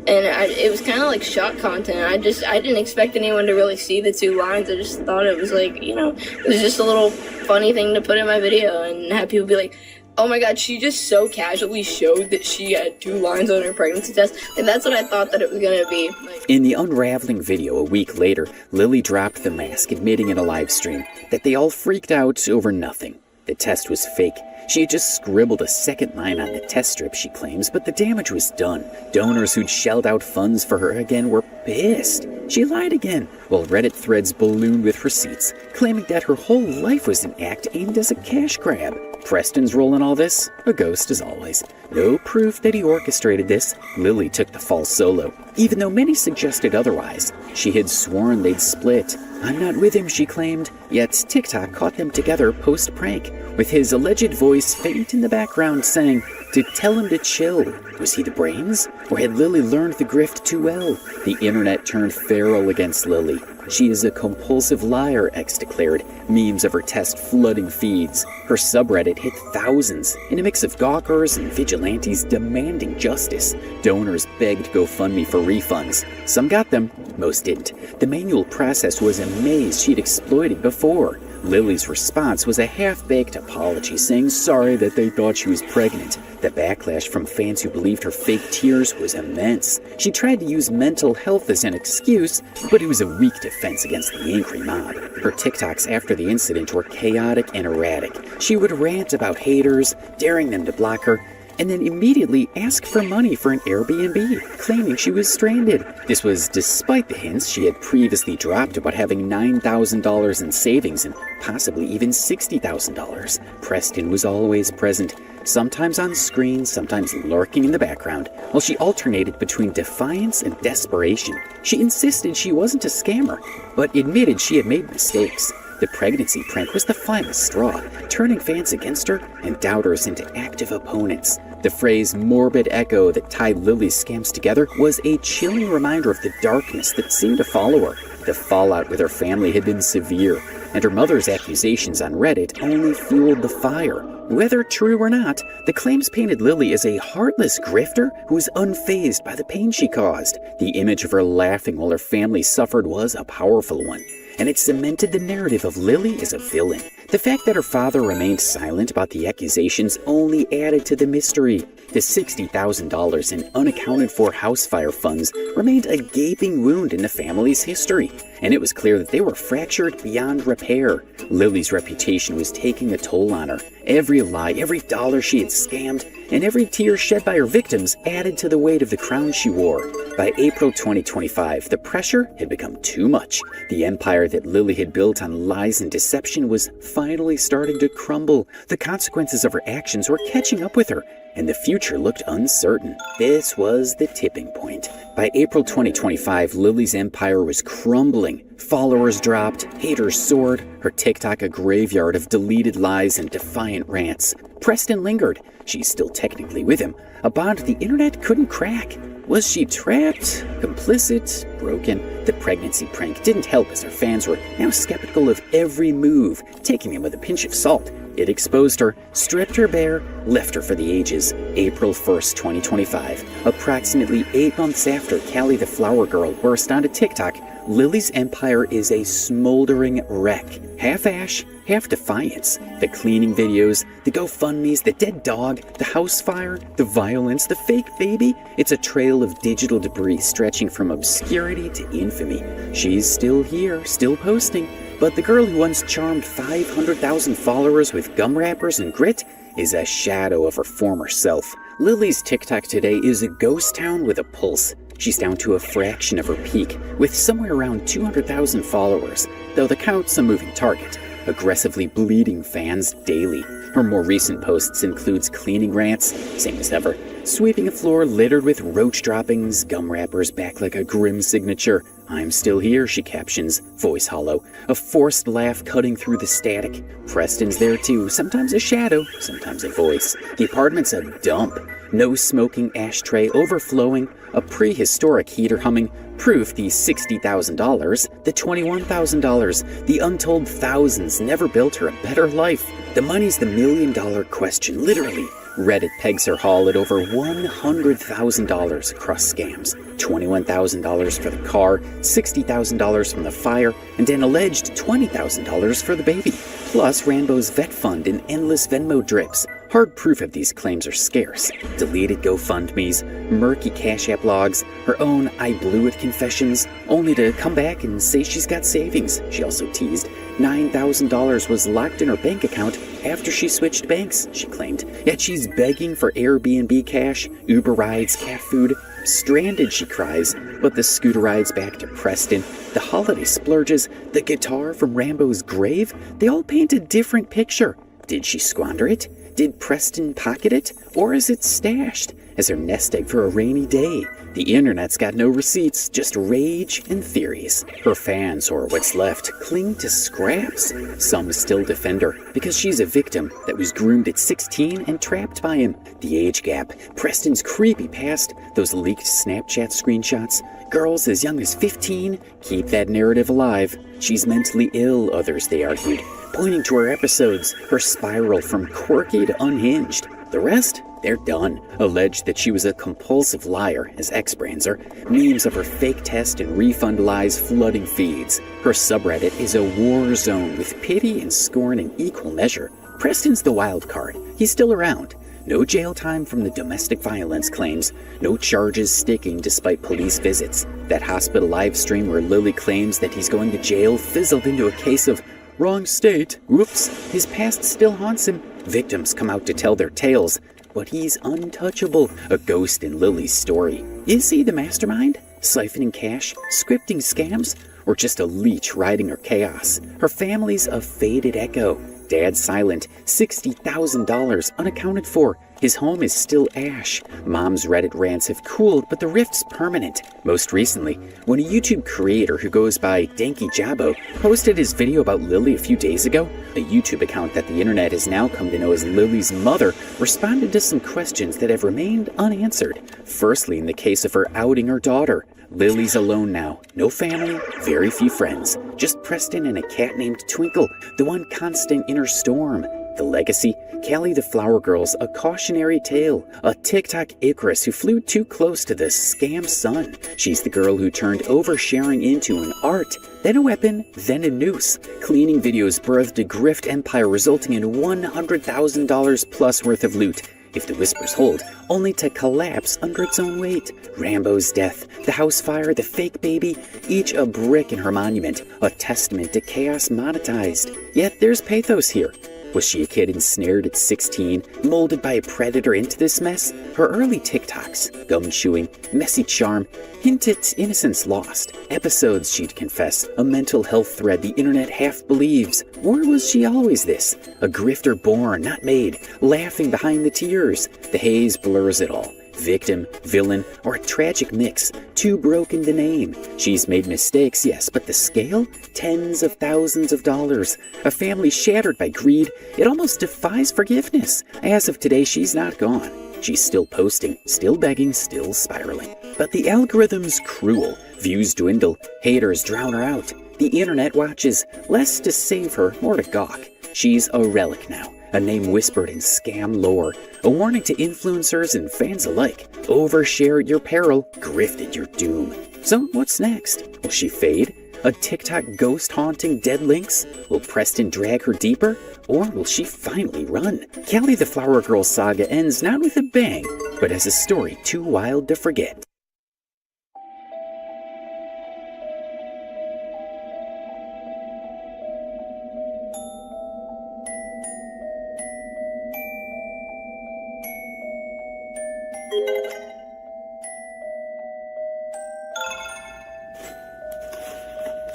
and it was kind of like shock content. I didn't expect anyone to really see the 2 lines. I just thought it was like, you know, it was just a little funny thing to put in my video and have people be like, oh my god, she just so casually showed that she had 2 lines on her pregnancy test, and that's what I thought that it was gonna be. In the unraveling video a week later, Lily dropped the mask, admitting in a live stream that they all freaked out over nothing. The test was fake. She had just scribbled a second line on the test strip, she claims, but the damage was done. Donors who'd shelled out funds for her again were pissed. She lied again, while Reddit threads ballooned with receipts, claiming that her whole life was an act aimed as a cash grab. Preston's role in all this? A ghost as always. No proof that he orchestrated this. Lily took the fall solo, even though many suggested otherwise. She had sworn they'd split. I'm not with him, she claimed, yet TikTok caught them together post-prank, with his alleged voice faint in the background saying to tell him to chill. Was he the brains? Or had Lily learned the grift too well? The internet turned feral against Lily. She is a compulsive liar, X declared, memes of her test flooding feeds. Her subreddit hit thousands, in a mix of gawkers and vigilantes demanding justice. Donors begged GoFundMe for refunds. Some got them, most didn't. The manual process was a maze she'd exploited before. Lily's response was a half-baked apology, saying sorry that they thought she was pregnant. The backlash from fans who believed her fake tears was immense. She tried to use mental health as an excuse, but it was a weak defense against the angry mob. Her TikToks after the incident were chaotic and erratic. She would rant about haters, daring them to block her, and then immediately ask for money for an Airbnb, claiming she was stranded. This was despite the hints she had previously dropped about having $9,000 in savings and possibly even $60,000. Preston was always present, sometimes on screen, sometimes lurking in the background, while she alternated between defiance and desperation. She insisted she wasn't a scammer, but admitted she had made mistakes. The pregnancy prank was the final straw, turning fans against her and doubters into active opponents. The phrase morbid echo that tied Lily's scams together was a chilling reminder of the darkness that seemed to follow her. The fallout with her family had been severe, and her mother's accusations on Reddit only fueled the fire. Whether true or not, the claims painted Lily as a heartless grifter who was unfazed by the pain she caused. The image of her laughing while her family suffered was a powerful one, and it cemented the narrative of Lily as a villain. The fact that her father remained silent about the accusations only added to the mystery. The $60,000 in unaccounted-for house fire funds remained a gaping wound in the family's history, and it was clear that they were fractured beyond repair. Lily's reputation was taking a toll on her. Every lie, every dollar she had scammed, and every tear shed by her victims added to the weight of the crown she wore. By April 2025, the pressure had become too much. The empire that Lily had built on lies and deception was finally starting to crumble. The consequences of her actions were catching up with her, and the future looked uncertain. This was the tipping point. By April 2025, Lily's empire was crumbling. Followers dropped, haters soared, her TikTok a graveyard of deleted lies and defiant rants. Preston lingered. She's still technically with him, a bond the internet couldn't crack. Was she trapped? Complicit? Broken? The pregnancy prank didn't help, as her fans were now skeptical of every move, taking them with a pinch of salt. It exposed her, stripped her bare, left her for the ages. April 1st, 2025. Approximately 8 months after Callie the Flower Girl burst onto TikTok, Lily's empire is a smoldering wreck. Half ash, half defiance. The cleaning videos, the GoFundMes, the dead dog, the house fire, the violence, the fake baby. It's a trail of digital debris stretching from obscurity to infamy. She's still here, still posting, but the girl who once charmed 500,000 followers with gum wrappers and grit is a shadow of her former self. Lily's TikTok today is a ghost town with a pulse. She's down to a fraction of her peak, with somewhere around 200,000 followers, though the count's a moving target, aggressively bleeding fans daily. Her more recent posts includes cleaning rants, same as ever, sweeping a floor littered with roach droppings, gum wrappers back like a grim signature. I'm still here, she captions, voice hollow, a forced laugh cutting through the static. Preston's there too, sometimes a shadow, sometimes a voice. The apartment's a dump. no smoking ashtray overflowing, a prehistoric heater humming, proof the $60,000, the $21,000, the untold thousands never built her a better life. The money's the million-dollar question, literally. Reddit pegs her haul at over $100,000 across scams. $21,000 for the car, $60,000 from the fire, and an alleged $20,000 for the baby. Plus Rambo's vet fund and endless Venmo drips. Hard proof of these claims are scarce. Deleted GoFundMes, murky Cash App logs, her own I blew it confessions, only to come back and say she's got savings. She also teased $9,000 was locked in her bank account after she switched banks, she claimed. Yet she's begging for Airbnb cash, Uber rides, cat food. Stranded, she cries, but the scooter rides back to Preston, the holiday splurges, the guitar from Rambo's grave, they all paint a different picture. Did she squander it? Did Preston pocket it? Or is it stashed as her nest egg for a rainy day? The internet's got no receipts, just rage and theories. Her fans, or what's left, cling to scraps. Some still defend her because she's a victim that was groomed at 16 and trapped by him. The age gap, Preston's creepy past, those leaked Snapchat screenshots. Girls as young as 15 keep that narrative alive. She's mentally ill, others, they argued, pointing to her episodes, her spiral from quirky to unhinged. The rest? They're done. Alleged that she was a compulsive liar, as X brands her. Memes of her fake test and refund lies flooding feeds. Her subreddit is a war zone with pity and scorn in equal measure. Preston's the wild card. He's still around. No jail time from the domestic violence claims. No charges sticking despite police visits. That hospital live stream where Lily claims that he's going to jail fizzled into a case of wrong state. Whoops. His past still haunts him. Victims come out to tell their tales. But he's untouchable, a ghost in Lily's story. Is he the mastermind? Siphoning cash, scripting scams, or just a leech riding her chaos? Her family's a faded echo. Dad's silent, $60,000 unaccounted for. His home is still ash. Mom's Reddit rants have cooled, but the rift's permanent. Most recently, when a YouTube creator who goes by Danky Jabo posted his video about Lily a few days ago, a YouTube account that the internet has now come to know as Lily's mother responded to some questions that have remained unanswered. Firstly, in the case of her outing her daughter. Lily's alone now. No family, very few friends. Just Preston and a cat named Twinkle, the one constant in her storm. The legacy? Callie the Flower Girl's a cautionary tale. A TikTok Icarus who flew too close to the scam sun. She's the girl who turned oversharing into an art, then a weapon, then a noose. Cleaning videos birthed a grift empire resulting in $100,000 plus worth of loot. If the whispers hold, only to collapse under its own weight. Rambo's death, the house fire, the fake baby, each a brick in her monument, a testament to chaos monetized. Yet there's pathos here. Was she a kid ensnared at 16, molded by a predator into this mess? Her early TikToks, gum-chewing, messy charm, hint at innocence lost. Episodes, she'd confess, a mental health thread the internet half believes. Or was she always this? A grifter born, not made, laughing behind the tears. The haze blurs it all. Victim, villain, or a tragic mix, too broken to name. She's made mistakes, yes, but the scale? Tens of thousands of dollars. A family shattered by greed. It almost defies forgiveness. As of today, she's not gone. She's still posting, still begging, still spiraling. But the algorithm's cruel. Views dwindle, haters drown her out. The internet watches, less to save her, more to gawk. She's a relic now. A name whispered in scam lore. A warning to influencers and fans alike. Overshare at your peril, grift at your doom. So what's next? Will she fade? A TikTok ghost haunting dead links? Will Preston drag her deeper? Or will she finally run? Callie the Flower Girl saga ends not with a bang, but as a story too wild to forget.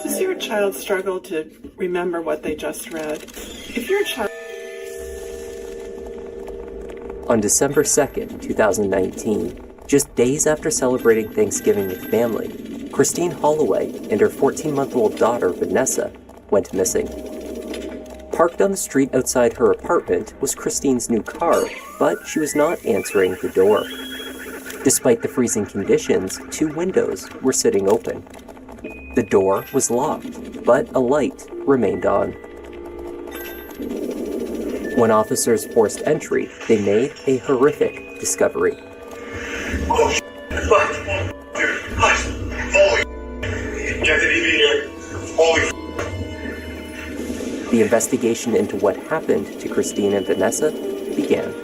Does your child struggle to remember what they just read? If your child... On December 2nd, 2019, just days after celebrating Thanksgiving with family, Christine Holloway and her 14-month-old daughter, Vanessa, went missing. Parked on the street outside her apartment was Christine's new car, but she was not answering the door. Despite the freezing conditions, 2 windows were sitting open. The door was locked, but a light remained on. When officers forced entry, they made a horrific discovery. Oh, fuck. Dude, hush. Holy. Get the DV here. Holy. The investigation into what happened to Christine and Vanessa began.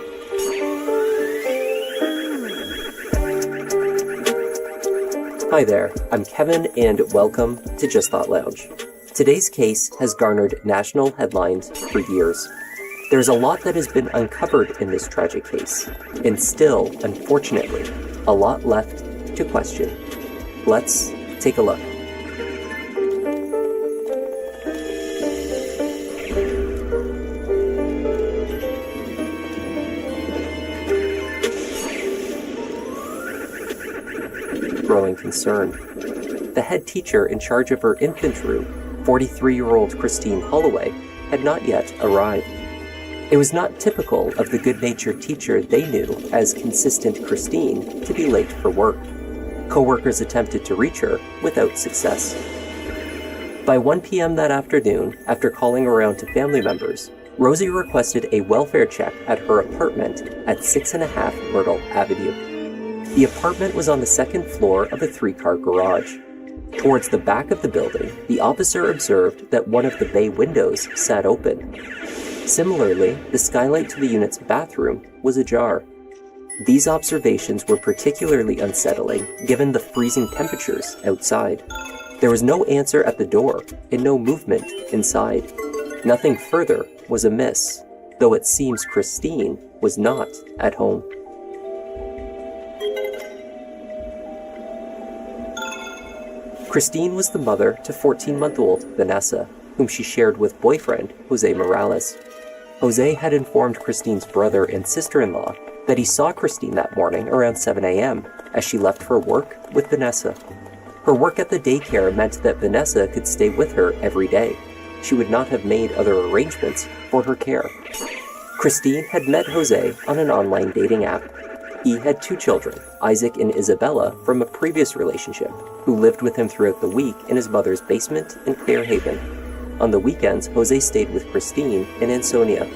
Hi there, I'm Kevin and welcome to Just Thought Lounge. Today's case has garnered national headlines for years. There's a lot that has been uncovered in this tragic case, and still, unfortunately, a lot left to question. Let's take a look. Growing concern. The head teacher in charge of her infant room, 43-year-old Christine Holloway, had not yet arrived. It was not typical of the good-natured teacher they knew as consistent Christine to be late for work. Co-workers attempted to reach her without success. By 1 p.m. that afternoon, after calling around to family members, Rosie requested a welfare check at her apartment at 6.5 Myrtle Avenue. The apartment was on the second floor of a 3-car garage. Towards the back of the building, the officer observed that one of the bay windows sat open. Similarly, the skylight to the unit's bathroom was ajar. These observations were particularly unsettling given the freezing temperatures outside. There was no answer at the door and no movement inside. Nothing further was amiss, though it seems Christine was not at home. Christine was the mother to 14-month-old Vanessa, whom she shared with boyfriend Jose Morales. Jose had informed Christine's brother and sister-in-law that he saw Christine that morning around 7 a.m. as she left for work with Vanessa. Her work at the daycare meant that Vanessa could stay with her every day. She would not have made other arrangements for her care. Christine had met Jose on an online dating app. He had 2 children, Isaac and Isabella, from a previous relationship, who lived with him throughout the week in his mother's basement in Fairhaven. On the weekends, Jose stayed with Christine in Ansonia.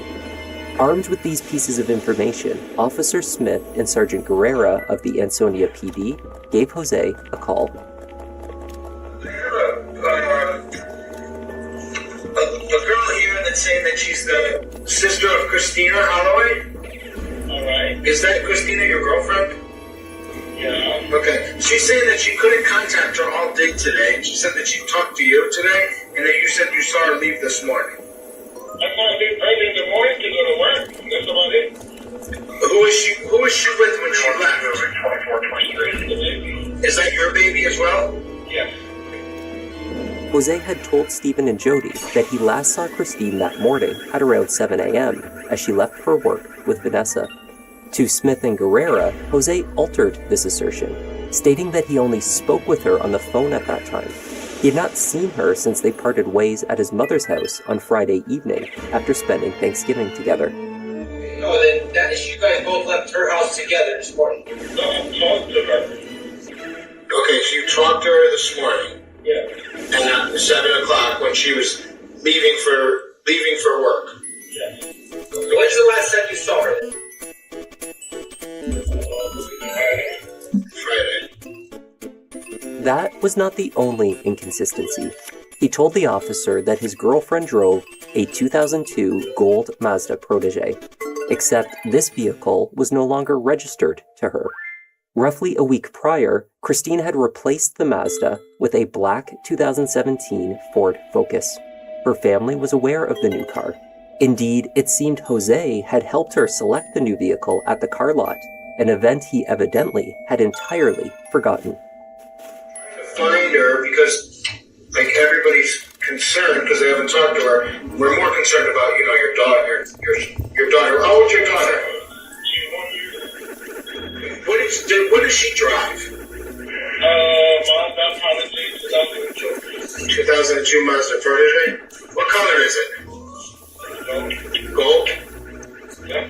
Armed with these pieces of information, Officer Smith and Sergeant Guerrera of the Ansonia PD gave Jose a call. A girl here that's saying that she's the sister of Christina Holloway? Alright. Is that Christina your girlfriend? Yeah. Okay. She's saying that she couldn't contact her all day today. She said that she talked to you today, and that you said you saw her leave this morning. I saw her leave early in the morning to go to work. That's about it. Who was she with when she left? 24, 23. Is that your baby as well? Yes. Jose had told Stephen and Jody that he last saw Christine that morning at around 7 a.m. as she left for work with Vanessa. To Smith and Guerrera, Jose altered this assertion, stating that he only spoke with her on the phone at that time. He had not seen her since they parted ways at his mother's house on Friday evening after spending Thanksgiving together. No, then that is you guys both left her house together this morning. No, I talked to her. Okay, so you talked to her this morning. Yeah. And at 7 o'clock when she was leaving for work. Yeah. When's the last time you saw her? Friday. That was not the only inconsistency. He told the officer that his girlfriend drove a 2002 gold Mazda Protege, except this vehicle was no longer registered to her. Roughly a week prior, Christine had replaced the Mazda with a black 2017 Ford Focus. Her family was aware of the new car. Indeed, it seemed Jose had helped her select the new vehicle at the car lot, an event he evidently had entirely forgotten. Find her because, like, everybody's concerned because they haven't talked to her. We're more concerned about, your daughter. Your daughter. How old's your daughter? What does she drive? Mazda Protege 2002. 2002 Mazda Protege. What color is it? Gold? Yep.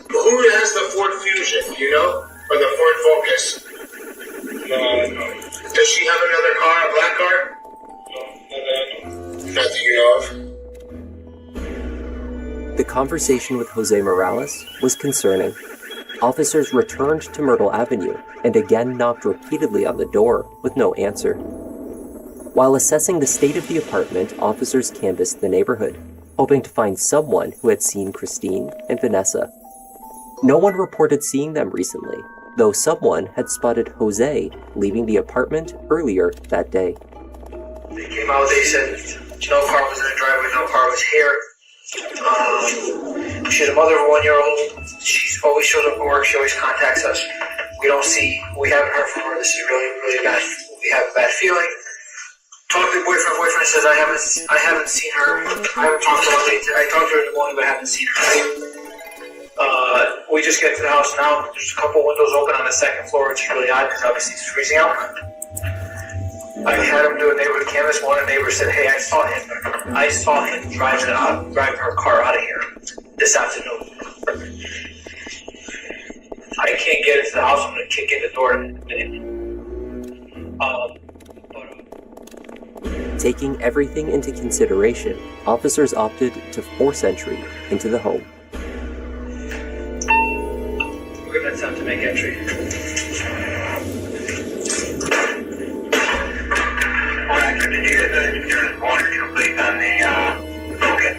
Who has the Ford Fusion, you know? Or the Ford Focus? No. Does she have another car, a black car? No. Nothing you know of? The conversation with Jose Morales was concerning. Officers returned to Myrtle Avenue and again knocked repeatedly on the door with no answer. While assessing the state of the apartment, officers canvassed the neighborhood, hoping to find someone who had seen Christine and Vanessa. No one reported seeing them recently, though someone had spotted Jose leaving the apartment earlier that day. They came out, they said no car was in the driveway, no car was here. She has a mother of a 1-year-old. She always shows up at work, she always contacts us. We haven't heard from her. This is really, really bad. We have a bad feeling. Talked to the boyfriend. Boyfriend says I haven't seen her. I haven't talked to her. I talked to her in the morning, but I haven't seen her. We just get to the house now. There's a couple windows open on the second floor, which is really odd because obviously it's freezing out. I had him do a neighborhood canvas. One neighbor said, "Hey, I saw him driving her car out of here this afternoon. I can't get into the house. I'm gonna kick in the door in a minute." Taking everything into consideration, officers opted to force entry into the home. We're gonna attempt to make entry. Did you get the insurance warrant complete on the token?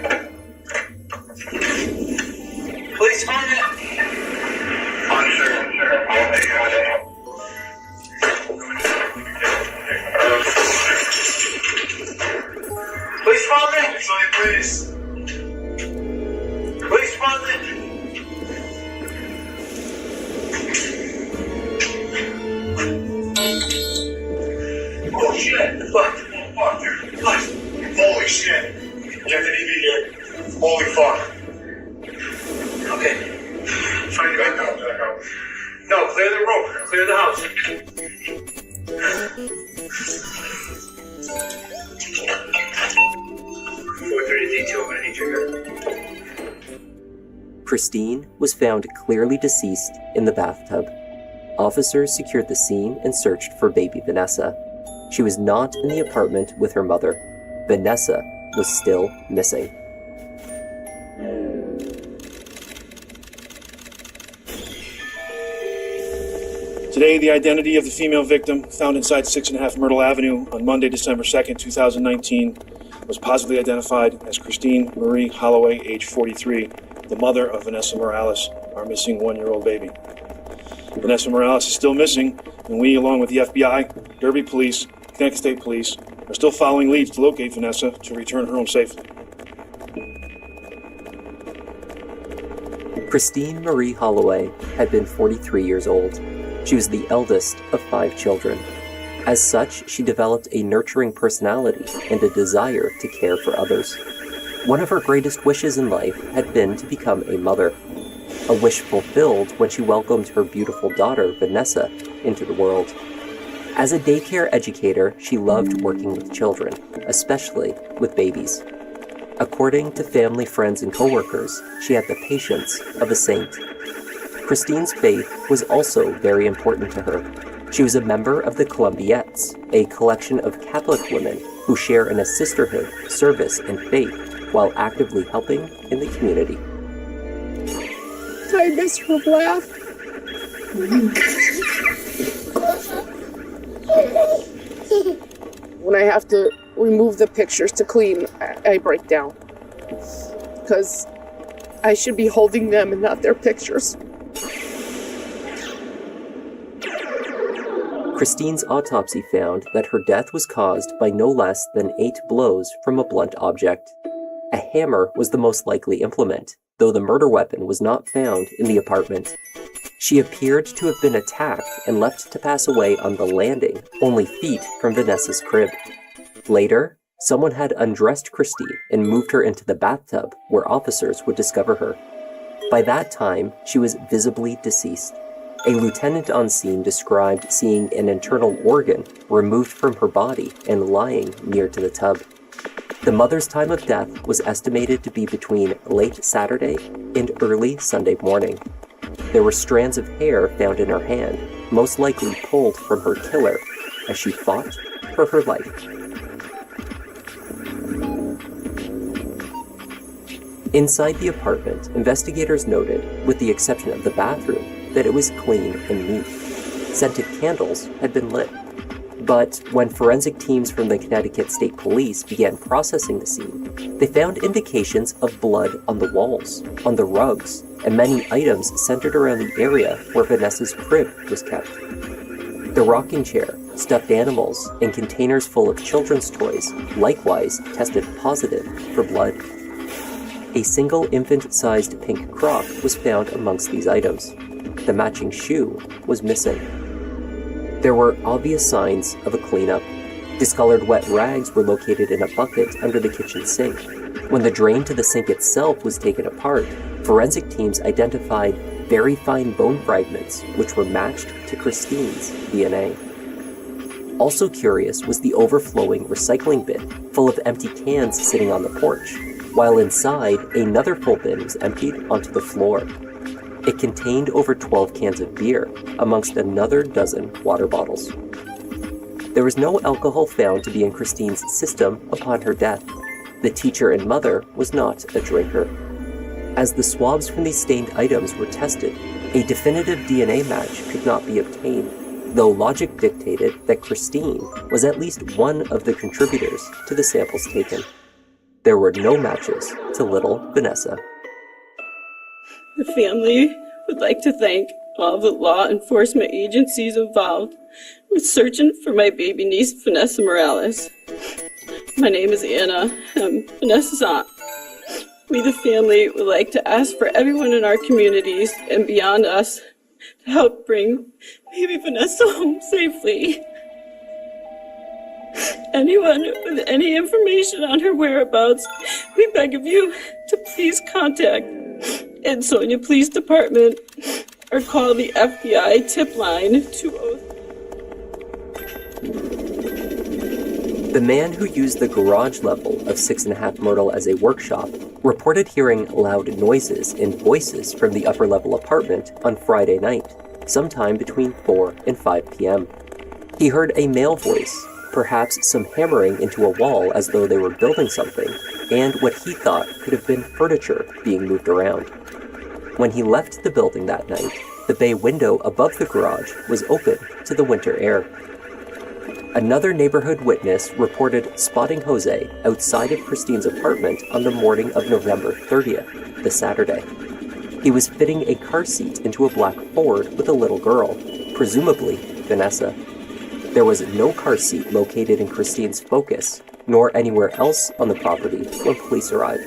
Police department? Sure. I'll take it. Police department? Please. Police department? Oh shit! Fuck, dude. Holy shit! Get the DV here. Holy fuck. Okay. Trying to back out. No, clear the room. Clear the house. Christine was found clearly deceased in the bathtub. Officers secured the scene and searched for baby Vanessa. She was not in the apartment with her mother. Vanessa was still missing. Today, the identity of the female victim found inside 6.5 Myrtle Avenue on Monday, December 2nd, 2019, was positively identified as Christine Marie Holloway, age 43, the mother of Vanessa Morales, our missing 1-year-old baby. Vanessa Morales is still missing, and we, along with the FBI, Derby Police, Connecticut State Police, are still following leads to locate Vanessa to return her home safely. Christine Marie Holloway had been 43 years old. She was the eldest of 5 children. As such, she developed a nurturing personality and a desire to care for others. One of her greatest wishes in life had been to become a mother, a wish fulfilled when she welcomed her beautiful daughter, Vanessa, into the world. As a daycare educator, she loved working with children, especially with babies. According to family, friends, and coworkers, she had the patience of a saint. Christine's faith was also very important to her. She was a member of the Columbiettes, a collection of Catholic women who share in a sisterhood, service, and faith while actively helping in the community. I miss her laugh. When I have to remove the pictures to clean, I break down. Because I should be holding them and not their pictures. Christine's autopsy found that her death was caused by no less than 8 blows from a blunt object. A hammer was the most likely implement, though the murder weapon was not found in the apartment. She appeared to have been attacked and left to pass away on the landing, only feet from Vanessa's crib. Later, someone had undressed Christine and moved her into the bathtub where officers would discover her. By that time, she was visibly deceased. A lieutenant on scene described seeing an internal organ removed from her body and lying near to the tub. The mother's time of death was estimated to be between late Saturday and early Sunday morning. There were strands of hair found in her hand, most likely pulled from her killer as she fought for her life. Inside the apartment, investigators noted, with the exception of the bathroom, that it was clean and neat. Scented candles had been lit. But when forensic teams from the Connecticut State Police began processing the scene, they found indications of blood on the walls, on the rugs, and many items centered around the area where Vanessa's crib was kept. The rocking chair, stuffed animals, and containers full of children's toys likewise tested positive for blood. A single infant-sized pink crock was found amongst these items. The matching shoe was missing. There were obvious signs of a cleanup. Discolored wet rags were located in a bucket under the kitchen sink. When the drain to the sink itself was taken apart, forensic teams identified very fine bone fragments which were matched to Christine's DNA. Also curious was the overflowing recycling bin, full of empty cans sitting on the porch, while inside, another full bin was emptied onto the floor. It contained over 12 cans of beer, amongst another dozen water bottles. There was no alcohol found to be in Christine's system upon her death. The teacher and mother was not a drinker. As the swabs from these stained items were tested, a definitive DNA match could not be obtained, though logic dictated that Christine was at least one of the contributors to the samples taken. There were no matches to little Vanessa. The family would like to thank all the law enforcement agencies involved with searching for my baby niece, Vanessa Morales. My name is Anna. I'm Vanessa's aunt. We, the family, would like to ask for everyone in our communities and beyond us to help bring baby Vanessa home safely. Anyone with any information on her whereabouts, we beg of you to please contact Ansonia Police Department or call the FBI tip line 203. The man who used the garage level of 6.5 Myrtle as a workshop reported hearing loud noises and voices from the upper level apartment on Friday night, sometime between 4 and 5 p.m. He heard a male voice, perhaps some hammering into a wall as though they were building something, and what he thought could have been furniture being moved around. When he left the building that night, the bay window above the garage was open to the winter air. Another neighborhood witness reported spotting Jose outside of Christine's apartment on the morning of November 30th, the Saturday. He was fitting a car seat into a black Ford with a little girl, presumably Vanessa. There was no car seat located in Christine's Focus, nor anywhere else on the property when police arrived.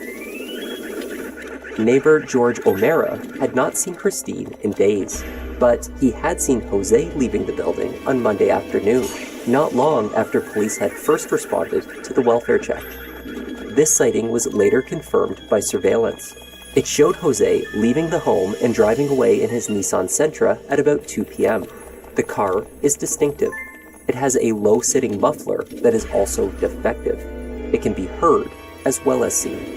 Neighbor George O'Mara had not seen Christine in days, but he had seen Jose leaving the building on Monday afternoon, not long after police had first responded to the welfare check. This sighting was later confirmed by surveillance. It showed Jose leaving the home and driving away in his Nissan Sentra at about 2 p.m. The car is distinctive. It has a low-sitting muffler that is also defective. It can be heard as well as seen.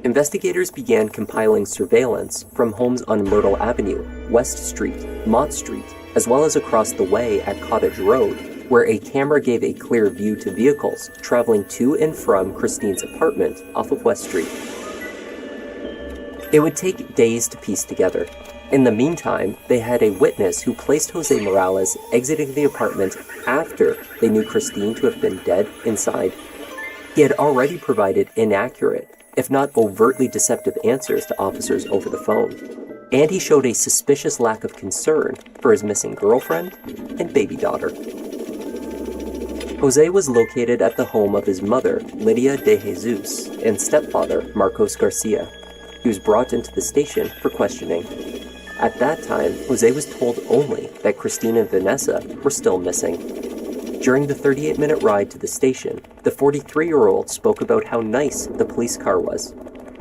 Investigators began compiling surveillance from homes on Myrtle Avenue, West Street, Mott Street, as well as across the way at Cottage Road, where a camera gave a clear view to vehicles traveling to and from Christine's apartment off of West Street. It would take days to piece together. In the meantime, they had a witness who placed Jose Morales exiting the apartment after they knew Christine to have been dead inside. He had already provided inaccurate, if not overtly deceptive answers to officers over the phone, and he showed a suspicious lack of concern for his missing girlfriend and baby daughter. Jose was located at the home of his mother, Lydia De Jesus, and stepfather, Marcos Garcia. He was brought into the station for questioning. At that time, Jose was told only that Christine and Vanessa were still missing. During the 38-minute ride to the station, the 43-year-old spoke about how nice the police car was.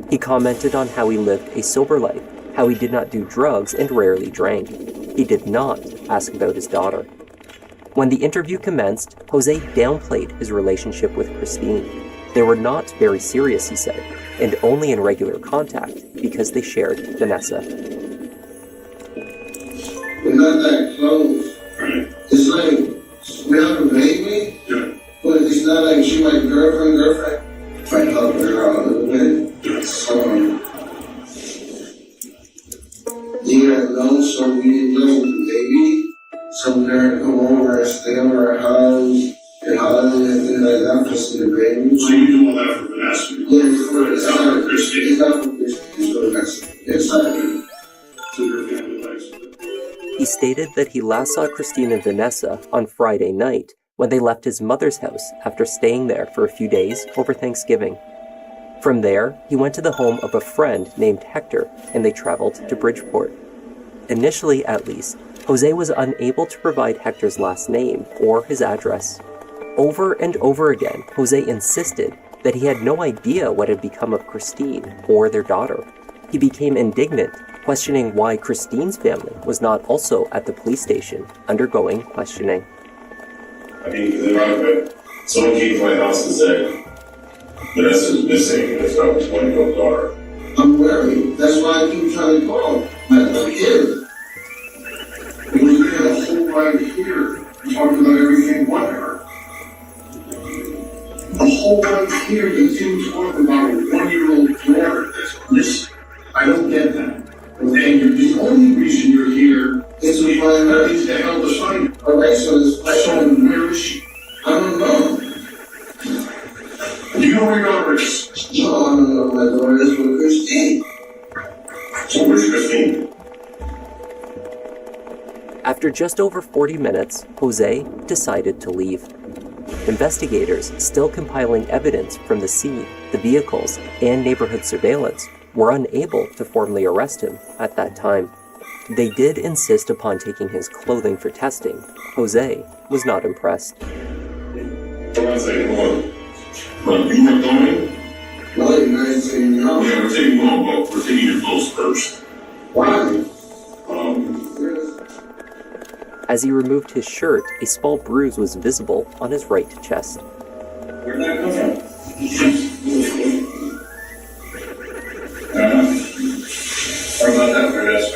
He commented on how he lived a sober life, how he did not do drugs and rarely drank. He did not ask about his daughter. When the interview commenced, Jose downplayed his relationship with Christine. They were not very serious, he said, and only in regular contact because they shared Vanessa. We're not that close. It's like we have a baby, but it's not like she my girlfriend. If I help her out a little bit, so leave her alone so we didn't know the baby. Some parent come over and stay over our house and holiday and things like that for the baby. So you do all that for Vanessa? Yeah, it's for It's not for Christine. It's not for Christine. It's for Vanessa. It's not. So your family likes it. He stated that he last saw Christine and Vanessa on Friday night when they left his mother's house after staying there for a few days over Thanksgiving. From there, he went to the home of a friend named Hector and they traveled to Bridgeport. Initially, at least, Jose was unable to provide Hector's last name or his address. Over and over again, Jose insisted that he had no idea what had become of Christine or their daughter. He became indignant, questioning why Christine's family was not also at the police station, undergoing questioning. I mean, someone came to my house and said, Vanessa's missing and it's not his 20-year-old daughter. I'm worried. That's why I keep trying to call. My kid. We had a whole right here talking about everything but her. A whole right here that you talking about a 1-year-old daughter that's missing. I don't get that. And the only reason you're here is to find her. Is to help us find her. Okay, so Where is she? I don't know. Do you know where your daughter is? No, I don't know my daughter is with Christine. So where's Christine? After just over 40 minutes, Jose decided to leave. Investigators, still compiling evidence from the scene, the vehicles, and neighborhood surveillance, were unable to formally arrest him at that time. They did insist upon taking his clothing for testing. Jose was not impressed. Hold on a second, hold on. Well, you were going? No, you're not saying no. Yeah, we're taking you home, but we're taking your clothes first. Why? As he removed his shirt, a small bruise was visible on his right chest. Where'd that come from? How about that for this?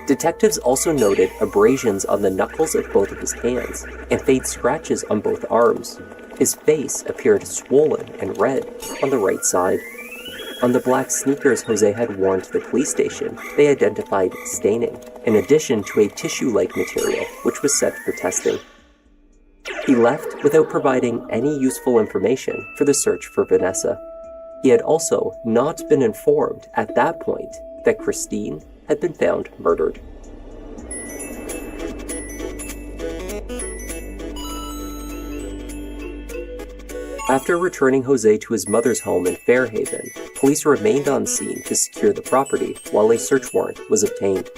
Detectives also noted abrasions on the knuckles of both of his hands and faint scratches on both arms. His face appeared swollen and red on the right side. On the black sneakers Jose had worn to the police station, they identified staining, in addition to a tissue-like material which was sent for testing. He left without providing any useful information for the search for Vanessa. He had also not been informed at that point that Christine had been found murdered. After returning Jose to his mother's home in Fairhaven, police remained on scene to secure the property while a search warrant was obtained.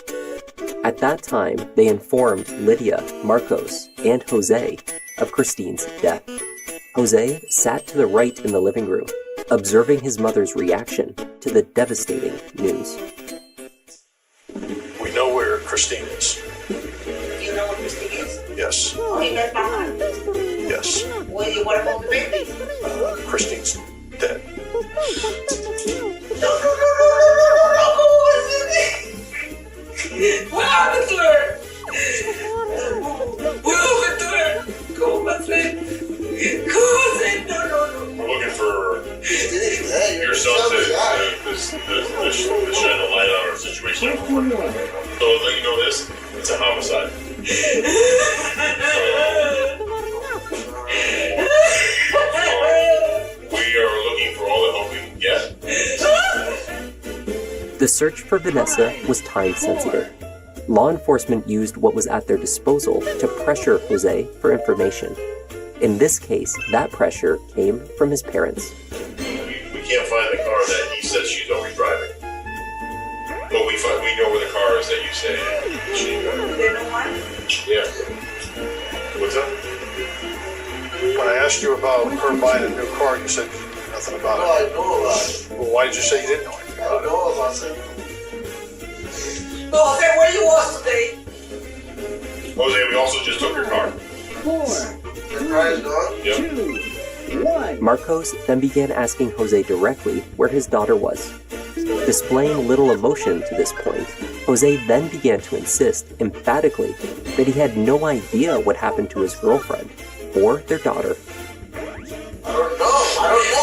At that time, they informed Lydia, Marcos, and Jose of Christine's death. Jose sat to the right in the living room, observing his mother's reaction to the devastating news. We know where Christine is. You know what Christine is? Yes. Oh, you never found her? Yes. Well, what about the baby? Christine's dead. No. What happened to her? What happened to her? Go, my friend. No. We're looking for your son to shine a light on our situation. So to let you know this, it's a homicide. We are looking for all the help we can get. The search for Vanessa was time-sensitive. Law enforcement used what was at their disposal to pressure Jose for information. In this case, that pressure came from his parents. We can't find the car that he says she's always driving. But we know where the car is that you say she Yeah. What's up? When I asked you about her buying a new car, you said you knew nothing about it. I know about it. Well, why did you say you didn't know anything about I know about it. Jose, where you was today? Jose, we also just took your car. 4, the car is gone? Yep. 2, 1. Marcos then began asking Jose directly where his daughter was. Displaying little emotion to this point, Jose then began to insist emphatically that he had no idea what happened to his girlfriend or their daughter. I don't know,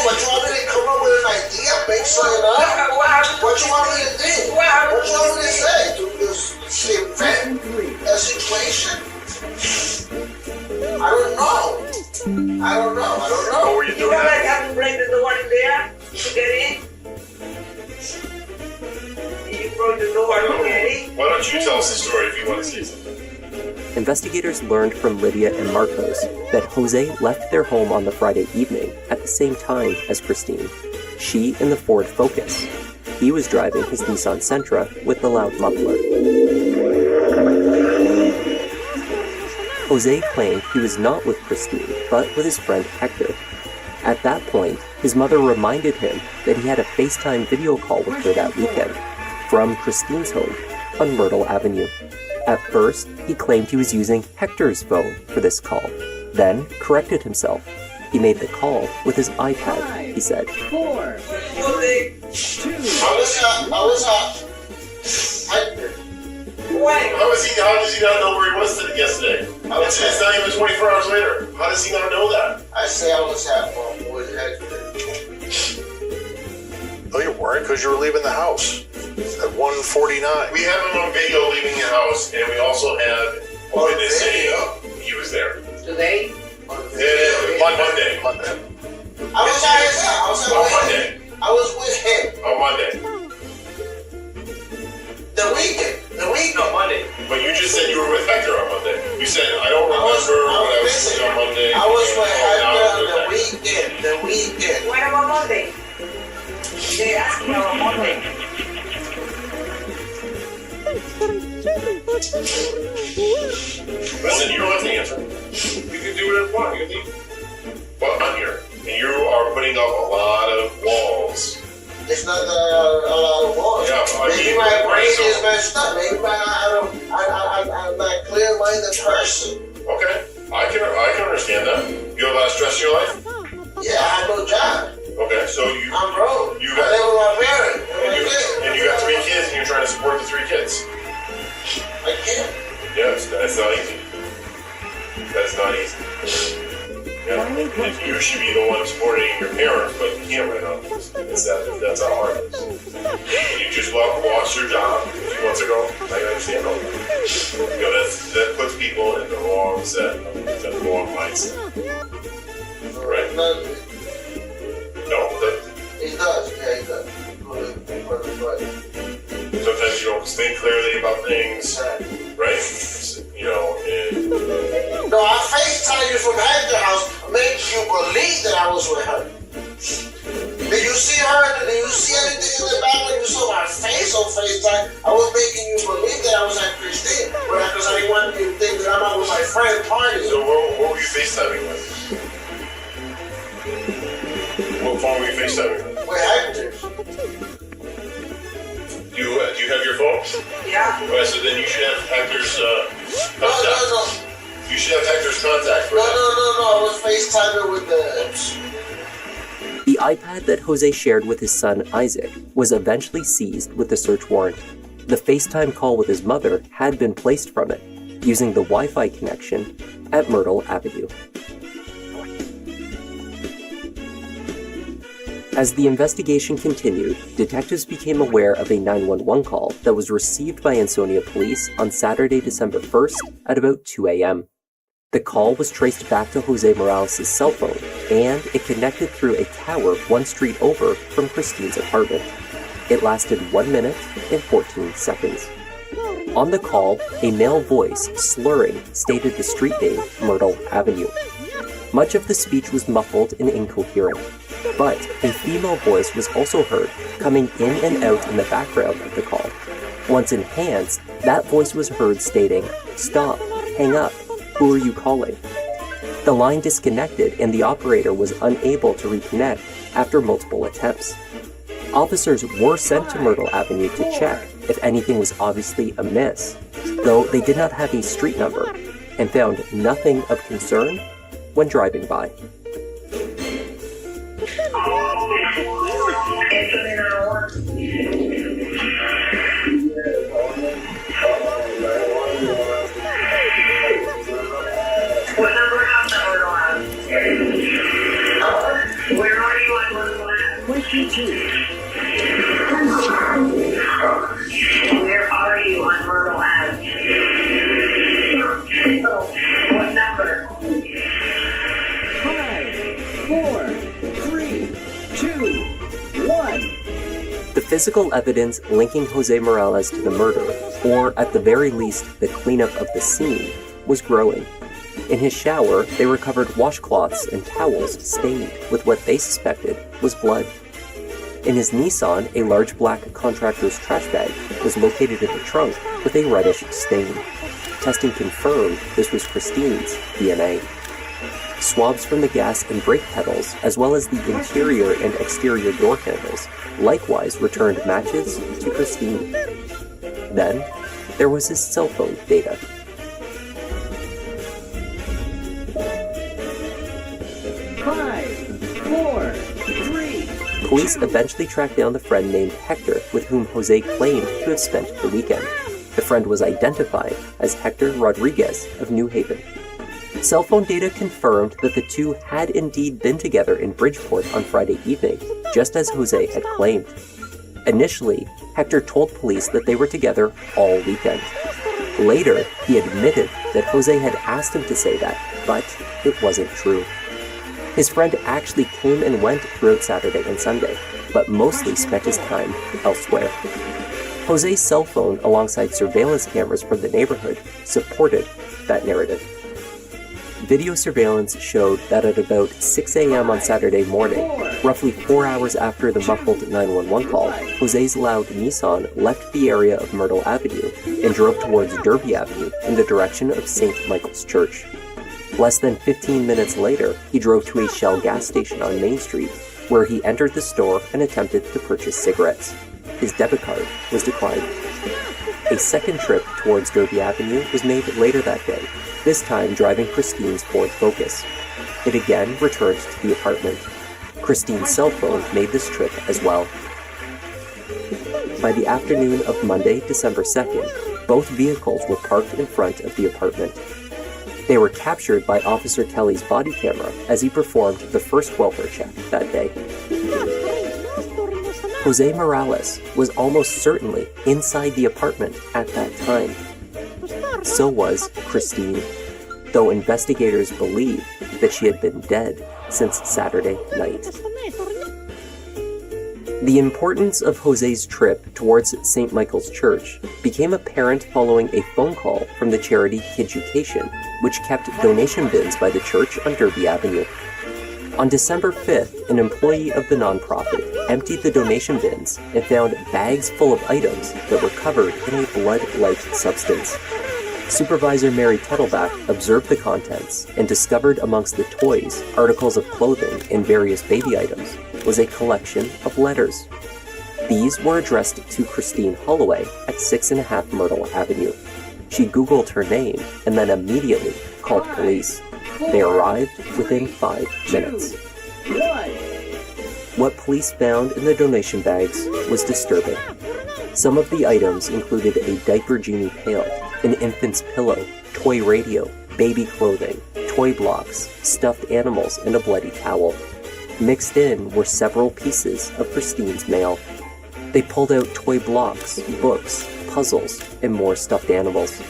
but you want me to come up with an idea, make something up? What you want me to do? What you want me to say? To just invent a situation? I don't know. What were you doing? I have to break the door in there to get in. You broke the door to get in. Why don't you tell us the story if you want to say something? Investigators learned from Lydia and Marcos that Jose left their home on the Friday evening at the same time as Christine, she in the Ford Focus. He was driving his Nissan Sentra with the loud muffler. Jose claimed he was not with Christine, but with his friend Hector. At that point, his mother reminded him that he had a FaceTime video call with her that weekend from Christine's home on Myrtle Avenue. At first, he claimed he was using Hector's phone for this call, then corrected himself. He made the call with his iPad, he said. 4, 2. How does he not know where he was yesterday? It's not even 24 hours later. How does he not know that? I say I was at home with Hector. No, you weren't, because you were leaving the house at 1:49. We have him on video leaving the house, and we also have a witness saying he was there. Today? Monday. I was On Monday. I was with him. On Monday. The weekend. No, Monday. But you just said you were with Hector on Monday. You said, I don't remember when I was on Monday. I was with Hector the weekend. What about Monday? They asked me about Monday. Listen, you don't have to answer. You can do whatever you want. You can leave. But I'm here. And you are putting up a lot of walls. It's not a lot of walls. Yeah, maybe my brain is messed up. Maybe I'm not a clear-minded person. Okay, I can understand that. You have a lot of stress in your life? Yeah, I have no job. Okay, so I'm broke. You I live with my parents. And you got 3 kids, and you're trying to support the 3 kids. I can't. Yeah, that's not easy. That's not easy. Yeah. You should be the one supporting your parents, but you can't right now. That's how hard it is. And you just lost your job a few months ago. I understand all that. You know, that puts people in the wrong set, the wrong mindset. Right? No, He does. Yeah, he does. Sometimes you don't think clearly about things, right? You know, and... No, I FaceTime you from Hector's house, make you believe that I was with her. Did you see her? Did you see anything in the back when you saw my face on FaceTime? I was making you believe that I was at Christine, because I didn't want you to think that I'm out with my friend partying. So what were you FaceTiming with? What phone were you FaceTiming with? With Hector's. Do you have your phone? Yeah. Right, so then you should have Hector's contact. No. You should have Hector's contact for No, that. I was FaceTiming with The iPad that Jose shared with his son Isaac was eventually seized with the search warrant. The FaceTime call with his mother had been placed from it, using the Wi-Fi connection at Myrtle Avenue. As the investigation continued, detectives became aware of a 911 call that was received by Ansonia police on Saturday, December 1st at about 2 a.m. The call was traced back to Jose Morales' cell phone, and it connected through a tower 1 street over from Christine's apartment. It lasted 1 minute and 14 seconds. On the call, a male voice, slurring, stated the street name Myrtle Avenue. Much of the speech was muffled and incoherent, but a female voice was also heard, coming in and out in the background of the call. Once enhanced, that voice was heard stating, "Stop, hang up, who are you calling?" The line disconnected and the operator was unable to reconnect after multiple attempts. Officers were sent to Myrtle Avenue to check, if anything was obviously amiss, though they did not have a street number and found nothing of concern when driving by. What number house number do I have? Where are you on Myrtle Ave? Where are you on Myrtle Ave? What number? 5, 4, 3, 2, 1. The physical evidence linking Jose Morales to the murder, or at the very least the cleanup of the scene, was growing. In his shower, they recovered washcloths and towels stained with what they suspected was blood. In his Nissan, a large black contractor's trash bag was located in the trunk with a reddish stain. Testing confirmed this was Christine's DNA. Swabs from the gas and brake pedals, as well as the interior and exterior door handles, likewise returned matches to Christine. Then, there was his cell phone data. Police eventually tracked down the friend named Hector with whom Jose claimed to have spent the weekend. The friend was identified as Hector Rodriguez of New Haven. Cell phone data confirmed that the two had indeed been together in Bridgeport on Friday evening, just as Jose had claimed. Initially, Hector told police that they were together all weekend. Later, he admitted that Jose had asked him to say that, but it wasn't true. His friend actually came and went throughout Saturday and Sunday, but mostly spent his time elsewhere. Jose's cell phone, alongside surveillance cameras from the neighborhood, supported that narrative. Video surveillance showed that at about 6 a.m. on Saturday morning, roughly 4 hours after the muffled 911 call, Jose's loud Nissan left the area of Myrtle Avenue and drove towards Derby Avenue in the direction of St. Michael's Church. Less than 15 minutes later, he drove to a Shell gas station on Main Street, where he entered the store and attempted to purchase cigarettes. His debit card was declined. A second trip towards Derby Avenue was made later that day, this time driving Christine's Ford Focus. It again returned to the apartment. Christine's cell phone made this trip as well. By the afternoon of Monday, December 2nd, both vehicles were parked in front of the apartment. They were captured by Officer Kelly's body camera as he performed the first welfare check that day. Jose Morales was almost certainly inside the apartment at that time. So was Christine, though investigators believe that she had been dead since Saturday night. The importance of Jose's trip towards St. Michael's Church became apparent following a phone call from the charity Kidducation, which kept donation bins by the church on Derby Avenue. On December 5th, an employee of the nonprofit emptied the donation bins and found bags full of items that were covered in a blood-like substance. Supervisor Mary Tuttleback observed the contents and discovered amongst the toys, articles of clothing, and various baby items was a collection of letters. These were addressed to Christine Holloway at 6.5 Myrtle Avenue. She Googled her name and then immediately called police. They arrived within 5 minutes. What police found in the donation bags was disturbing. Some of the items included a diaper genie pail, an infant's pillow, toy radio, baby clothing, toy blocks, stuffed animals, and a bloody towel. Mixed in were several pieces of Christine's mail. They pulled out toy blocks, books, puzzles, and more stuffed animals.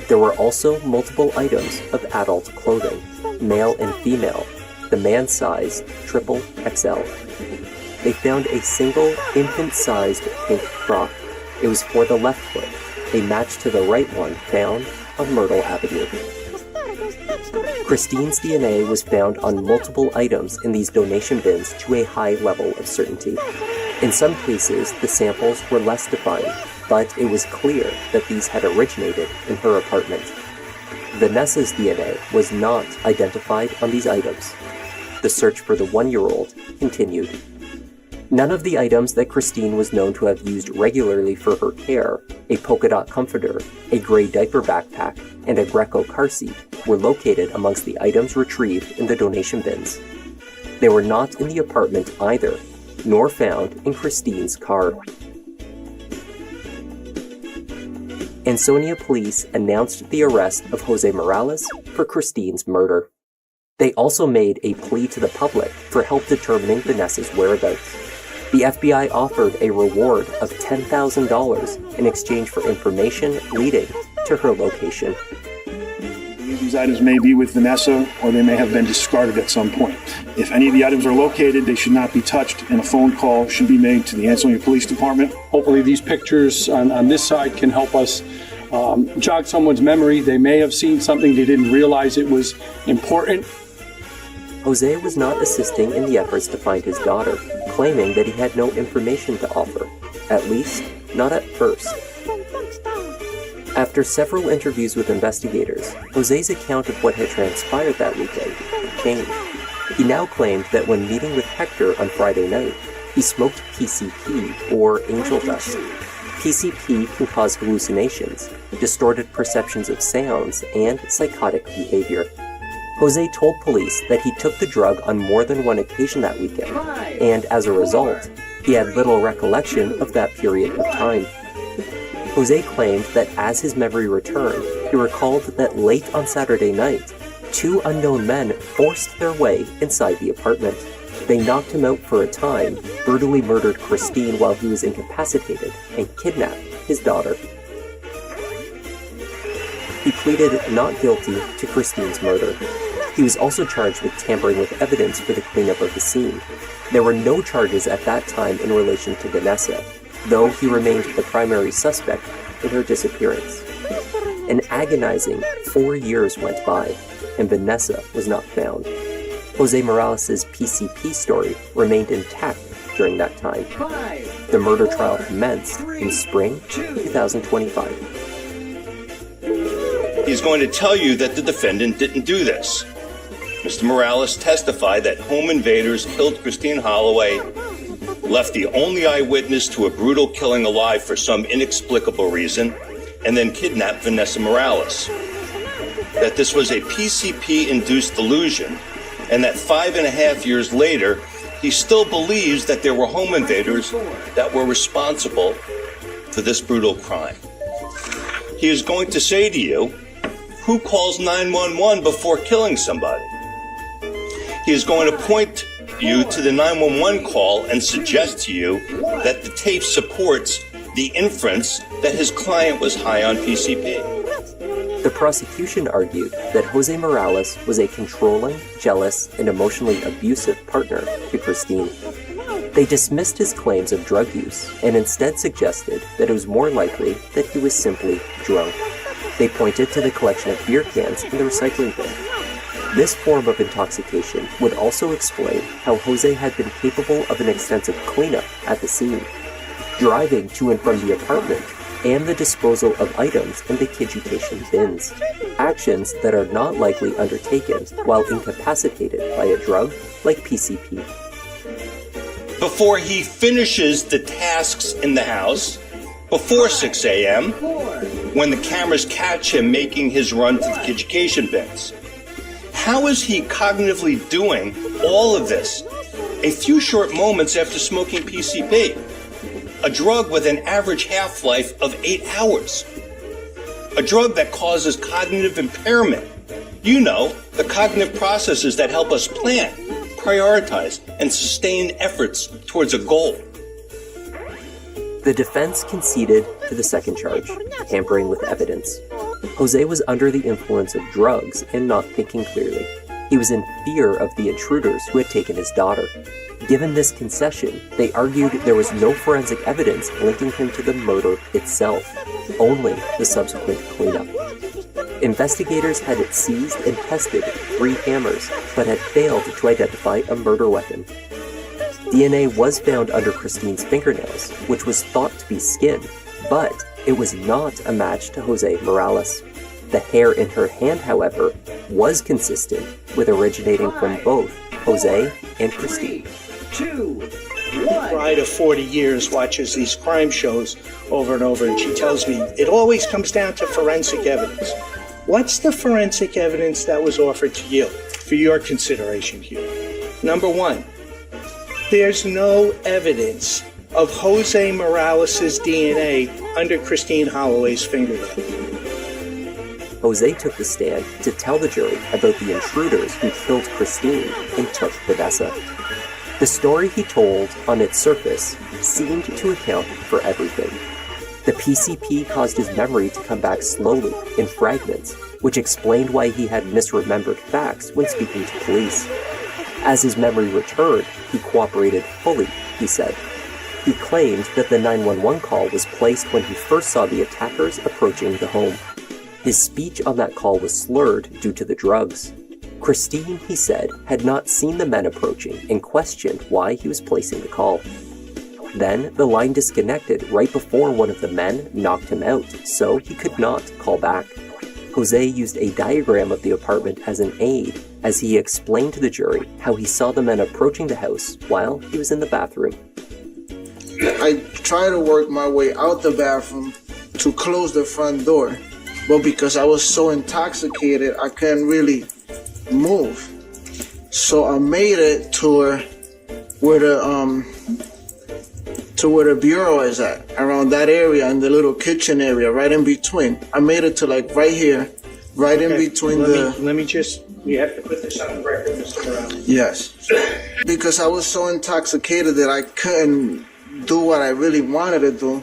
There were also multiple items of adult clothing, male and female, the man-sized XXL. They found a single infant-sized pink frock. It was for the left foot, a match to the right one found on Myrtle Avenue. Christine's DNA was found on multiple items in these donation bins to a high level of certainty. In some cases, the samples were less defined, but it was clear that these had originated in her apartment. Vanessa's DNA was not identified on these items. The search for the 1-year-old continued. None of the items that Christine was known to have used regularly for her care, a polka dot comforter, a gray diaper backpack, and a Greco car seat, were located amongst the items retrieved in the donation bins. They were not in the apartment either, nor found in Christine's car. Ansonia police announced the arrest of Jose Morales for Christine's murder. They also made a plea to the public for help determining Vanessa's whereabouts. The FBI offered a reward of $10,000 in exchange for information leading to her location. These items may be with Vanessa, or they may have been discarded at some point. If any of the items are located, they should not be touched, and a phone call should be made to the Ansonia Police Department. Hopefully these pictures on this side can help us jog someone's memory. They may have seen something they didn't realize it was important. Jose was not assisting in the efforts to find his daughter, claiming that he had no information to offer, at least not at first. After several interviews with investigators, Jose's account of what had transpired that weekend changed. He now claimed that when meeting with Hector on Friday night, he smoked PCP, or angel dust. PCP can cause hallucinations, distorted perceptions of sounds, and psychotic behavior. Jose told police that he took the drug on more than one occasion that weekend, and as a result, he had little recollection of that period of time. Jose claimed that as his memory returned, he recalled that late on Saturday night, two unknown men forced their way inside the apartment. They knocked him out for a time, brutally murdered Christine while he was incapacitated, and kidnapped his daughter. He pleaded not guilty to Christine's murder. He was also charged with tampering with evidence for the cleanup of the scene. There were no charges at that time in relation to Vanessa, though he remained the primary suspect in her disappearance. An agonizing 4 years went by, and Vanessa was not found. Jose Morales' PCP story remained intact during that time. The murder trial commenced in spring 2025. He's going to tell you that the defendant didn't do this. Mr. Morales testified that home invaders killed Christine Holloway, left the only eyewitness to a brutal killing alive for some inexplicable reason, and then kidnapped Vanessa Morales. That this was a PCP-induced delusion, and that 5.5 years later, he still believes that there were home invaders that were responsible for this brutal crime. He is going to say to you, who calls 911 before killing somebody? He is going to point you to the 911 call and suggest to you that the tape supports the inference that his client was high on PCP. The prosecution argued that Jose Morales was a controlling, jealous, and emotionally abusive partner to Christine. They dismissed his claims of drug use and instead suggested that it was more likely that he was simply drunk. They pointed to the collection of beer cans in the recycling bin. This form of intoxication would also explain how Jose had been capable of an extensive cleanup at the scene, driving to and from the apartment, and the disposal of items in the kidutation bins, actions that are not likely undertaken while incapacitated by a drug like PCP. Before he finishes the tasks in the house, before 6 a.m., when the cameras catch him making his run to the kidutation bins. How is he cognitively doing all of this a few short moments after smoking PCP, a drug with an average half-life of 8 hours, a drug that causes cognitive impairment? You know, the cognitive processes that help us plan, prioritize, and sustain efforts towards a goal. The defense conceded to the second charge, tampering with evidence. Jose was under the influence of drugs and not thinking clearly. He was in fear of the intruders who had taken his daughter. Given this concession, they argued there was no forensic evidence linking him to the murder itself, only the subsequent cleanup. Investigators had seized and tested 3 hammers, but had failed to identify a murder weapon. DNA was found under Christine's fingernails, which was thought to be skin, but it was not a match to Jose Morales. The hair in her hand, however, was consistent with originating from both Jose and Christine. 3, 2, bride of 40 years watches these crime shows over and over, and she tells me it always comes down to forensic evidence. What's the forensic evidence that was offered to you for your consideration here? Number one, there's no evidence of Jose Morales' DNA under Christine Holloway's fingertip. Jose took the stand to tell the jury about the intruders who killed Christine and took Vanessa. The story he told, on its surface, seemed to account for everything. The PCP caused his memory to come back slowly, in fragments, which explained why he had misremembered facts when speaking to police. As his memory returned, he cooperated fully, he said. He claimed that the 911 call was placed when he first saw the attackers approaching the home. His speech on that call was slurred due to the drugs. Christine, he said, had not seen the men approaching and questioned why he was placing the call. Then, the line disconnected right before one of the men knocked him out, so he could not call back. Jose used a diagram of the apartment as an aid as he explained to the jury how he saw the men approaching the house while he was in the bathroom. I tried to work my way out the bathroom to close the front door, but because I was so intoxicated, I couldn't really move. So I made it to where the bureau is at, around that area, in the little kitchen area, right in between. I made it to like right here, right in between Let me just, we have to put this on the record, Mr. Morales. Yes. Because I was so intoxicated that I couldn't do what I really wanted to do.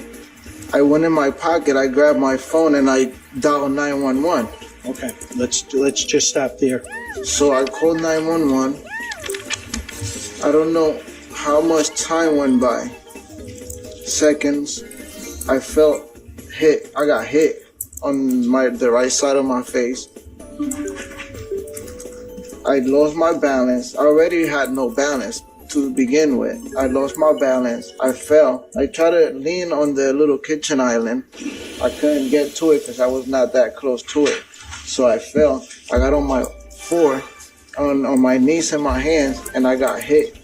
I went in my pocket, I grabbed my phone, and I dialed 911. Okay, let's just stop there. So I called 911. I don't know how much time went by. Seconds. I felt hit. I got hit on the right side of my face. I lost my balance. I already had no balance to begin with. I lost my balance. I fell. I tried to lean on the little kitchen island. I couldn't get to it because I was not that close to it. So I fell. I got on my floor, on my knees and my hands, and I got hit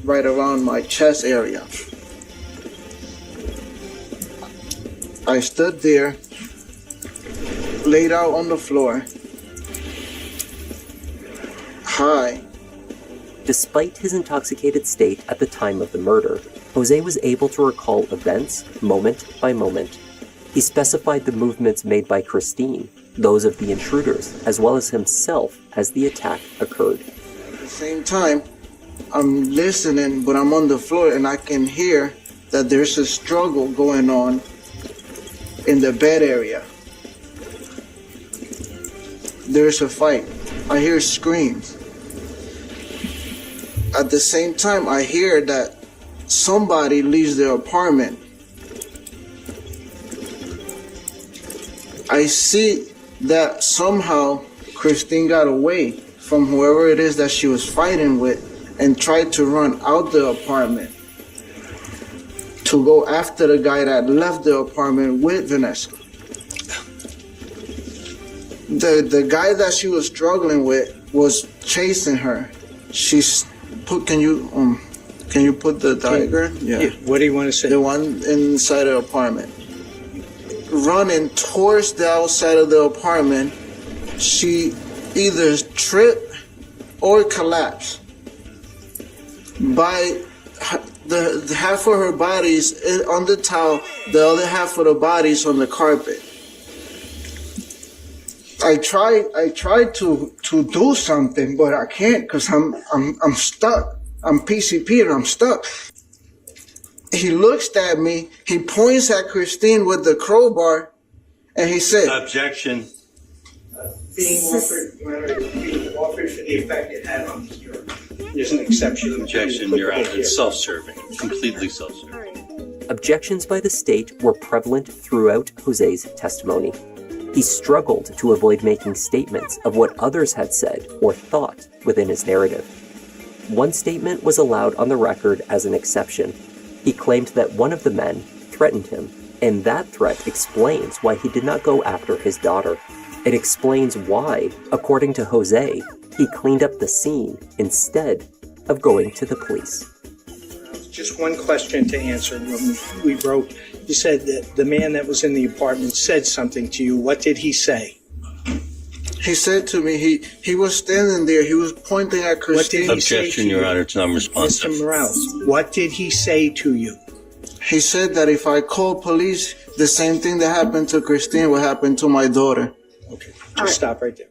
right around my chest area. I stood there, laid out on the floor, high. Despite his intoxicated state at the time of the murder, Jose was able to recall events moment by moment. He specified the movements made by Christine, those of the intruders, as well as himself as the attack occurred. At the same time, I'm listening, but I'm on the floor and I can hear that there's a struggle going on in the bed area. There's a fight. I hear screams. At the same time, I hear that somebody leaves the apartment. I see that somehow Christine got away from whoever it is that she was fighting with and tried to run out the apartment to go after the guy that left the apartment with Vanessa. The guy that she was struggling with was chasing her. Can you put the diagram? Yeah. What do you want to say? The one inside the apartment. Running towards the outside of the apartment, she either tripped or collapsed. By the half of her body's on the towel, the other half of the body's on the carpet. I tried to do something, but I can't because I'm stuck. I'm PCP and I'm stuck. He looks at me, he points at Christine with the crowbar, and he said, Objection. Being offered for the effect it had on the jury. There's an exception. Objection, Your Honor. It's self-serving. Completely self-serving. Objections by the state were prevalent throughout Jose's testimony. He struggled to avoid making statements of what others had said or thought within his narrative. One statement was allowed on the record as an exception. He claimed that one of the men threatened him, and that threat explains why he did not go after his daughter. It explains why, according to Jose, he cleaned up the scene instead of going to the police. Just one question to answer when we broke. You said that the man that was in the apartment said something to you. What did he say? He said to me, he was standing there, he was pointing at Christine. What did he say Objection, to Your you? Honor, it's non-responsive. Mr. Morales, what did he say to you? He said that if I call police, the same thing that happened to Christine will happen to my daughter. Okay, just stop right there.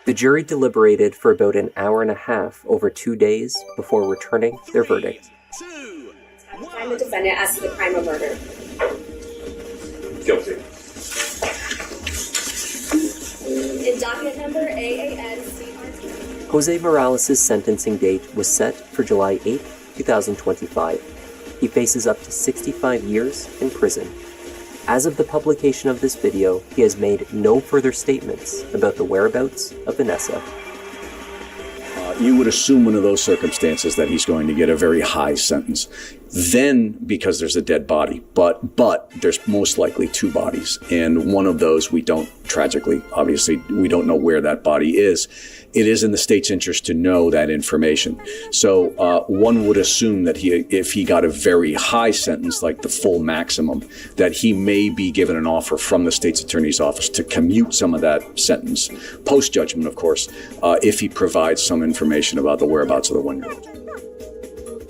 The jury deliberated for about an hour and a half over 2 days before returning their verdict. Find the defendant as to the crime of murder. Guilty. In docket number AANCRT. Jose Morales' sentencing date was set for July 8, 2025. He faces up to 65 years in prison. As of the publication of this video, he has made no further statements about the whereabouts of Vanessa. You would assume under those circumstances that he's going to get a very high sentence. Then, because there's a dead body, but there's most likely two bodies. And one of those we don't, tragically, obviously, we don't know where that body is. It is in the state's interest to know that information. So one would assume that if he got a very high sentence, like the full maximum, that he may be given an offer from the state's attorney's office to commute some of that sentence, post-judgment, of course, if he provides some information about the whereabouts of the 1-year-old.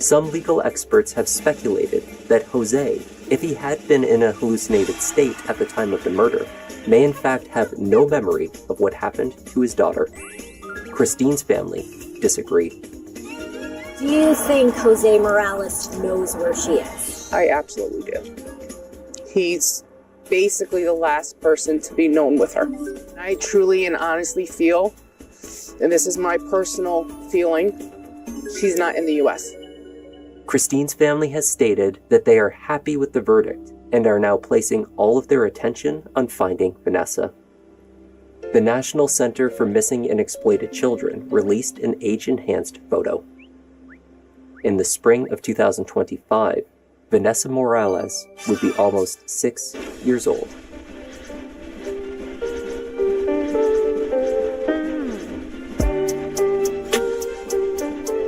Some legal experts have speculated that Jose, if he had been in a hallucinated state at the time of the murder, may in fact have no memory of what happened to his daughter. Christine's family disagree. Do you think Jose Morales knows where she is? I absolutely do. He's basically the last person to be known with her. I truly and honestly feel, and this is my personal feeling, she's not in the U.S. Christine's family has stated that they are happy with the verdict and are now placing all of their attention on finding Vanessa. The National Center for Missing and Exploited Children released an age-enhanced photo. In the spring of 2025, Vanessa Morales would be almost 6 years old.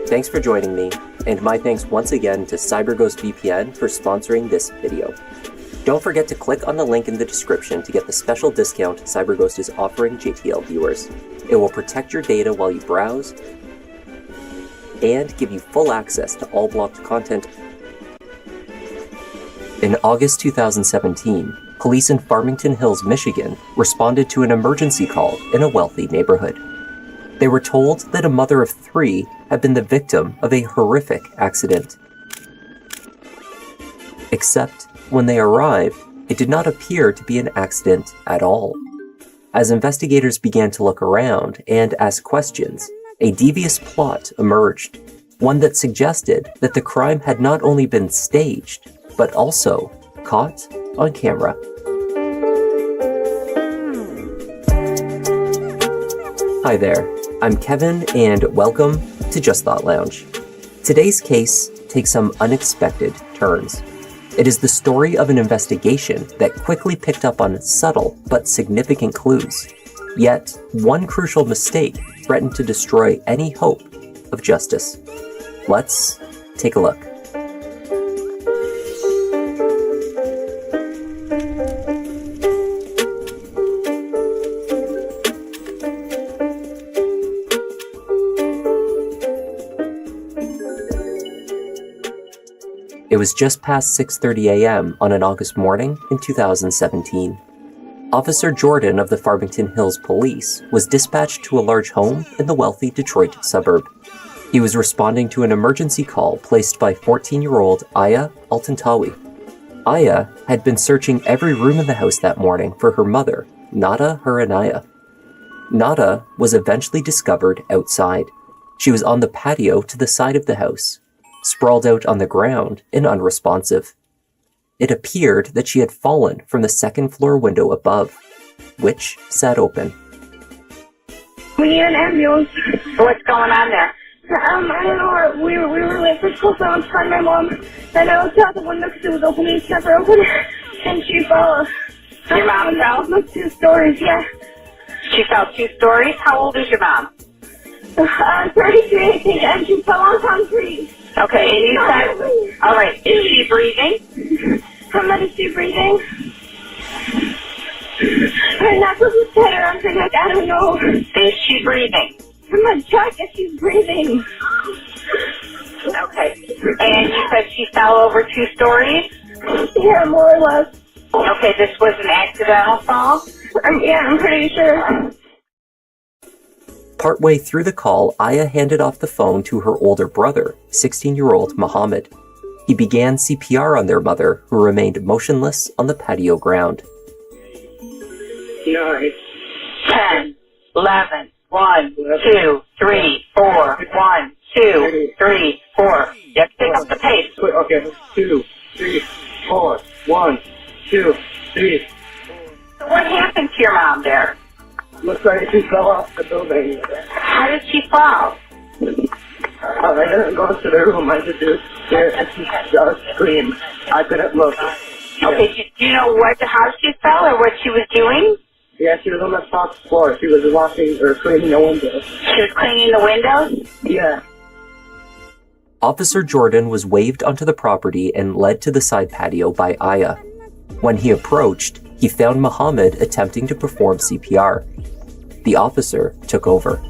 Thanks for joining me, and my thanks once again to CyberGhost VPN for sponsoring this video. Don't forget to click on the link in the description to get the special discount CyberGhost is offering JTL viewers. It will protect your data while you browse and give you full access to all blocked content. In August 2017, police in Farmington Hills, Michigan responded to an emergency call in a wealthy neighborhood. They were told that a mother of 3 had been the victim of a horrific accident. Except, when they arrived, it did not appear to be an accident at all. As investigators began to look around and ask questions, a devious plot emerged, one that suggested that the crime had not only been staged, but also caught on camera. Hi there, I'm Kevin, and welcome to Just Thought Lounge. Today's case takes some unexpected turns. It is the story of an investigation that quickly picked up on subtle but significant clues. Yet, one crucial mistake threatened to destroy any hope of justice. Let's take a look. It was just past 6:30 a.m. on an August morning in 2017. Officer Jordan of the Farmington Hills Police was dispatched to a large home in the wealthy Detroit suburb. He was responding to an emergency call placed by 14-year-old Aya Altantawi. Aya had been searching every room in the house that morning for her mother, Nada Huranaya. Nada was eventually discovered outside. She was on the patio to the side of the house, sprawled out on the ground and unresponsive. It appeared that she had fallen from the second-floor window above, which sat open. We need an ambulance. What's going on there? I don't know. We were late for school, so I was trying my mom. And I looked out the window because it was open. It's never open. And she fell. Your mom fell? 2 stories, yeah. She fell 2 stories? How old is your mom? 33, I think, and she fell on concrete. Okay, and you said, all right, is she breathing? How much is she breathing? Her knuckles is better. I'm thinking, like, I don't know. Is she breathing? I'm gonna check if she's breathing. Okay, and you said she fell over 2 stories? Yeah, more or less. Okay, this was an accidental fall? Yeah, I'm pretty sure. Partway through the call, Aya handed off the phone to her older brother, 16-year-old Mohammed. He began CPR on their mother, who remained motionless on the patio ground. 9, 10, 11, 1, 2, 3, 4, 1, 2, 3, 4. You have to pick up the pace. Okay, 2, 3, 4, 1, 2, 3. So what happened to your mom there? Looks like she fell off the building. How did she fall? I didn't go to the room. I just scared and she just screamed. I couldn't look. Okay, do you know how she fell or what she was doing? Yeah, she was on the top floor. She was washing or cleaning the windows. She was cleaning the windows? Yeah. Officer Jordan was waved onto the property and led to the side patio by Aya. When he approached, he found Mohammed attempting to perform CPR. The officer took over.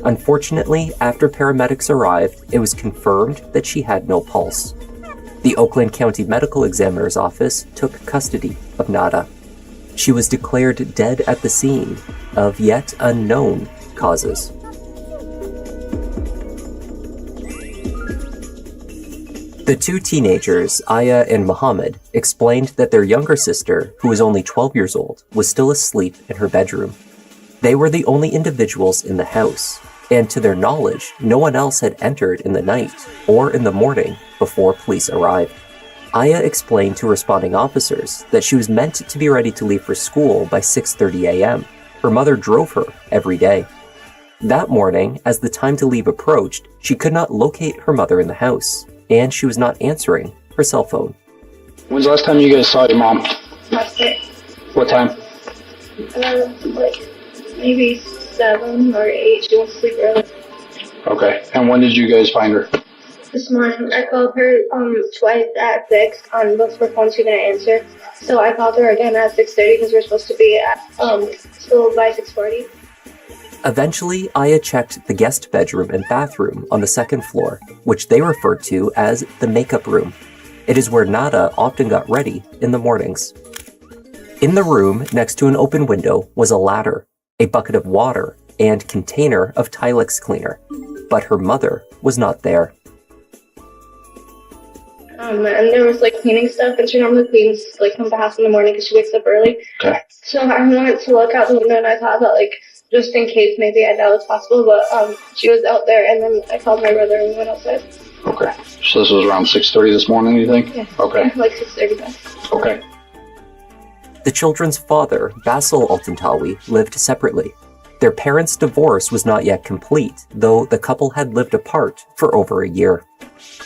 Unfortunately, after paramedics arrived, it was confirmed that she had no pulse. The Oakland County Medical Examiner's Office took custody of Nada. She was declared dead at the scene of yet unknown causes. The 2 teenagers, Aya and Mohammed, explained that their younger sister, who was only 12 years old, was still asleep in her bedroom. They were the only individuals in the house, and to their knowledge, no one else had entered in the night or in the morning before police arrived. Aya explained to responding officers that she was meant to be ready to leave for school by 6:30 a.m. Her mother drove her every day. That morning, as the time to leave approached, she could not locate her mother in the house, and she was not answering her cell phone. When's the last time you guys saw your mom? That's it. What time? Like maybe 7 or 8. She wants to sleep early. Okay. And when did you guys find her? This morning, I called her twice at 6 on both her phones. She didn't answer, so I called her again at 6:30 because we're supposed to be at school by 6:40. Eventually, Aya checked the guest bedroom and bathroom on the second floor, which they referred to as the makeup room. It is where Nada often got ready in the mornings. In the room, next to an open window, was a ladder, a bucket of water, and container of Tilex cleaner. But her mother was not there. And there was like cleaning stuff, and she normally cleans like comes to the house in the morning because she wakes up early. Okay. So I wanted to look out the window, and I thought that like just in case maybe I doubt it's possible, but she was out there, and then I called my brother and we went outside. Okay. So this was around 6:30 this morning, you think? Yeah. Okay. Yeah, like 6:35. Okay. The children's father, Basil Altantawi, lived separately. Their parents' divorce was not yet complete, though the couple had lived apart for over a year.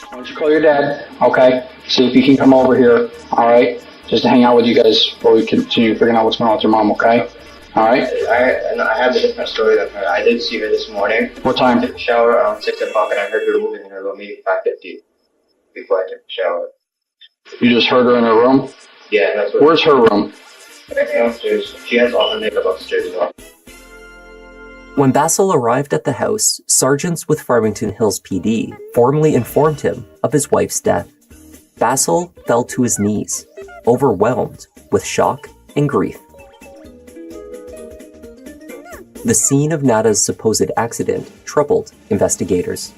Why don't you call your dad, okay? See if he can come over here, all right? Just to hang out with you guys while we continue figuring out what's going on with your mom, okay? All right? I have a different story than her. I did see her this morning. What time? I took a shower around 6 o'clock and I heard her moving in her room maybe 5:50 before I took a shower. You just heard her in her room? Yeah, that's what. Where's her room? Downstairs. She has all her makeup upstairs as well. When Basil arrived at the house, sergeants with Farmington Hills PD formally informed him of his wife's death. Basil fell to his knees, overwhelmed with shock and grief. The scene of Nada's supposed accident troubled investigators.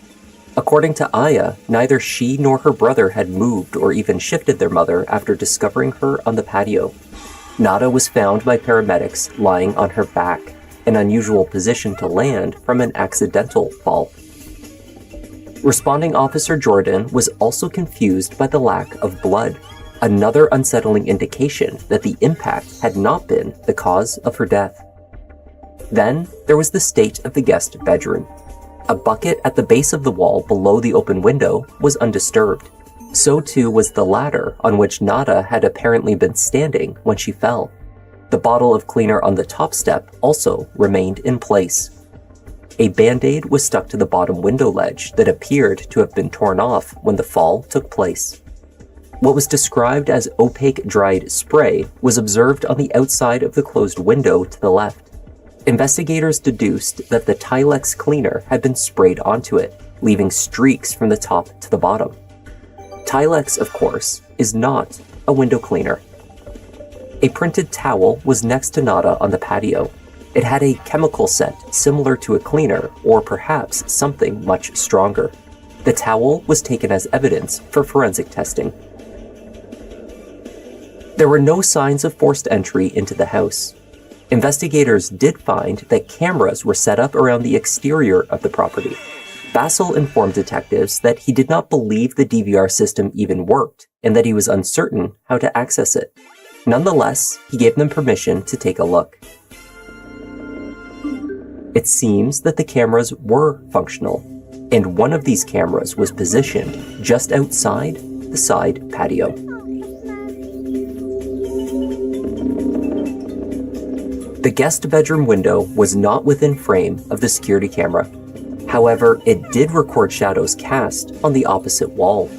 According to Aya, neither she nor her brother had moved or even shifted their mother after discovering her on the patio. Nada was found by paramedics lying on her back, an unusual position to land from an accidental fall. Responding Officer Jordan was also confused by the lack of blood, another unsettling indication that the impact had not been the cause of her death. Then there was the state of the guest bedroom. A bucket at the base of the wall below the open window was undisturbed. So too was the ladder on which Nada had apparently been standing when she fell. The bottle of cleaner on the top step also remained in place. A Band-Aid was stuck to the bottom window ledge that appeared to have been torn off when the fall took place. What was described as opaque dried spray was observed on the outside of the closed window to the left. Investigators deduced that the Tilex cleaner had been sprayed onto it, leaving streaks from the top to the bottom. Tilex, of course, is not a window cleaner. A printed towel was next to Nada on the patio. It had a chemical scent similar to a cleaner, or perhaps something much stronger. The towel was taken as evidence for forensic testing. There were no signs of forced entry into the house. Investigators did find that cameras were set up around the exterior of the property. Basil informed detectives that he did not believe the DVR system even worked, and that he was uncertain how to access it. Nonetheless, he gave them permission to take a look. It seems that the cameras were functional, and one of these cameras was positioned just outside the side patio. The guest bedroom window was not within frame of the security camera. However, it did record shadows cast on the opposite wall.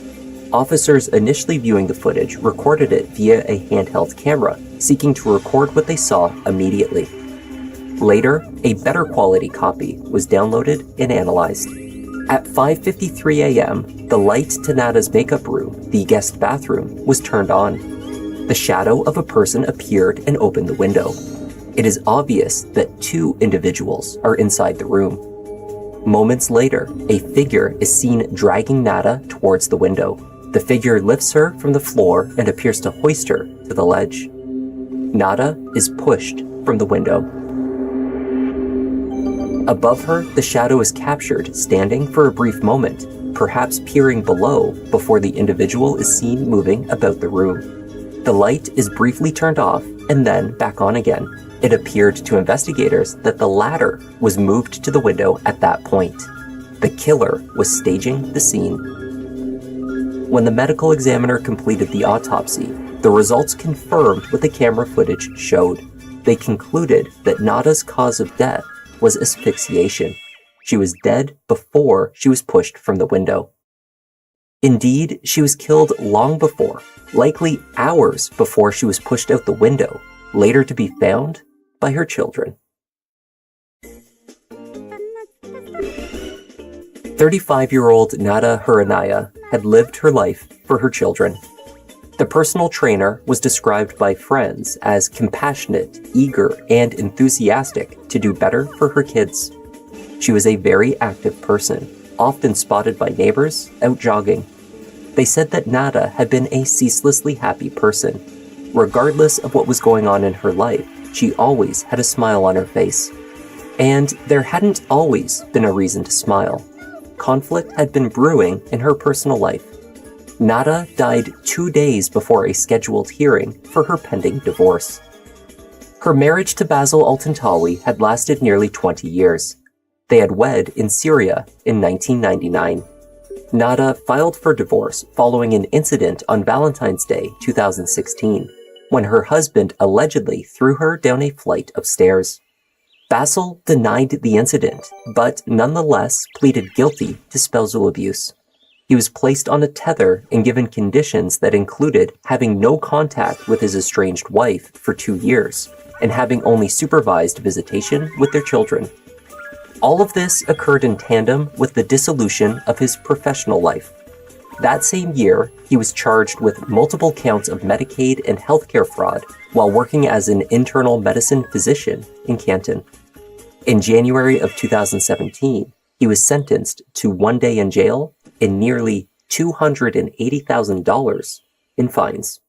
Officers initially viewing the footage recorded it via a handheld camera, seeking to record what they saw immediately. Later, a better quality copy was downloaded and analyzed. At 5:53 a.m., the light to Nada's makeup room, the guest bathroom, was turned on. The shadow of a person appeared and opened the window. It is obvious that two individuals are inside the room. Moments later, a figure is seen dragging Nada towards the window. The figure lifts her from the floor and appears to hoist her to the ledge. Nada is pushed from the window. Above her, the shadow is captured, standing for a brief moment, perhaps peering below before the individual is seen moving about the room. The light is briefly turned off and then back on again. It appeared to investigators that the ladder was moved to the window at that point. The killer was staging the scene. When the medical examiner completed the autopsy, the results confirmed what the camera footage showed. They concluded that Nada's cause of death was asphyxiation. She was dead before she was pushed from the window. Indeed, she was killed long before, likely hours before she was pushed out the window, later to be found by her children. 35-year-old Nada Huranaya had lived her life for her children. The personal trainer was described by friends as compassionate, eager, and enthusiastic to do better for her kids. She was a very active person, often spotted by neighbors out jogging. They said that Nada had been a ceaselessly happy person. Regardless of what was going on in her life, she always had a smile on her face. And there hadn't always been a reason to smile. Conflict had been brewing in her personal life. Nada died 2 days before a scheduled hearing for her pending divorce. Her marriage to Basil Altantawi had lasted nearly 20 years. They had wed in Syria in 1999. Nada filed for divorce following an incident on Valentine's Day 2016, when her husband allegedly threw her down a flight of stairs. Basil denied the incident, but nonetheless pleaded guilty to spousal abuse. He was placed on a tether and given conditions that included having no contact with his estranged wife for 2 years and having only supervised visitation with their children. All of this occurred in tandem with the dissolution of his professional life. That same year, he was charged with multiple counts of Medicaid and healthcare fraud while working as an internal medicine physician in Canton. In January of 2017, he was sentenced to 1 day in jail and nearly $280,000 in fines.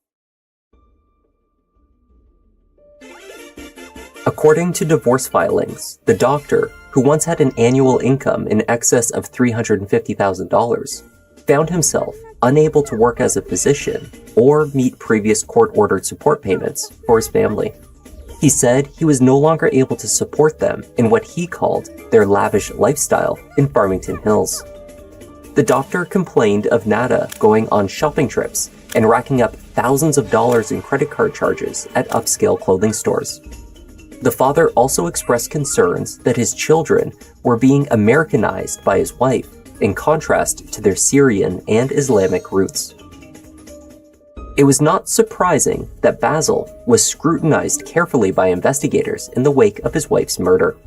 According to divorce filings, the doctor, who once had an annual income in excess of $350,000, found himself unable to work as a physician or meet previous court-ordered support payments for his family. He said he was no longer able to support them in what he called their lavish lifestyle in Farmington Hills. The doctor complained of Nada going on shopping trips and racking up thousands of dollars in credit card charges at upscale clothing stores. The father also expressed concerns that his children were being Americanized by his wife, in contrast to their Syrian and Islamic roots. It was not surprising that Basil was scrutinized carefully by investigators in the wake of his wife's murder.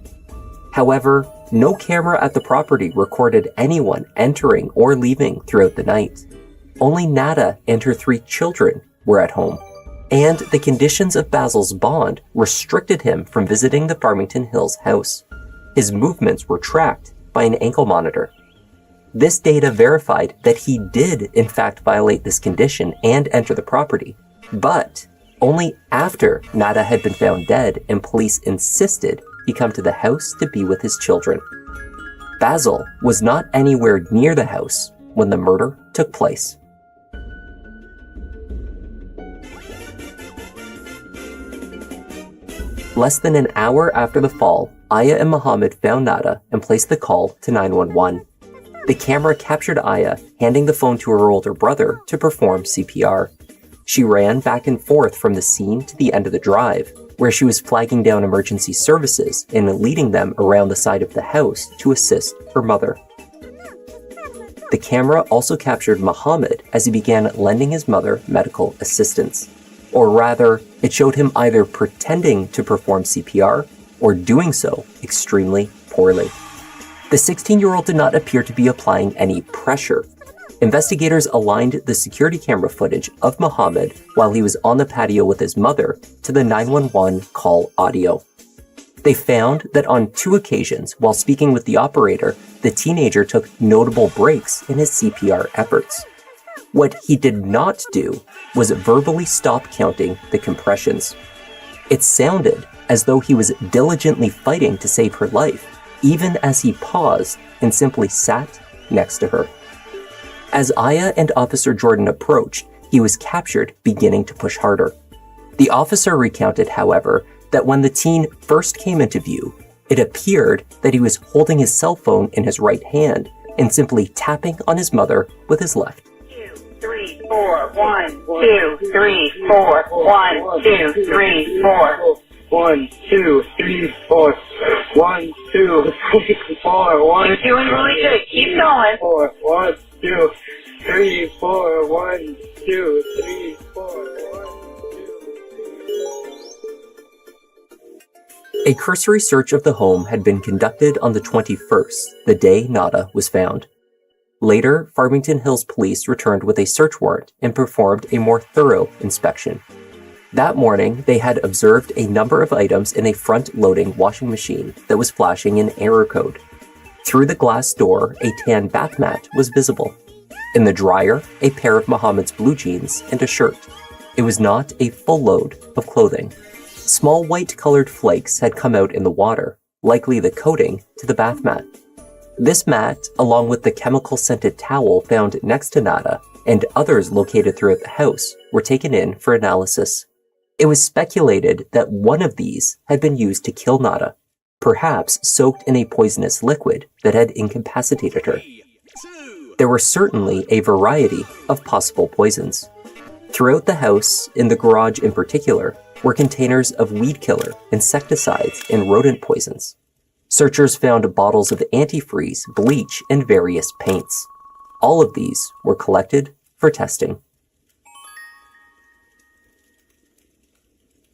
However, no camera at the property recorded anyone entering or leaving throughout the night. Only Nada and her 3 children were at home, and the conditions of Basil's bond restricted him from visiting the Farmington Hills house. His movements were tracked by an ankle monitor. This data verified that he did in fact violate this condition and enter the property, but only after Nada had been found dead and police insisted he come to the house to be with his children. Basil was not anywhere near the house when the murder took place. Less than an hour after the fall, Aya and Muhammad found Nada and placed the call to 911. The camera captured Aya handing the phone to her older brother to perform CPR. She ran back and forth from the scene to the end of the drive, where she was flagging down emergency services and leading them around the side of the house to assist her mother. The camera also captured Muhammad as he began lending his mother medical assistance. Or rather, it showed him either pretending to perform CPR or doing so extremely poorly. The 16-year-old did not appear to be applying any pressure. Investigators aligned the security camera footage of Muhammad while he was on the patio with his mother to the 911 call audio. They found that on 2 occasions, while speaking with the operator, the teenager took notable breaks in his CPR efforts. What he did not do was verbally stop counting the compressions. It sounded as though he was diligently fighting to save her life, even as he paused and simply sat next to her. As Aya and Officer Jordan approached, he was captured, beginning to push harder. The officer recounted, however, that when the teen first came into view, it appeared that he was holding his cell phone in his right hand and simply tapping on his mother with his left. 3, 4, 1, 2, 3, 4, 1, 2, 3, 4. 1, 2, 3, 4. 1, 2, 3, 4. 1. You're doing really good. Keep going. 4. 1, 2, 3, 4. 1, 2, 3, 4. 1. A cursory search of the home had been conducted on the 21st, the day Nada was found. Later, Farmington Hills police returned with a search warrant and performed a more thorough inspection. That morning, they had observed a number of items in a front-loading washing machine that was flashing an error code. Through the glass door, a tan bath mat was visible. In the dryer, a pair of Muhammad's blue jeans and a shirt. It was not a full load of clothing. Small white-colored flakes had come out in the water, likely the coating to the bath mat. This mat, along with the chemical-scented towel found next to Nada and others located throughout the house, were taken in for analysis. It was speculated that one of these had been used to kill Nada, perhaps soaked in a poisonous liquid that had incapacitated her. There were certainly a variety of possible poisons. Throughout the house, in the garage in particular, were containers of weed killer, insecticides, and rodent poisons. Searchers found bottles of antifreeze, bleach, and various paints. All of these were collected for testing.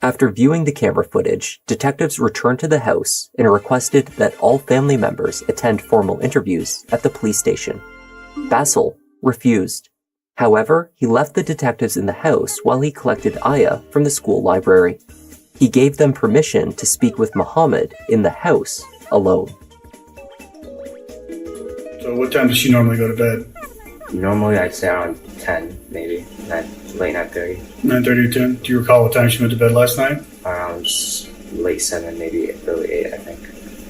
After viewing the camera footage, detectives returned to the house and requested that all family members attend formal interviews at the police station. Basil refused. However, he left the detectives in the house while he collected Aya from the school library. He gave them permission to speak with Muhammad in the house alone. So what time does she normally go to bed? Normally I'd say around 10, maybe, late 9:30. 9:30 or 10? Do you recall what time she went to bed last night? Around late 7, maybe early 8, I think.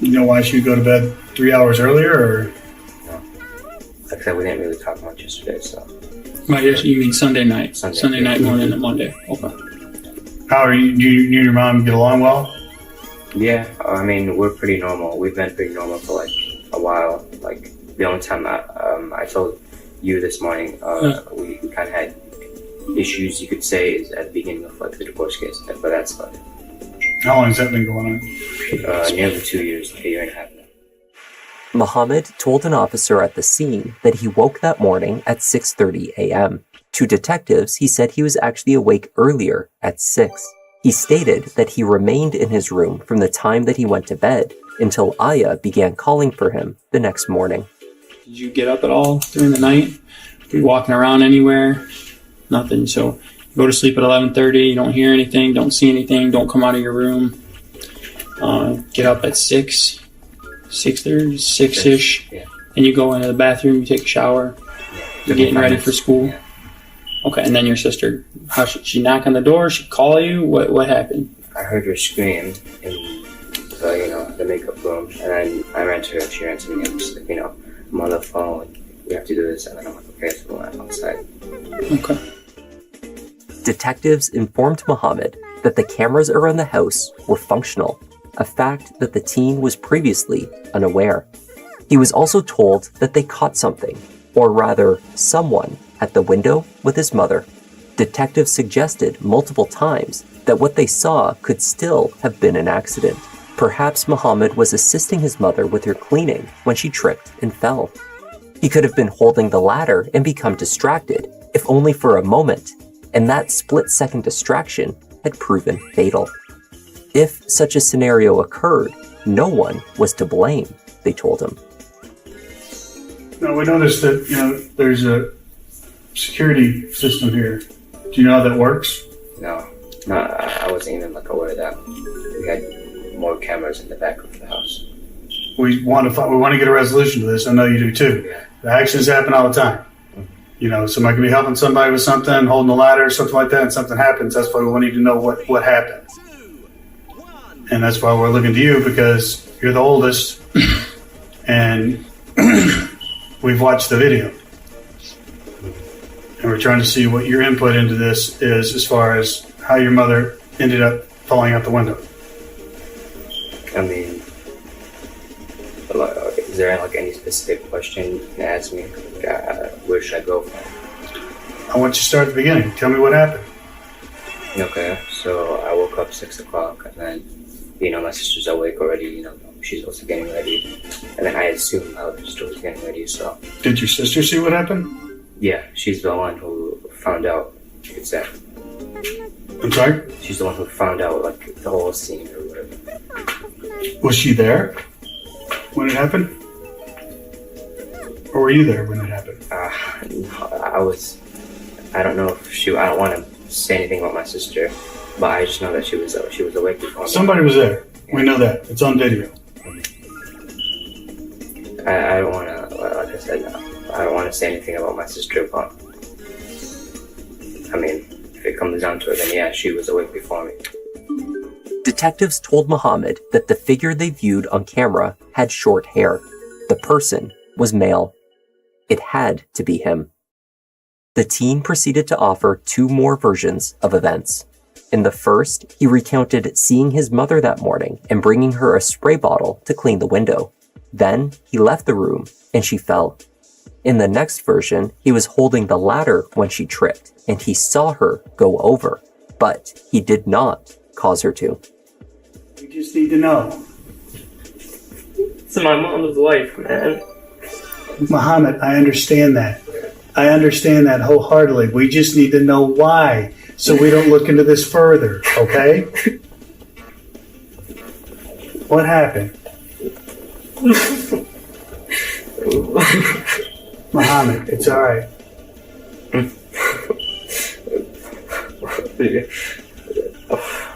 You know why she would go to bed 3 hours earlier, or? No. Like I said, we didn't really talk much yesterday, so. Right, yes, you mean Sunday night? Sunday night morning to Monday. Okay. How are you? Do you and your mom get along well? Yeah, I mean, we're pretty normal. We've been pretty normal for like a while. Like the only time I told you this morning, we kind of had issues, you could say, is at the beginning of like the divorce case, but that's about it. How long has that been going on? Nearly 2 years, like a year and a half now. Mohammed told an officer at the scene that he woke that morning at 6:30 a.m. To detectives, he said he was actually awake earlier at 6. He stated that he remained in his room from the time that he went to bed until Aya began calling for him the next morning. Did you get up at all during the night? Were you walking around anywhere? Nothing. So you go to sleep at 11:30, you don't hear anything, don't see anything, don't come out of your room. Get up at 6, 6:30, 6-ish, and you go into the bathroom, you take a shower, you're getting ready for school. Okay, and then your sister, how should she knock on the door? She call you? What happened? I heard her scream in the makeup room, and then I ran to her, and she ran to me, and was like, I'm on the phone, we have to do this, and then I'm like, okay, so I went outside. Okay. Detectives informed Mohammed that the cameras around the house were functional, a fact that the teen was previously unaware. He was also told that they caught something, or rather, someone, at the window with his mother. Detectives suggested multiple times that what they saw could still have been an accident. Perhaps Mohammed was assisting his mother with her cleaning when she tripped and fell. He could have been holding the ladder and become distracted, if only for a moment, and that split-second distraction had proven fatal. If such a scenario occurred, no one was to blame, they told him. Now, we noticed that, there's a security system here. Do you know how that works? No, I wasn't even aware of that. We had more cameras in the back of the house. We want to get a resolution to this. I know you do too. Yeah. The accidents happen all the time. Somebody could be helping somebody with something, holding the ladder, something like that, and something happens. That's why we need to know what happened. And that's why we're looking to you, because you're the oldest, and we've watched the video. And we're trying to see what your input into this is as far as how your mother ended up falling out the window. I mean, is there any specific question you can ask me? Where should I go from? I want you to start at the beginning. Tell me what happened. Okay, so I woke up 6 o'clock, and then, my sister's awake already, she's also getting ready. And then I assumed my other sister was getting ready, so. Did your sister see what happened? Yeah, she's the one who found out, you could say. I'm sorry? She's the one who found out, the whole scene or whatever. Was she there when it happened? Or were you there when it happened? I don't know if I don't want to say anything about my sister, but I just know that she was awake before me. Somebody was there. We know that. It's on video. I don't want to, like I said, I don't want to say anything about my sister, but I mean, if it comes down to it, then yeah, she was awake before me. Detectives told Mohammed that the figure they viewed on camera had short hair. The person was male. It had to be him. The teen proceeded to offer 2 more versions of events. In the first, he recounted seeing his mother that morning and bringing her a spray bottle to clean the window. Then, he left the room and she fell. In the next version, he was holding the ladder when she tripped and he saw her go over, but he did not cause her to. We just need to know. It's my mom's life, man. Mohammed, I understand that. I understand that wholeheartedly. We just need to know why, so we don't look into this further, okay? What happened? Mohammed, it's all right.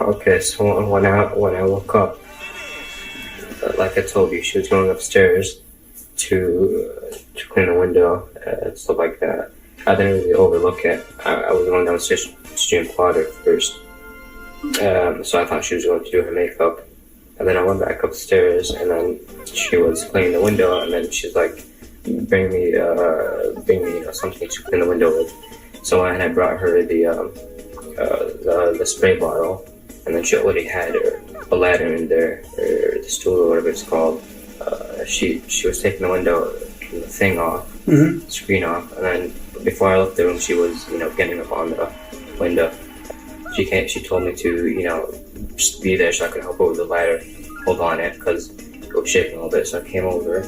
Okay, so when I woke up, like I told you, she was going upstairs to clean the window and stuff like that. I didn't really overlook it. I was going downstairs to drink water first, so I thought she was going to do her makeup. And then I went back upstairs, and then she was cleaning the window, and then she's like, bring me something to clean the window with. So I brought her the spray bottle, and then she already had a ladder in there, or the stool or whatever it's called. She was taking the window thing off, screen off, and then before I left the room, she was, getting up on the window. She told me to, just be there so I could help her with the ladder, hold on it, because it was shaking a little bit, so I came over.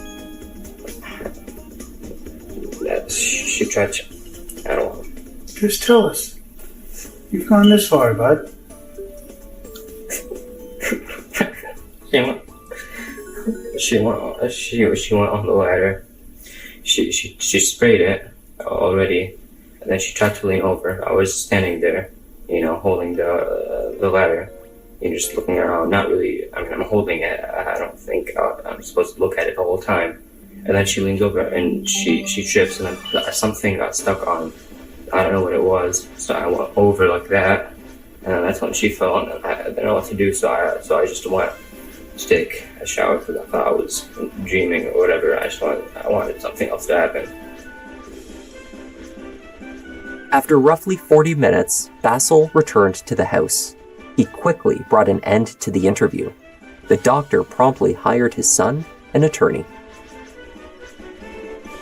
She tried to, I don't know. Just tell us. You've gone this far, bud. She went on the ladder. She sprayed it already, and then she tried to lean over. I was standing there, holding the ladder, and just looking around. Not really. I mean, I'm holding it. I don't think I'm supposed to look at it the whole time. And then she leans over and she trips, and then something got stuck on. I don't know what it was. So I went over like that, and then that's when she fell. And I didn't know what to do. So I just went to take a shower because I thought I was dreaming or whatever. I wanted something else to happen. After roughly 40 minutes, Basil returned to the house. He quickly brought an end to the interview. The doctor promptly hired his son, an attorney.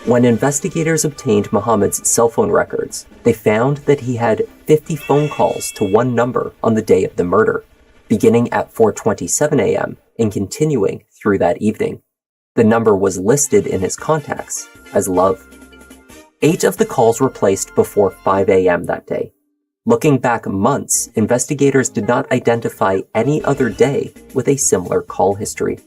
When investigators obtained Mohammed's cell phone records, they found that he had 50 phone calls to one number on the day of the murder, beginning at 4:27 a.m. and continuing through that evening. The number was listed in his contacts as Love. 8 of the calls were placed before 5 a.m. that day. Looking back months, investigators did not identify any other day with a similar call history.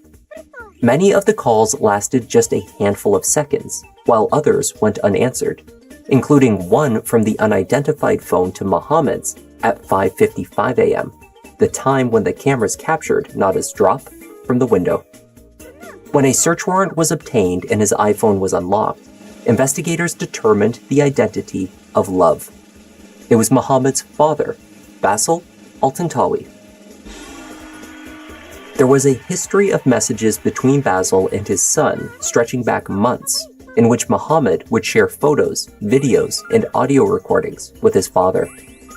Many of the calls lasted just a handful of seconds, while others went unanswered, including one from the unidentified phone to Mohammed's at 5:55 a.m., the time when the cameras captured Nada's drop from the window. When a search warrant was obtained and his iPhone was unlocked, investigators determined the identity of Love. It was Mohammed's father, Basil Altantawi. There was a history of messages between Basil and his son stretching back months, in which Mohammed would share photos, videos, and audio recordings with his father.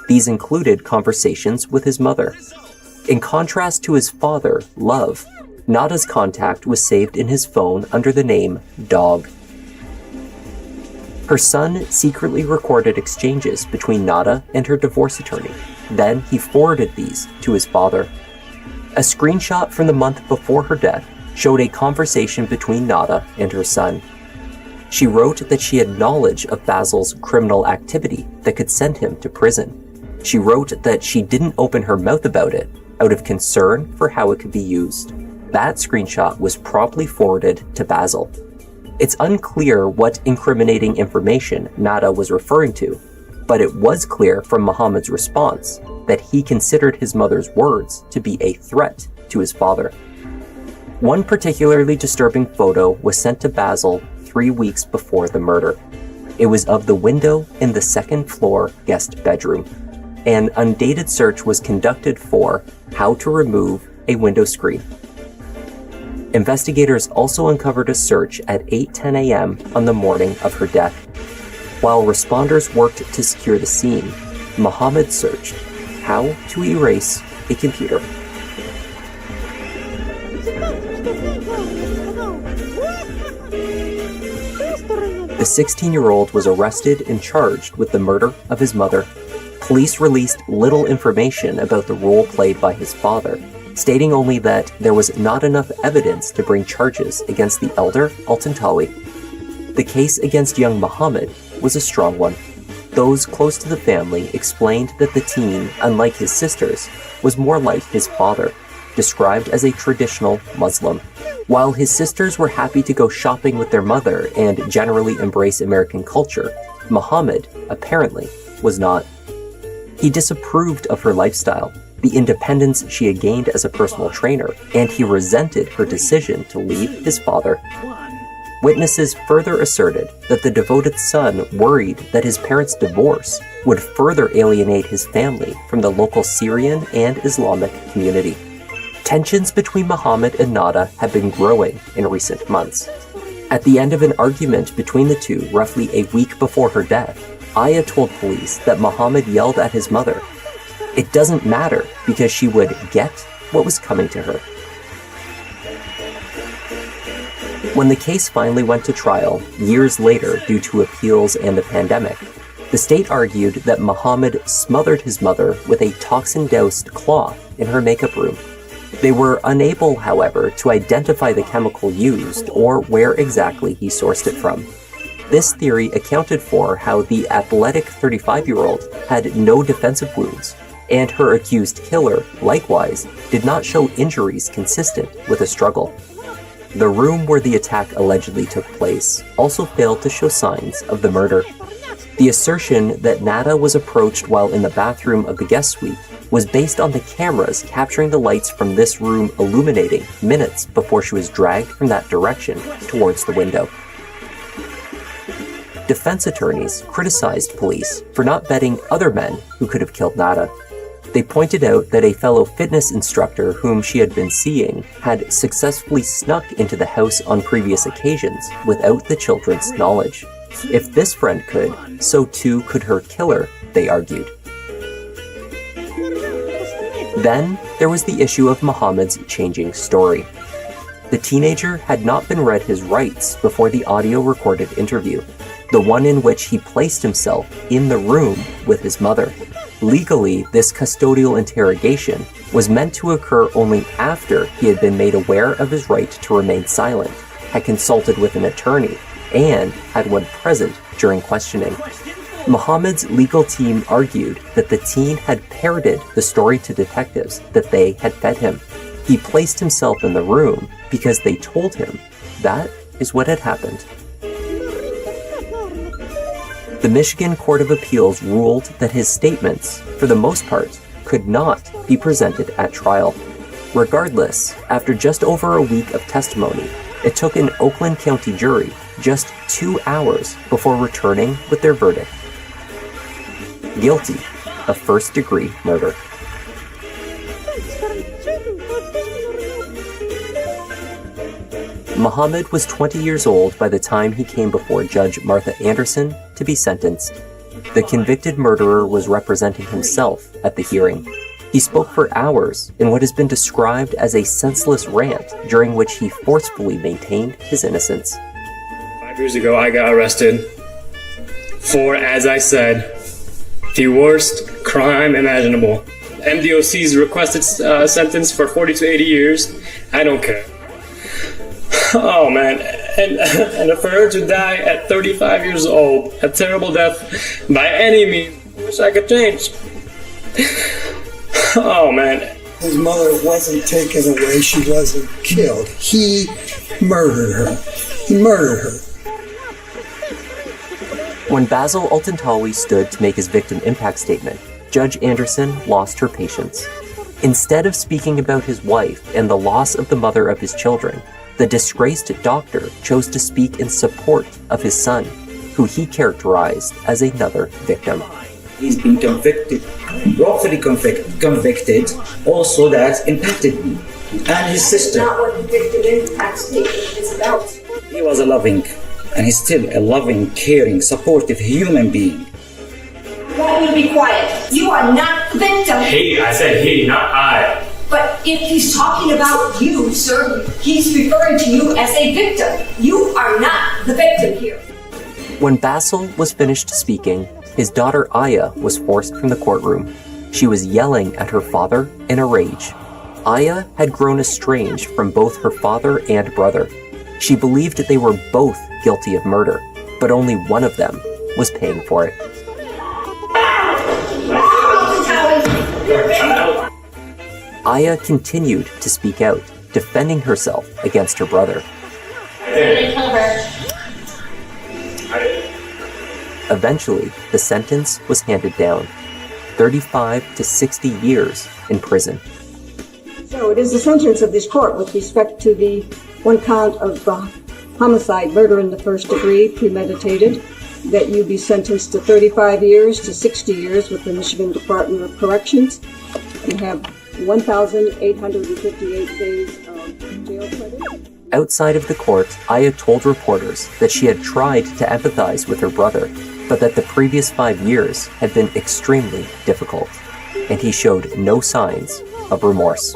These included conversations with his mother. In contrast to his father, Love, Nada's contact was saved in his phone under the name Dog. Her son secretly recorded exchanges between Nada and her divorce attorney. Then he forwarded these to his father. A screenshot from the month before her death showed a conversation between Nada and her son. She wrote that she had knowledge of Basil's criminal activity that could send him to prison. She wrote that she didn't open her mouth about it out of concern for how it could be used. That screenshot was promptly forwarded to Basil. It's unclear what incriminating information Nada was referring to, but it was clear from Mohammed's response that he considered his mother's words to be a threat to his father. One particularly disturbing photo was sent to Basil 3 weeks before the murder. It was of the window in the second-floor guest bedroom. An undated search was conducted for how to remove a window screen. Investigators also uncovered a search at 8:10 a.m. on the morning of her death. While responders worked to secure the scene, Mohammed searched how to erase a computer. The 16-year-old was arrested and charged with the murder of his mother. Police released little information about the role played by his father, stating only that there was not enough evidence to bring charges against the elder Altantawi. The case against young Mohammed was a strong one. Those close to the family explained that the teen, unlike his sisters, was more like his father, described as a traditional Muslim. While his sisters were happy to go shopping with their mother and generally embrace American culture, Mohammed, apparently, was not. He disapproved of her lifestyle, the independence she had gained as a personal trainer, and he resented her decision to leave his father. Witnesses further asserted that the devoted son worried that his parents' divorce would further alienate his family from the local Syrian and Islamic community. Tensions between Mohammed and Nada had been growing in recent months. At the end of an argument between the two roughly a week before her death, Aya told police that Mohammed yelled at his mother. It doesn't matter because she would get what was coming to her. When the case finally went to trial, years later due to appeals and the pandemic, the state argued that Muhammad smothered his mother with a toxin-doused cloth in her makeup room. They were unable, however, to identify the chemical used or where exactly he sourced it from. This theory accounted for how the athletic 35-year-old had no defensive wounds, and her accused killer, likewise, did not show injuries consistent with a struggle. The room where the attack allegedly took place also failed to show signs of the murder. The assertion that Nada was approached while in the bathroom of the guest suite was based on the cameras capturing the lights from this room illuminating minutes before she was dragged from that direction towards the window. Defense attorneys criticized police for not betting other men who could have killed Nada. They pointed out that a fellow fitness instructor whom she had been seeing had successfully snuck into the house on previous occasions without the children's knowledge. If this friend could, so too could her killer, they argued. Then there was the issue of Muhammad's changing story. The teenager had not been read his rights before the audio-recorded interview, the one in which he placed himself in the room with his mother. Legally, this custodial interrogation was meant to occur only after he had been made aware of his right to remain silent, had consulted with an attorney, and had one present during questioning. Muhammad's legal team argued that the teen had parroted the story to detectives that they had fed him. He placed himself in the room because they told him that is what had happened. The Michigan Court of Appeals ruled that his statements, for the most part, could not be presented at trial. Regardless, after just over a week of testimony, it took an Oakland County jury just 2 hours before returning with their verdict. Guilty of first-degree murder. Muhammad was 20 years old by the time he came before Judge Martha Anderson to be sentenced. The convicted murderer was representing himself at the hearing. He spoke for hours in what has been described as a senseless rant during which he forcefully maintained his innocence. 5 years ago, I got arrested for, as I said, the worst crime imaginable. MDOC's requested sentence for 40 to 80 years. I don't care. Oh man, and for her to die at 35 years old, a terrible death by any means, I wish I could change. Oh man. His mother wasn't taken away, she wasn't killed. He murdered her. He murdered her. When Basil Altantawi stood to make his victim impact statement, Judge Anderson lost her patience. Instead of speaking about his wife and the loss of the mother of his children, the disgraced doctor chose to speak in support of his son, who he characterized as another victim. He's been convicted, wrongfully convicted, also that impacted me and his sister. That's not what the victim impact statement is about. He was a loving, and he's still a loving, caring, supportive human being. I want you to be quiet. You are not the victim. He, I said he, not I. But if he's talking about you, sir, he's referring to you as a victim. You are not the victim here. When Basil was finished speaking, his daughter Aya was forced from the courtroom. She was yelling at her father in a rage. Aya had grown estranged from both her father and brother. She believed they were both guilty of murder, but only one of them was paying for it. Aya continued to speak out, defending herself against her brother. Eventually, the sentence was handed down, 35 to 60 years in prison. So it is the sentence of this court with respect to the one count of homicide, murder in the first degree, premeditated, that you be sentenced to 35 years to 60 years with the Michigan Department of Corrections and have 1,858 days of jail credit. Outside of the court, Aya told reporters that she had tried to empathize with her brother, but that the previous 5 years had been extremely difficult, and he showed no signs of remorse.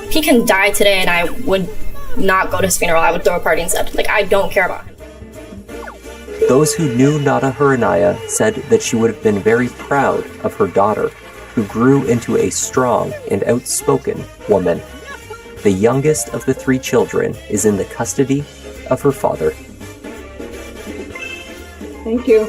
He can die today and I would not go to his funeral. I would throw a party instead. Like, I don't care about him. Those who knew Nada Huranaya said that she would have been very proud of her daughter, who grew into a strong and outspoken woman. The youngest of the 3 children is in the custody of her father. Thank you.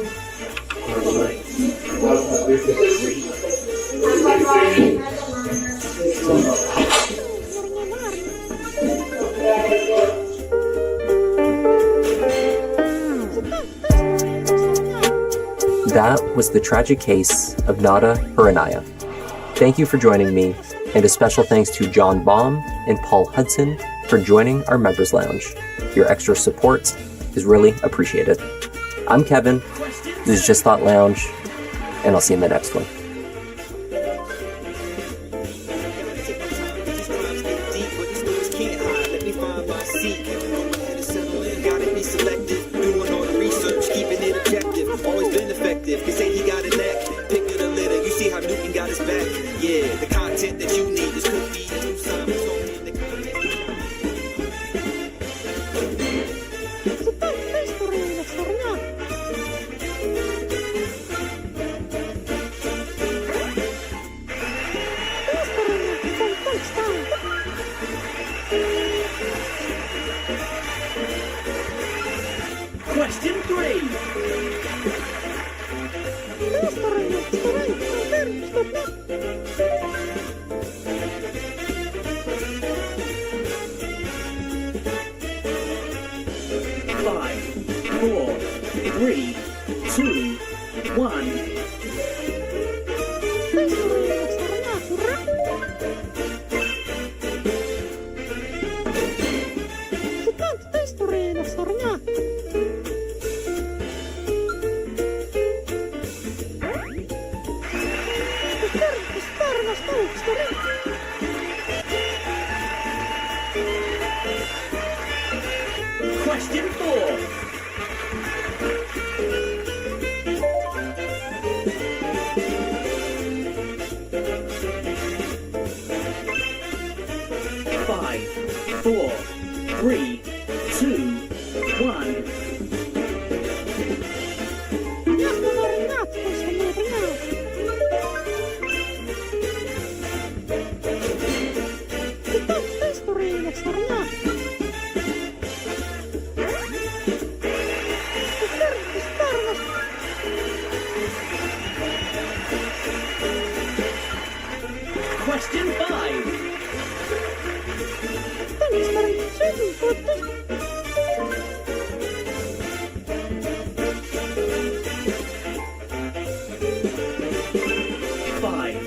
That was the tragic case of Nada Huranaya. Thank you for joining me, and a special thanks to John Baum and Paul Hudson for joining our Members Lounge. Your extra support is really appreciated. I'm Kevin, this is Just Thought Lounge, and I'll see you in the next one. Question 3. Five, 4, 3, 2, 1. Question 4. Five, 4, 3, 2, 1. Question 5. Five,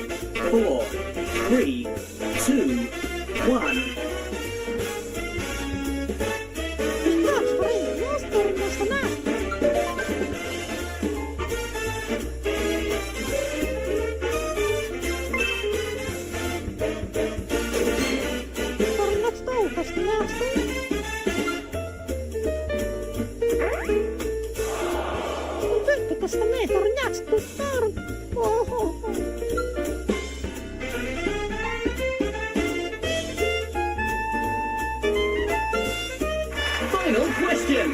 4, 3, 2, 1. Final question.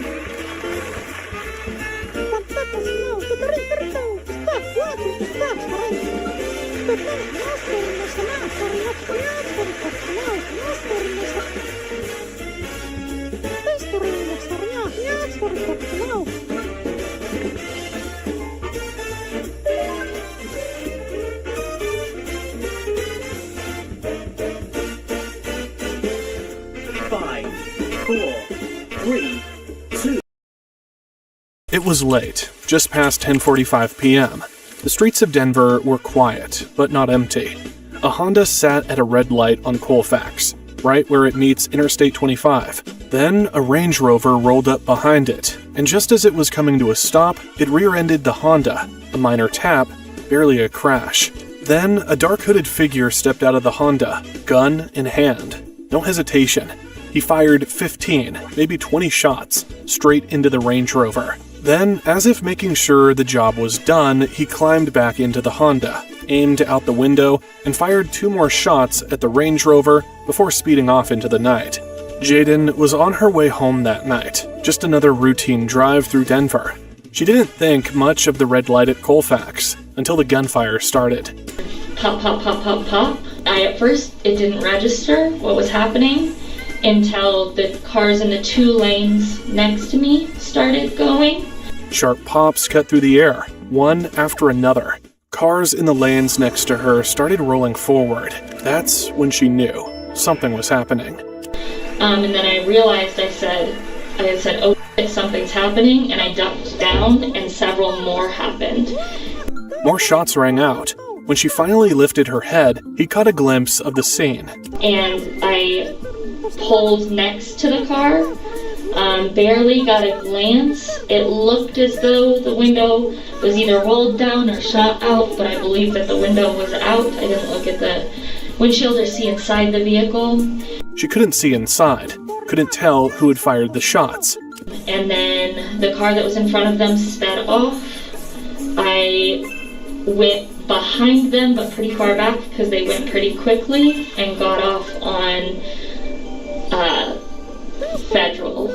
Five, 4, 3, 2. It was late, just past 10:45 p.m. The streets of Denver were quiet, but not empty. A Honda sat at a red light on Colfax, right where it meets Interstate 25. Then a Range Rover rolled up behind it, and just as it was coming to a stop, it rear-ended the Honda. A minor tap, barely a crash. Then a dark-hooded figure stepped out of the Honda, gun in hand. No hesitation. He fired 15, maybe 20 shots, straight into the Range Rover. Then, as if making sure the job was done, he climbed back into the Honda, aimed out the window, and fired 2 more shots at the Range Rover before speeding off into the night. Jayden was on her way home that night, just another routine drive through Denver. She didn't think much of the red light at Colfax until the gunfire started. Pop, pop, pop, pop, pop. At first, it didn't register what was happening until the cars in the 2 lanes next to me started going. Sharp pops cut through the air, one after another. Cars in the lanes next to her started rolling forward. That's when she knew something was happening. And then I realized, I said, oh shit, something's happening, and I ducked down, and several more happened. More shots rang out. When she finally lifted her head, he caught a glimpse of the scene. And I pulled next to the car, barely got a glance. It looked as though the window was either rolled down or shot out, but I believe that the window was out. I didn't look at the windshield or see inside the vehicle. She couldn't see inside, couldn't tell who had fired the shots. And then the car that was in front of them sped off. I went behind them, but pretty far back because they went pretty quickly, and got off on Federal.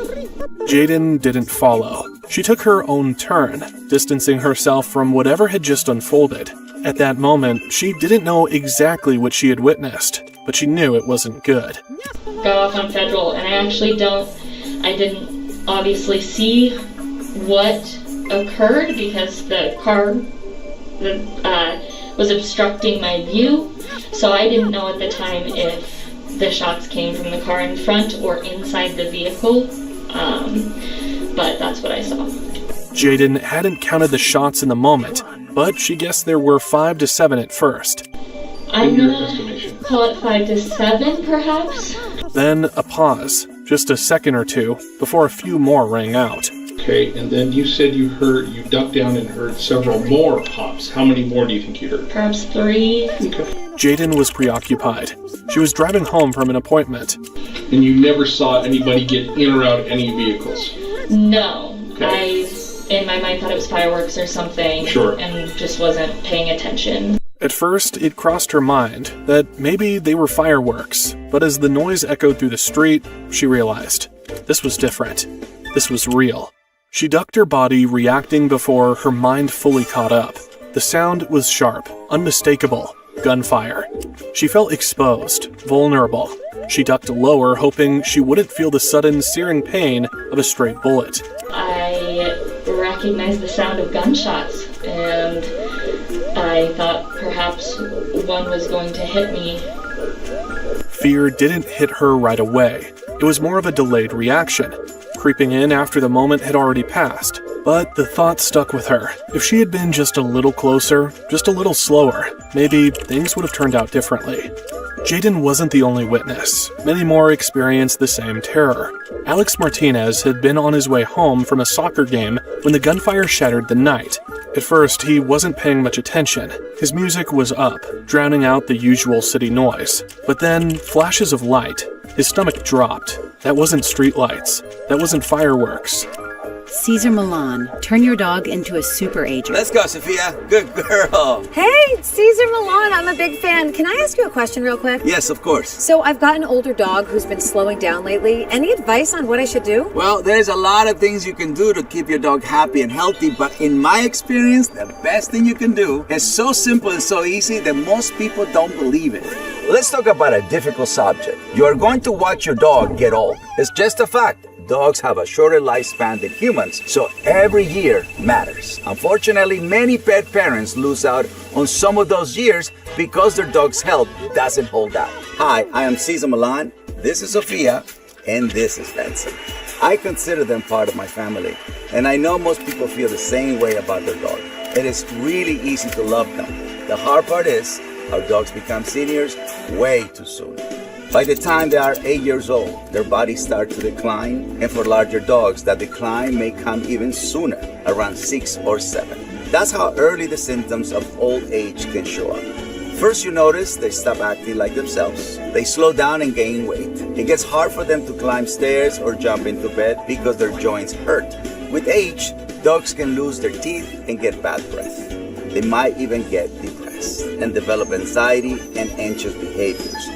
Jayden didn't follow. She took her own turn, distancing herself from whatever had just unfolded. At that moment, she didn't know exactly what she had witnessed, but she knew it wasn't good. Got off on Federal, and I didn't obviously see what occurred because the car was obstructing my view, so I didn't know at the time if the shots came from the car in front or inside the vehicle, but that's what I saw. Jayden hadn't counted the shots in the moment, but she guessed there were 5 to 7 at first. I'm gonna call it 5 to 7, perhaps. Then a pause, just a second or two, before a few more rang out. Okay, and then you said you ducked down and heard several more pops. How many more do you think you heard? Perhaps 3. Okay. Jayden was preoccupied. She was driving home from an appointment. And you never saw anybody get in or out of any vehicles? No. Okay. I, in my mind, thought it was fireworks or something. Sure. And just wasn't paying attention. At first, it crossed her mind that maybe they were fireworks, but as the noise echoed through the street, she realized this was different. This was real. She ducked her body, reacting before her mind fully caught up. The sound was sharp, unmistakable. Gunfire. She felt exposed, vulnerable. She ducked lower, hoping she wouldn't feel the sudden, searing pain of a straight bullet. I recognized the sound of gunshots, and I thought perhaps one was going to hit me. Fear didn't hit her right away. It was more of a delayed reaction, creeping in after the moment had already passed. But the thought stuck with her. If she had been just a little closer, just a little slower, maybe things would have turned out differently. Jayden wasn't the only witness. Many more experienced the same terror. Alex Martinez had been on his way home from a soccer game when the gunfire shattered the night. At first, he wasn't paying much attention. His music was up, drowning out the usual city noise. But then, flashes of light. His stomach dropped. That wasn't streetlights. That wasn't fireworks. Cesar Millan, turn your dog into a super agent. Let's go, Sophia. Good girl. Hey, Cesar Millan, I'm a big fan. Can I ask you a question real quick? Yes, of course. So I've got an older dog who's been slowing down lately. Any advice on what I should do? Well, there's a lot of things you can do to keep your dog happy and healthy, but in my experience, the best thing you can do is so simple and so easy that most people don't believe it. Let's talk about a difficult subject. You are going to watch your dog get old. It's just a fact. Dogs have a shorter lifespan than humans, so every year matters. Unfortunately, many pet parents lose out on some of those years because their dog's health doesn't hold out. Hi, I am Cesar Millan, this is Sophia, and this is Benson. I consider them part of my family, and I know most people feel the same way about their dog. It is really easy to love them. The hard part is, our dogs become seniors way too soon. By the time they are 8 years old, their bodies start to decline, and for larger dogs, that decline may come even sooner, around 6 or 7. That's how early the symptoms of old age can show up. First, you notice they stop acting like themselves. They slow down and gain weight. It gets hard for them to climb stairs or jump into bed because their joints hurt. With age, dogs can lose their teeth and get bad breath. They might even get depressed and develop anxiety and anxious behaviors.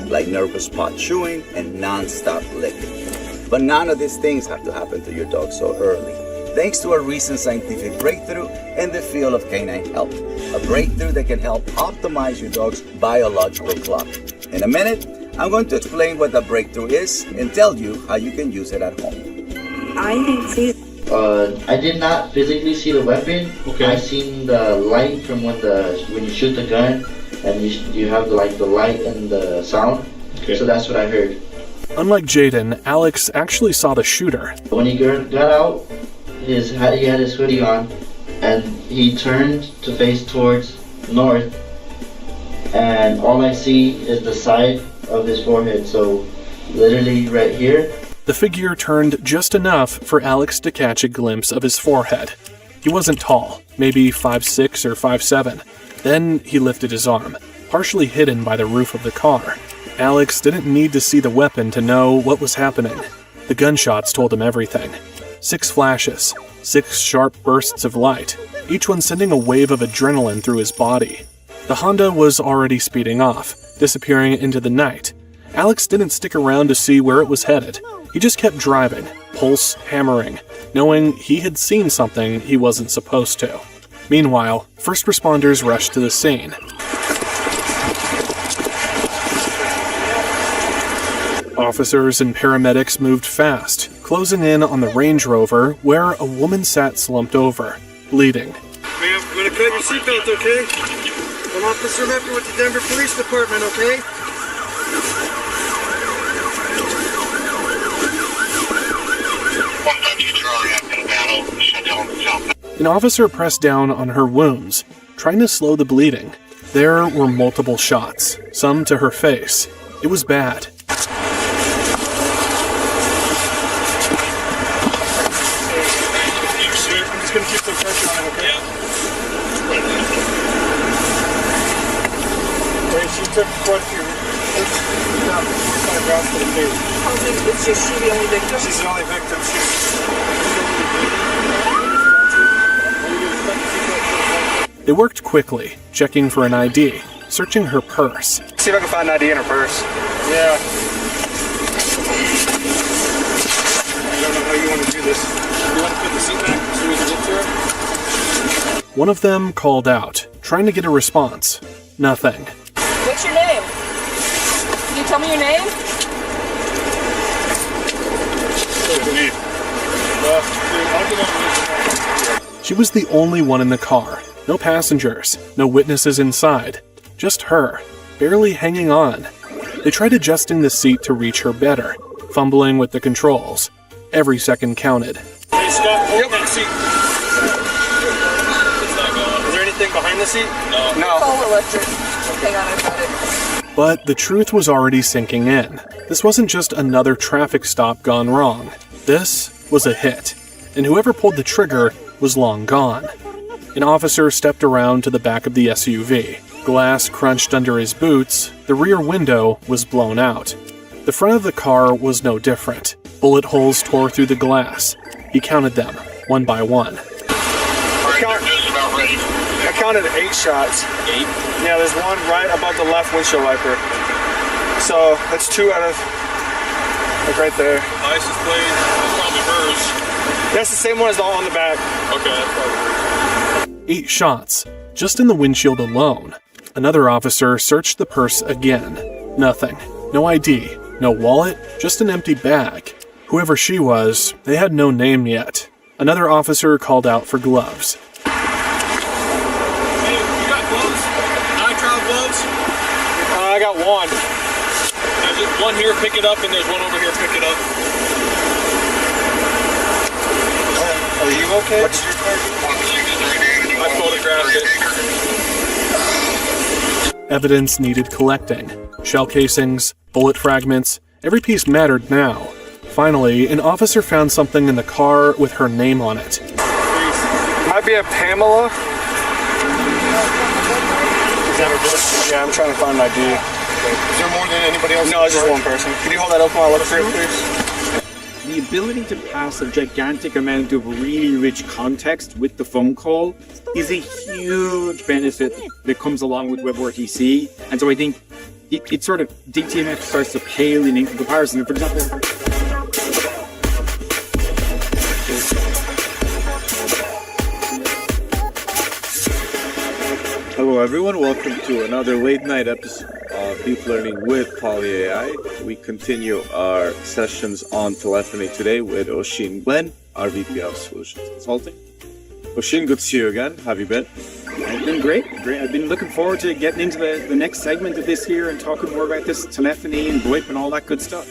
like nervous spot chewing and non-stop licking. But none of these things have to happen to your dog so early, thanks to a recent scientific breakthrough in the field of canine health. A breakthrough that can help optimize your dog's biological clock. In a minute, I'm going to explain what the breakthrough is and tell you how you can use it at home. I didn't see. I did not physically see the weapon. Okay. I seen the light from when you shoot the gun, and you have the light and the sound. Okay. So that's what I heard. Unlike Jaden, Alex actually saw the shooter. When he got out, he had his hoodie on, and he turned to face towards north, and all I see is the side of his forehead. So literally right here. The figure turned just enough for Alex to catch a glimpse of his forehead. He wasn't tall, maybe 5'6" or 5'7". Then he lifted his arm, partially hidden by the roof of the car. Alex didn't need to see the weapon to know what was happening. The gunshots told him everything. 6 flashes, 6 sharp bursts of light, each one sending a wave of adrenaline through his body. The Honda was already speeding off, disappearing into the night. Alex didn't stick around to see where it was headed. He just kept driving, pulse hammering, knowing he had seen something he wasn't supposed to. Meanwhile, first responders rushed to the scene. Officers and paramedics moved fast, closing in on the Range Rover where a woman sat slumped over, bleeding. Ma'am, I'm gonna cut your seatbelt, okay? I'm Officer Mepper with the Denver Police Department, okay? An officer pressed down on her wounds, trying to slow the bleeding. There were multiple shots, some to her face. It was bad. I'm just gonna keep some pressure on it, okay? Okay, she took quite a few. Is she the only victim? She's the only victim. They worked quickly, checking for an ID, searching her purse. See if I can find an ID in her purse. Yeah. I don't know how you want to do this. You want to put the seat back so we can get to her? One of them called out, trying to get a response. Nothing. What's your name? Can you tell me your name? She was the only one in the car. No passengers, no witnesses inside. Just her, barely hanging on. They tried adjusting the seat to reach her better, fumbling with the controls. Every second counted. Hey, Scott, hold that seat. Is there anything behind the seat? No. Call electric. Hang on, I got it. But the truth was already sinking in. This wasn't just another traffic stop gone wrong. This was a hit, and whoever pulled the trigger was long gone. An officer stepped around to the back of the SUV. Glass crunched under his boots, the rear window was blown out. The front of the car was no different. Bullet holes tore through the glass. He counted them, one by one. I counted 8 shots. 8? Yeah, there's one right above the left windshield wiper. So that's 2 out of, like right there. License plate, that's probably hers. That's the same one as the one on the back. Okay, that's probably hers. 8 shots, just in the windshield alone. Another officer searched the purse again. Nothing. No ID, no wallet, just an empty bag. Whoever she was, they had no name yet. Another officer called out for gloves. Hey, you got gloves? Nitrile gloves? I got one. There's one here, pick it up, and there's one over here, pick it up. Are you okay? What's your target? I photographed it. Evidence needed collecting. Shell casings, bullet fragments, every piece mattered now. Finally, an officer found something in the car with her name on it. Might be a Pamela. Is that her birth? Yeah, I'm trying to find an ID. Is there more than anybody else? No, it's just one person. Can you hold that open while I look through it, please? The ability to pass a gigantic amount of really rich context with the phone call is a huge benefit that comes along with WebRTC. And so I think it sort of, DTMF starts to pale in comparison. For example, hello everyone, welcome to another late night episode of Deep Learning with Poly AI. We continue our sessions on telephony today with Oshin Glenn, our VP of Solutions Consulting. Oshin, good to see you again. How have you been? I've been great. I've been looking forward to getting into the next segment of this here and talking more about this telephony and VoIP and all that good stuff.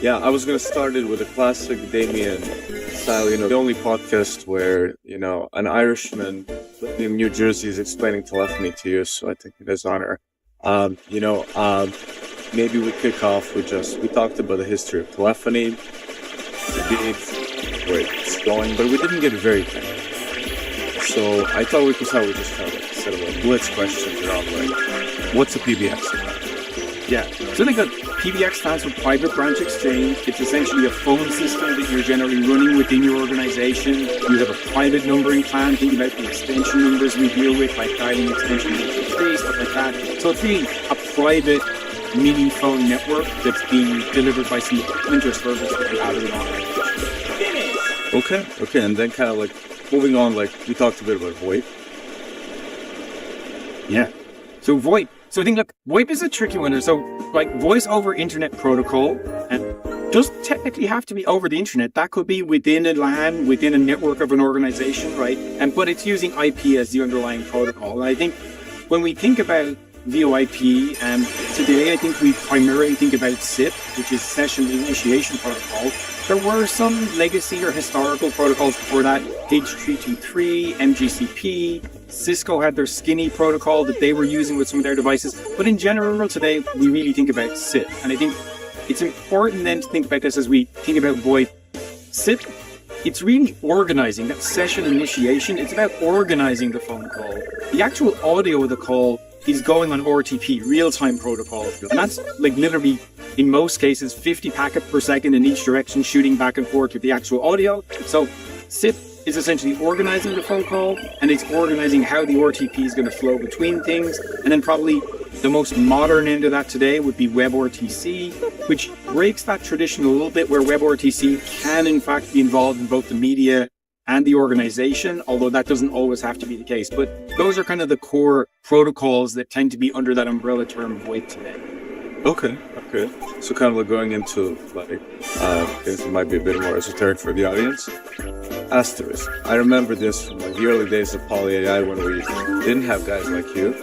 Yeah, I was going to start it with a classic Damien style, the only podcast where, an Irishman living in New Jersey is explaining telephony to you, so I think it is honor. Maybe we kick off with we talked about the history of telephony, where it's going, but we didn't get very deep. So I thought we could start with just kind of like a set of blitz questions around what's a PBX? Yeah, so I think that PBX stands for Private Branch Exchange. It's essentially a phone system that you're generally running within your organization. You have a private numbering plan, think about the extension numbers we deal with, like dialing extension 123, stuff like that. So it's really a private mini phone network that's being delivered by some equipment or service that they have in an organization. Okay, and then kind of like moving on, we talked a bit about VoIP. Yeah. So VoIP. So I think, VoIP is a tricky one. So, voice over internet protocol, and does technically have to be over the internet. That could be within a LAN, within a network of an organization, right? But it's using IP as the underlying protocol. And I think when we think about VoIP, today I think we primarily think about SIP, which is Session Initiation Protocol. There were some legacy or historical protocols before that, H323, MGCP, Cisco had their Skinny protocol that they were using with some of their devices. But in general today, we really think about SIP. And I think it's important then to think about this as we think about VoIP. SIP, it's really organizing, that session initiation. It's about organizing the phone call. The actual audio of the call is going on RTP, real-time protocol. And that's literally, in most cases, 50 packets per second in each direction, shooting back and forth with the actual audio. So SIP is essentially organizing the phone call, and it's organizing how the RTP is going to flow between things. And then probably the most modern end of that today would be WebRTC, which breaks that tradition a little bit, where WebRTC can in fact be involved in both the media and the organization, although that doesn't always have to be the case. But those are kind of the core protocols that tend to be under that umbrella term VoIP today. Okay. So kind of going into things that might be a bit more esoteric for the audience. Asterisk. I remember this from the early days of Poly AI when we didn't have guys like you.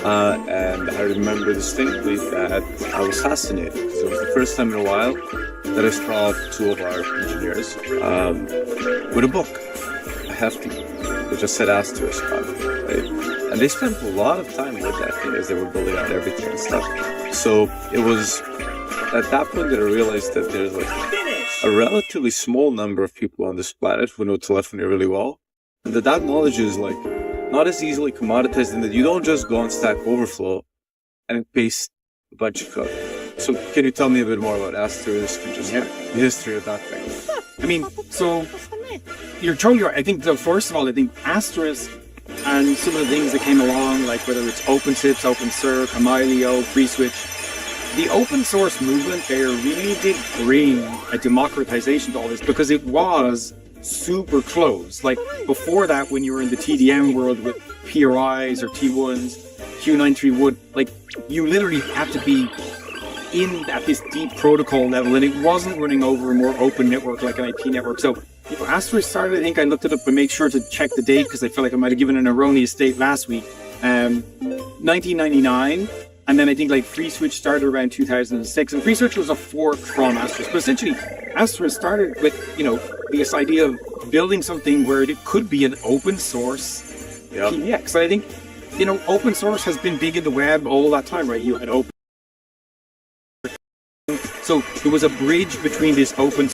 And I remember distinctly that I was fascinated because it was the first time in a while that I saw two of our engineers with a book, a hefty, that just said asterisk on it, right? And they spent a lot of time with that thing as they were building out everything and stuff. So it was at that point that I realized that there's a relatively small number of people on this planet who know telephony really well, and that knowledge is not as easily commoditized, in that you don't just go on Stack Overflow and paste a bunch of code. So can you tell me a bit more about Asterisk and just the history of that thing? I mean, so you're totally right. I think, first of all, Asterisk and some of the things that came along, whether it's OpenSIPs, OpenCirc, Emilio, FreeSwitch, the open source movement there really did bring a democratization to all this, because it was super close. Before that, when you were in the TDM world with PRIs or T1s, Q93 would, you literally had to be at this deep protocol level, and it wasn't running over a more open network like an IP network. So Asterisk started, I think I looked it up and made sure to check the date because I felt like I might have given an erroneous date last week. 1999, and then I think FreeSwitch started around 2006, and FreeSwitch was a fork from Asterisk. But essentially, Asterisk started with, this idea of building something where it could be an open source PBX. So I think, open source has been big in the web all that time, right? You had open. So there was a bridge between this open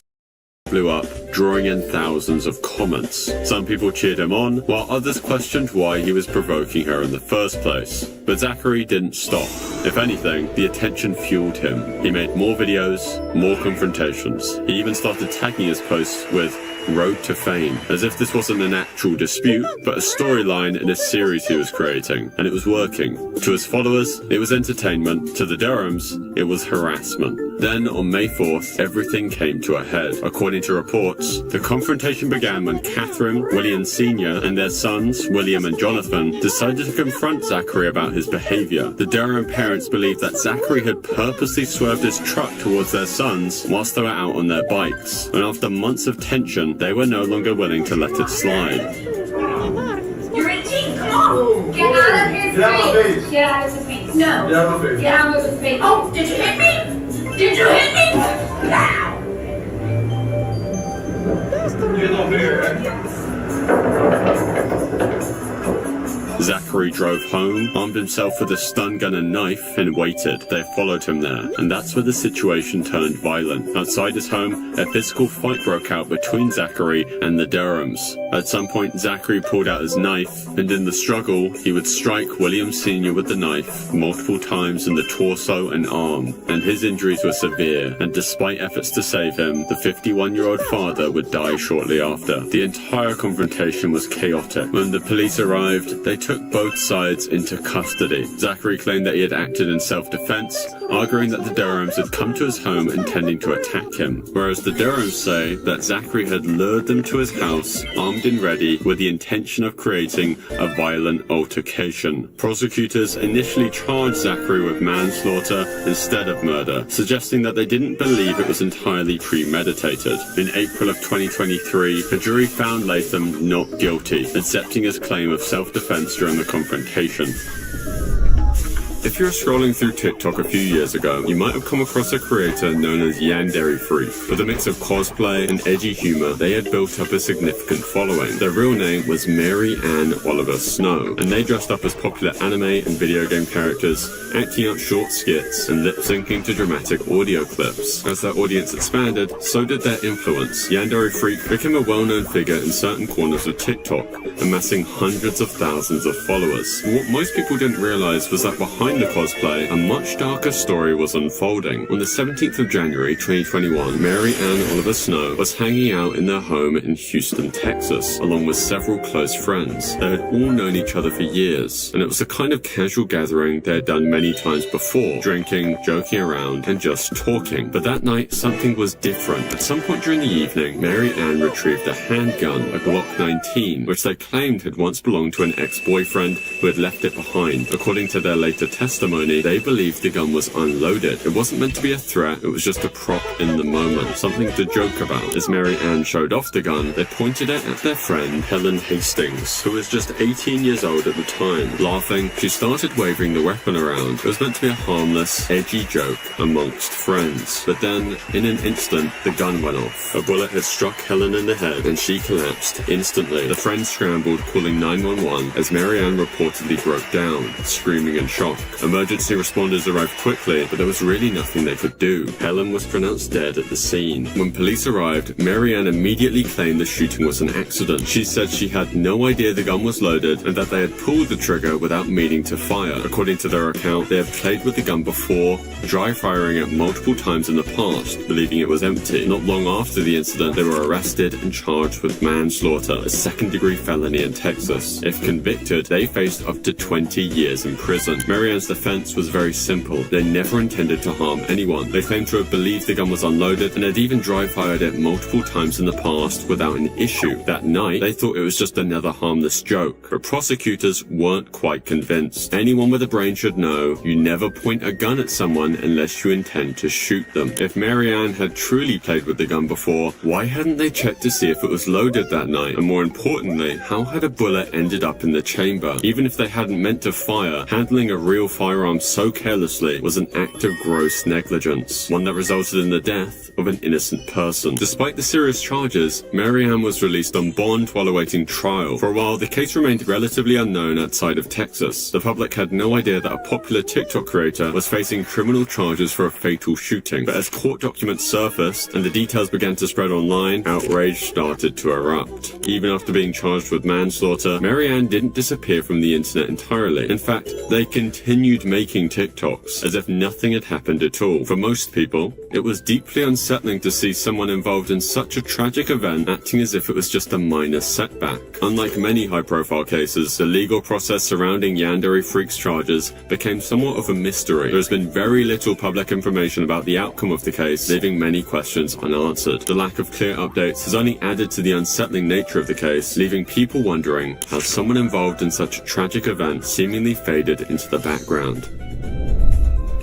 blew up. drawing in thousands of comments. Some people cheered him on, while others questioned why he was provoking her in the first place. But Zachary didn't stop. If anything, the attention fueled him. He made more videos, more confrontations. He even started tagging his posts with Road to Fame, as if this wasn't an actual dispute, but a storyline in a series he was creating, and it was working. To his followers, it was entertainment. To the Durhams, it was harassment. Then, on May 4th, everything came to a head. According to reports, the confrontation began when Catherine, William Sr., and their sons, William and Jonathan, decided to confront Zachary about his behavior. The Durham parents believed that Zachary had purposely swerved his truck towards their sons whilst they were out on their bikes, and after months of tension, they were no longer willing to let it slide. You're 18, come on! Get out of his face! Get out of his face! No! Get out of his face! Get out of his face! Oh, did you hit me? Did you hit me? Now! Get over here. Zachary drove home, armed himself with a stun gun and knife, and waited. They followed him there, and that's where the situation turned violent. Outside his home, a physical fight broke out between Zachary and the Durhams. At some point, Zachary pulled out his knife, and in the struggle, he would strike William Sr. with the knife multiple times in the torso and arm, and his injuries were severe, and despite efforts to save him, the 51-year-old father would die shortly after. The entire confrontation was chaotic. When the police arrived, they took both sides into custody. Zachary claimed that he had acted in self-defense, arguing that the Durhams had come to his home intending to attack him, whereas the Durhams say that Zachary had lured them to his house, armed and ready, with the intention of creating a violent altercation. Prosecutors initially charged Zachary with manslaughter instead of murder, suggesting that they didn't believe it was entirely premeditated. In April of 2023, a jury found Latham not guilty, accepting his claim of self-defense during the confrontation. If you were scrolling through TikTok a few years ago, you might have come across a creator known as Yandere Freak. With a mix of cosplay and edgy humor, they had built up a significant following. Their real name was Mary Ann Oliver Snow, and they dressed up as popular anime and video game characters, acting out short skits and lip-syncing to dramatic audio clips. As their audience expanded, so did their influence. Yandere Freak became a well-known figure in certain corners of TikTok, amassing hundreds of thousands of followers. What most people didn't realize was that behind the cosplay, a much darker story was unfolding. On the 17th of January 2021, Mary Ann Oliver Snow was hanging out in their home in Houston, Texas, along with several close friends. They had all known each other for years, and it was a kind of casual gathering they had done many times before, drinking, joking around, and just talking. But that night, something was different. At some point during the evening, Mary Ann retrieved a handgun, a Glock 19, which they claimed had once belonged to an ex-boyfriend who had left it behind. According to their later testimony, they believed the gun was unloaded. It wasn't meant to be a threat, it was just a prop in the moment, something to joke about. As Mary Ann showed off the gun, they pointed it at their friend Helen Hastings, who was just 18 years old at the time. Laughing, she started waving the weapon around. It was meant to be a harmless, edgy joke amongst friends. But then, in an instant, the gun went off. A bullet had struck Helen in the head, and she collapsed instantly. The friends scrambled, calling 911, as Mary Ann reportedly broke down, screaming in shock. Emergency responders arrived quickly, but there was really nothing they could do. Helen was pronounced dead at the scene. When police arrived, Mary Ann immediately claimed the shooting was an accident. She said she had no idea the gun was loaded and that they had pulled the trigger without meaning to fire. According to their account, they had played with the gun before, dry firing it multiple times in the past, believing it was empty. Not long after the incident, they were arrested and charged with manslaughter, a second-degree felony in Texas. If convicted, they faced up to 20 years in prison. Mary Ann's defense was very simple. They never intended to harm anyone. They claimed to have believed the gun was unloaded and had even dry fired it multiple times in the past without an issue. That night, they thought it was just another harmless joke, but prosecutors weren't quite convinced. Anyone with a brain should know you never point a gun at someone unless you intend to shoot them. If Mary Ann had truly played with the gun before, why hadn't they checked to see if it was loaded that night? And more importantly, how had a bullet ended up in the chamber? Even if they hadn't meant to fire, handling a real firearm so carelessly was an act of gross negligence, one that resulted in the death of an innocent person. Despite the serious charges, Mary Ann was released on bond while awaiting trial. For a while, the case remained relatively unknown outside of Texas. The public had no idea that a popular TikTok creator was facing criminal charges for a fatal shooting. But as court documents surfaced and the details began to spread online, outrage started to erupt. Even after being charged with manslaughter, Mary Ann didn't disappear from the internet entirely. In fact, they continued making TikToks as if nothing had happened at all. For most people, it was deeply unsettling to see someone involved in such a tragic event acting as if it was just a minor setback. Unlike many high-profile cases, the legal process surrounding Yandere Freak's charges became somewhat of a mystery. There has been very little public information about the outcome of the case, leaving many questions unanswered. The lack of clear updates has only added to the unsettling nature of the case, leaving people wondering how someone involved in such a tragic event seemingly faded into the background.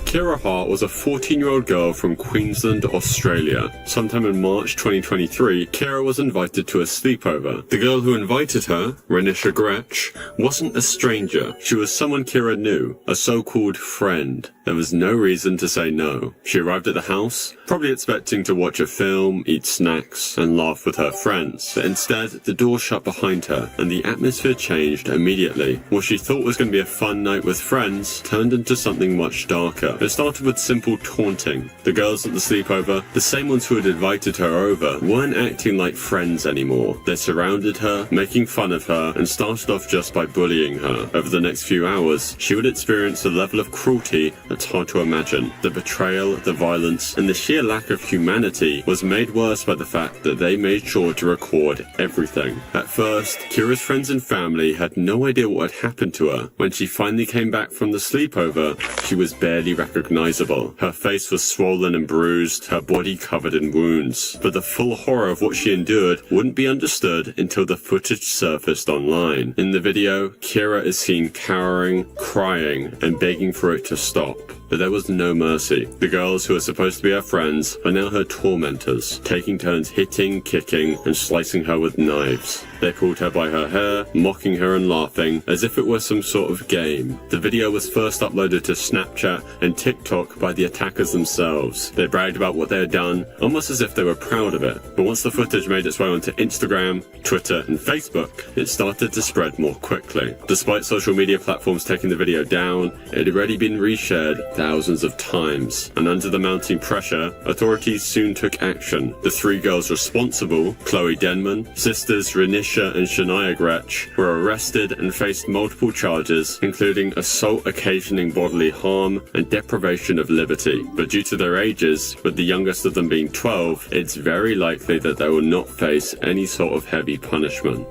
Kira Hart was a 14-year-old girl from Queensland, Australia. Sometime in March 2023, Kira was invited to a sleepover. The girl who invited her, Renisha Gretsch, wasn't a stranger. She was someone Kira knew, a so-called friend. There was no reason to say no. She arrived at the house, probably expecting to watch a film, eat snacks, and laugh with her friends. But instead, the door shut behind her, and the atmosphere changed immediately. What she thought was going to be a fun night with friends turned into something much darker. It started with simple taunting. The girls at the sleepover, the same ones who had invited her over, weren't acting like friends anymore. They surrounded her, making fun of her, and started off just by bullying her. Over the next few hours, she would experience a level of cruelty that's hard to imagine. The betrayal, the violence, and the sheer lack of humanity was made worse by the fact that they made sure to record everything. At first, Kira's friends and family had no idea what had happened to her. When she finally came back from the sleepover, she was barely recognizable. Her face was swollen and bruised, her body covered in wounds. But the full horror of what she endured wouldn't be understood until the footage surfaced online. In the video, Kira is seen cowering, crying, and begging for it to stop. But there was no mercy. The girls who are supposed to be her friends are now her tormentors, taking turns hitting, kicking, and slicing her with knives. They pulled her by her hair, mocking her and laughing, as if it were some sort of game. The video was first uploaded to Snapchat and TikTok by the attackers themselves. They bragged about what they had done, almost as if they were proud of it. But once the footage made its way onto Instagram, Twitter, and Facebook, it started to spread more quickly. Despite social media platforms taking the video down, it had already been reshared thousands of times, and under the mounting pressure, authorities soon took action. The three girls responsible, Chloe Denman, sisters Renisha and Shania Gretsch, were arrested and faced multiple charges, including assault occasioning bodily harm and deprivation of liberty. But due to their ages, with the youngest of them being 12, it's very likely that they will not face any sort of heavy punishment.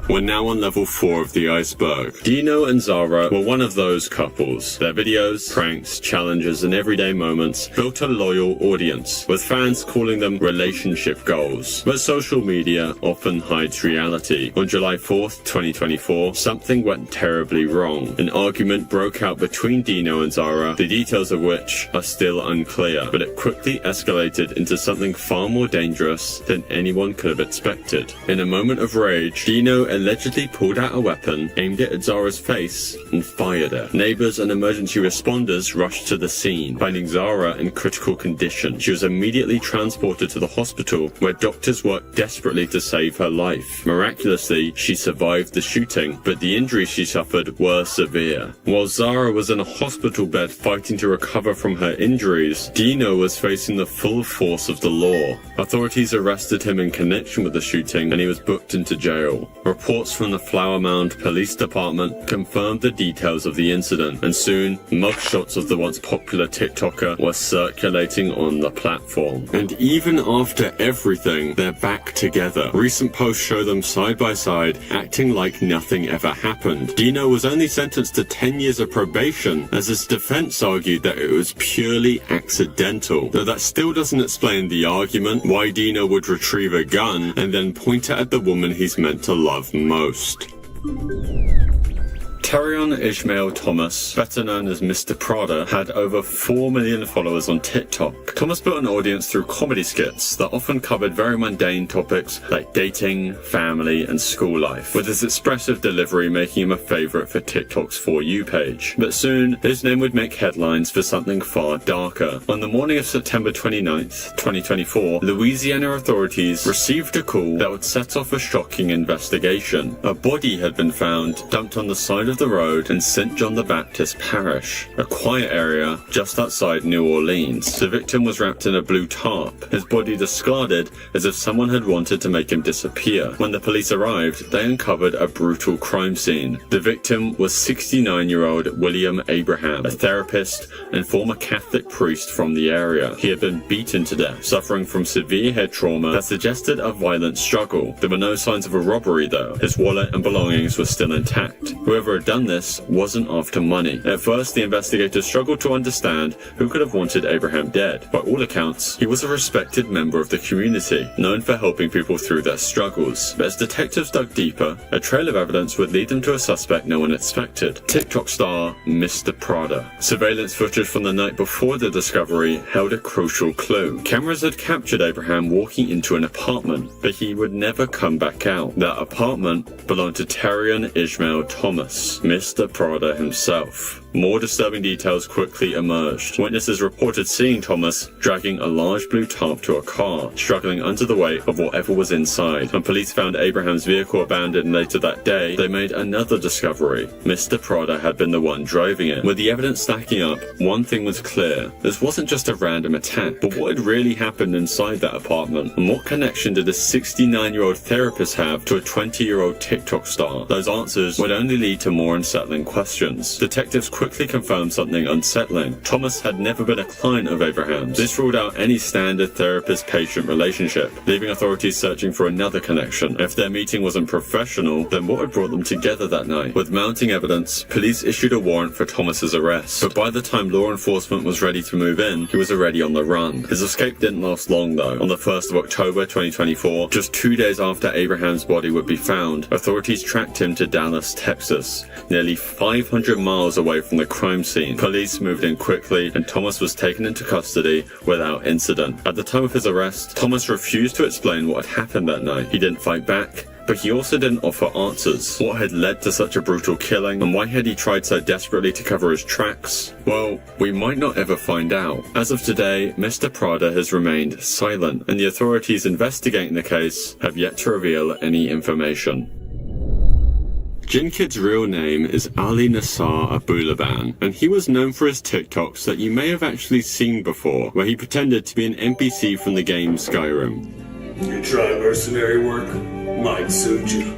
We're now on level 4 of the iceberg. Dino and Zara were one of those couples. Their videos, pranks, challenges, and everyday moments built a loyal audience, with fans calling them relationship goals. But social media often hides reality. On July 4th, 2024, something went terribly wrong. An argument broke out between Dino and Zara, the details of which are still unclear, but it quickly escalated into something far more dangerous than anyone could have expected. In a moment of rage, Dino allegedly pulled out a weapon, aimed it at Zara's face, and fired it. Neighbors and emergency responders rushed to the scene, finding Zara in critical condition. She was immediately transported to the hospital, where doctors worked desperately to save her life. Miraculously, she survived the shooting, but the injuries she suffered were severe. While Zara was in a hospital bed fighting to recover from her injuries, Dino was facing the full force of the law. Authorities arrested him in connection with the shooting, and he was booked into jail. Reports from the Flower Mound Police Department confirmed the details of the incident, and soon, mugshots of the once popular TikToker were circulating on the platform. And even after everything, they're back together. Recent posts show them side by side, acting like nothing ever happened. Dino was only sentenced to 10 years of probation, as his defense argued that it was purely accidental. Though that still doesn't explain the argument why Dino would retrieve a gun and then point it at the woman he's meant to love most. Terion Ishmael Thomas, better known as Mr. Prada, had over 4 million followers on TikTok. Thomas built an audience through comedy skits that often covered very mundane topics like dating, family, and school life, with his expressive delivery making him a favorite for TikTok's For You page. But soon, his name would make headlines for something far darker. On the morning of September 29th, 2024, Louisiana authorities received a call that would set off a shocking investigation. A body had been found dumped on the side of the road in St. John the Baptist Parish, a quiet area just outside New Orleans. The victim was wrapped in a blue tarp, his body discarded as if someone had wanted to make him disappear. When the police arrived, they uncovered a brutal crime scene. The victim was 69-year-old William Abraham, a therapist and former Catholic priest from the area. He had been beaten to death, suffering from severe head trauma that suggested a violent struggle. There were no signs of a robbery though. His wallet and belongings were still intact. Whoever had done this wasn't after money. At first, the investigators struggled to understand who could have wanted Abraham dead. By all accounts, he was a respected member of the community, known for helping people through their struggles. But as detectives dug deeper, a trail of evidence would lead them to a suspect no one expected: TikTok star Mr. Prada. Surveillance footage from the night before the discovery held a crucial clue. Cameras had captured Abraham walking into an apartment, but he would never come back out. That apartment belonged to Terion Ishmael Thomas, Mr. Prada himself. More disturbing details quickly emerged. Witnesses reported seeing Thomas dragging a large blue tarp to a car, struggling under the weight of whatever was inside. When police found Abraham's vehicle abandoned later that day, they made another discovery. Mr. Prada had been the one driving it. With the evidence stacking up, one thing was clear. This wasn't just a random attack, but what had really happened inside that apartment? And what connection did a 69-year-old therapist have to a 20-year-old TikTok star? Those answers would only lead to more unsettling questions. Detectives quickly confirmed something unsettling. Thomas had never been a client of Abraham's. This ruled out any standard therapist-patient relationship, leaving authorities searching for another connection. If their meeting wasn't professional, then what had brought them together that night? With mounting evidence, police issued a warrant for Thomas's arrest, but by the time law enforcement was ready to move in, he was already on the run. His escape didn't last long though. On the 1st of October 2024, just 2 days after Abraham's body would be found, authorities tracked him to Dallas, Texas, nearly 500 miles away from the crime scene. Police moved in quickly and Thomas was taken into custody without incident. At the time of his arrest, Thomas refused to explain what had happened that night. He didn't fight back, but he also didn't offer answers. What had led to such a brutal killing, and why had he tried so desperately to cover his tracks? Well, we might not ever find out. As of today, Mr. Prada has remained silent, and the authorities investigating the case have yet to reveal any information. Jin Kid's real name is Ali Nassar Abulaban, and he was known for his TikToks that you may have actually seen before, where he pretended to be an NPC from the game Skyrim. You try mercenary work? Might suit you.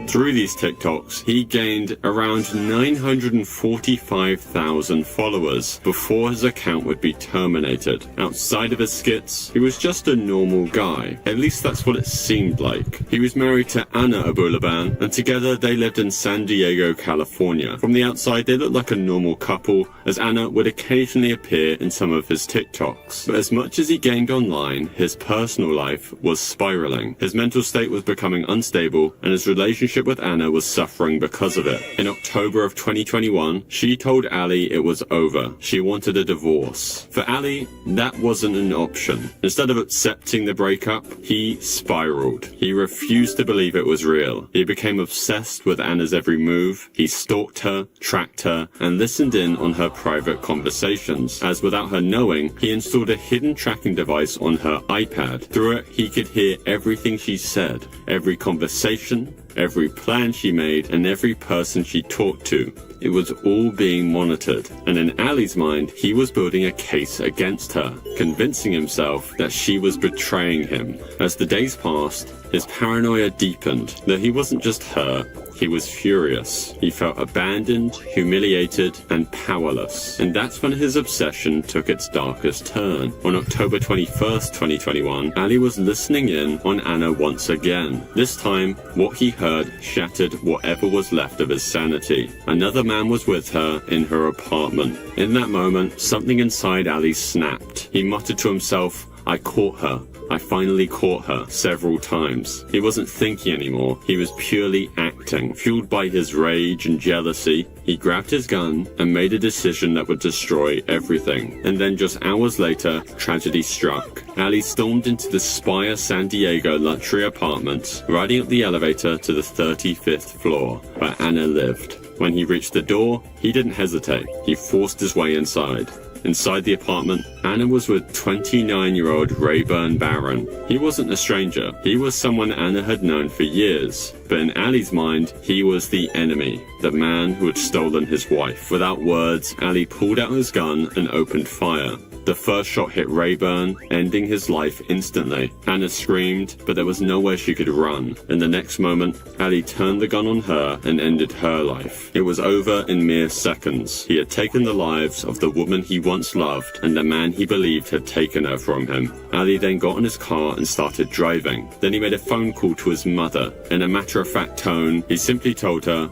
Through these TikToks, he gained around 945,000 followers before his account would be terminated. Outside of his skits, he was just a normal guy. At least that's what it seemed like. He was married to Anna Abulaban, and together they lived in San Diego, California. From the outside, they looked like a normal couple, as Anna would occasionally appear in some of his TikToks. But as much as he gained online, his personal life was spiraling. His mental state was becoming unstable, and his relationship with Anna was suffering because of it. In October of 2021, she told Ali it was over. She wanted a divorce. For Ali, that wasn't an option. Instead of accepting the breakup, he spiraled. He refused to believe it was real. He became obsessed with Anna's every move. He stalked her, tracked her, and listened in on her private conversations, as without her knowing, he installed a hidden tracking device on her iPad. Through it, he could hear everything she said, every conversation, every plan she made, and every person she talked to. It was all being monitored, and in Ali's mind, he was building a case against her, convincing himself that she was betraying him. As the days passed, his paranoia deepened, that he wasn't just her, he was furious. He felt abandoned, humiliated, and powerless. And that's when his obsession took its darkest turn. On October 21st, 2021, Ali was listening in on Anna once again. This time, what he heard shattered whatever was left of his sanity. Another man was with her in her apartment. In that moment, something inside Ali snapped. He muttered to himself, "I caught her. I finally caught her several times. He wasn't thinking anymore. He was purely acting. Fueled by his rage and jealousy, he grabbed his gun and made a decision that would destroy everything. And then just hours later, tragedy struck. Ali stormed into the Spire San Diego luxury apartment, riding up the elevator to the 35th floor, where Anna lived. When he reached the door, he didn't hesitate. He forced his way inside. Inside the apartment, Anna was with 29-year-old Rayburn Barron. He wasn't a stranger. He was someone Anna had known for years. But in Ali's mind, he was the enemy, the man who had stolen his wife. Without words, Ali pulled out his gun and opened fire. The first shot hit Rayburn, ending his life instantly. Anna screamed, but there was nowhere she could run. In the next moment, Ali turned the gun on her and ended her life. It was over in mere seconds. He had taken the lives of the woman he once loved and the man he believed had taken her from him. Ali then got in his car and started driving. Then he made a phone call to his mother. In a matter-of-fact tone, he simply told her,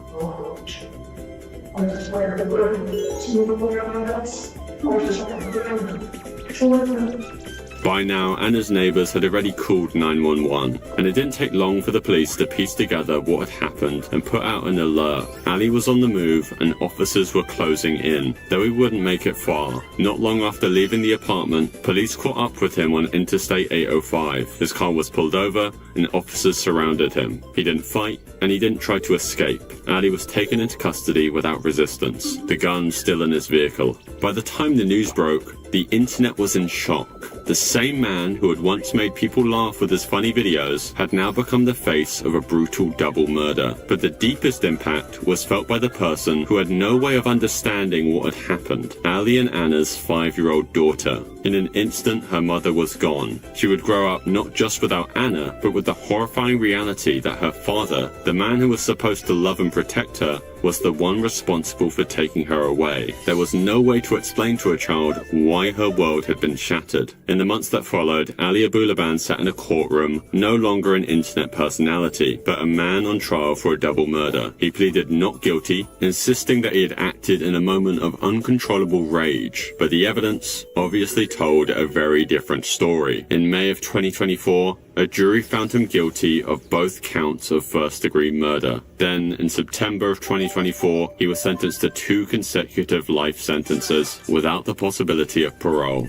By now, Anna's neighbors had already called 911, and it didn't take long for the police to piece together what had happened and put out an alert. Ali was on the move, and officers were closing in, though he wouldn't make it far. Not long after leaving the apartment, police caught up with him on Interstate 805. His car was pulled over, and officers surrounded him. He didn't fight, and he didn't try to escape. Ali was taken into custody without resistance, the gun still in his vehicle. By the time the news broke, the internet was in shock. The same man who had once made people laugh with his funny videos had now become the face of a brutal double murder. But the deepest impact was felt by the person who had no way of understanding what had happened. Ali and Anna's 5-year-old daughter. In an instant, her mother was gone. She would grow up not just without Anna, but with the horrifying reality that her father, the man who was supposed to love and protect her, was the one responsible for taking her away. There was no way to explain to a child why her world had been shattered. In the months that followed, Ali Abulaban sat in a courtroom, no longer an internet personality, but a man on trial for a double murder. He pleaded not guilty, insisting that he had acted in a moment of uncontrollable rage. But the evidence obviously told a very different story. In May of 2024, a jury found him guilty of both counts of first-degree murder. Then, in September of 2024, he was sentenced to 2 consecutive life sentences without the possibility of parole.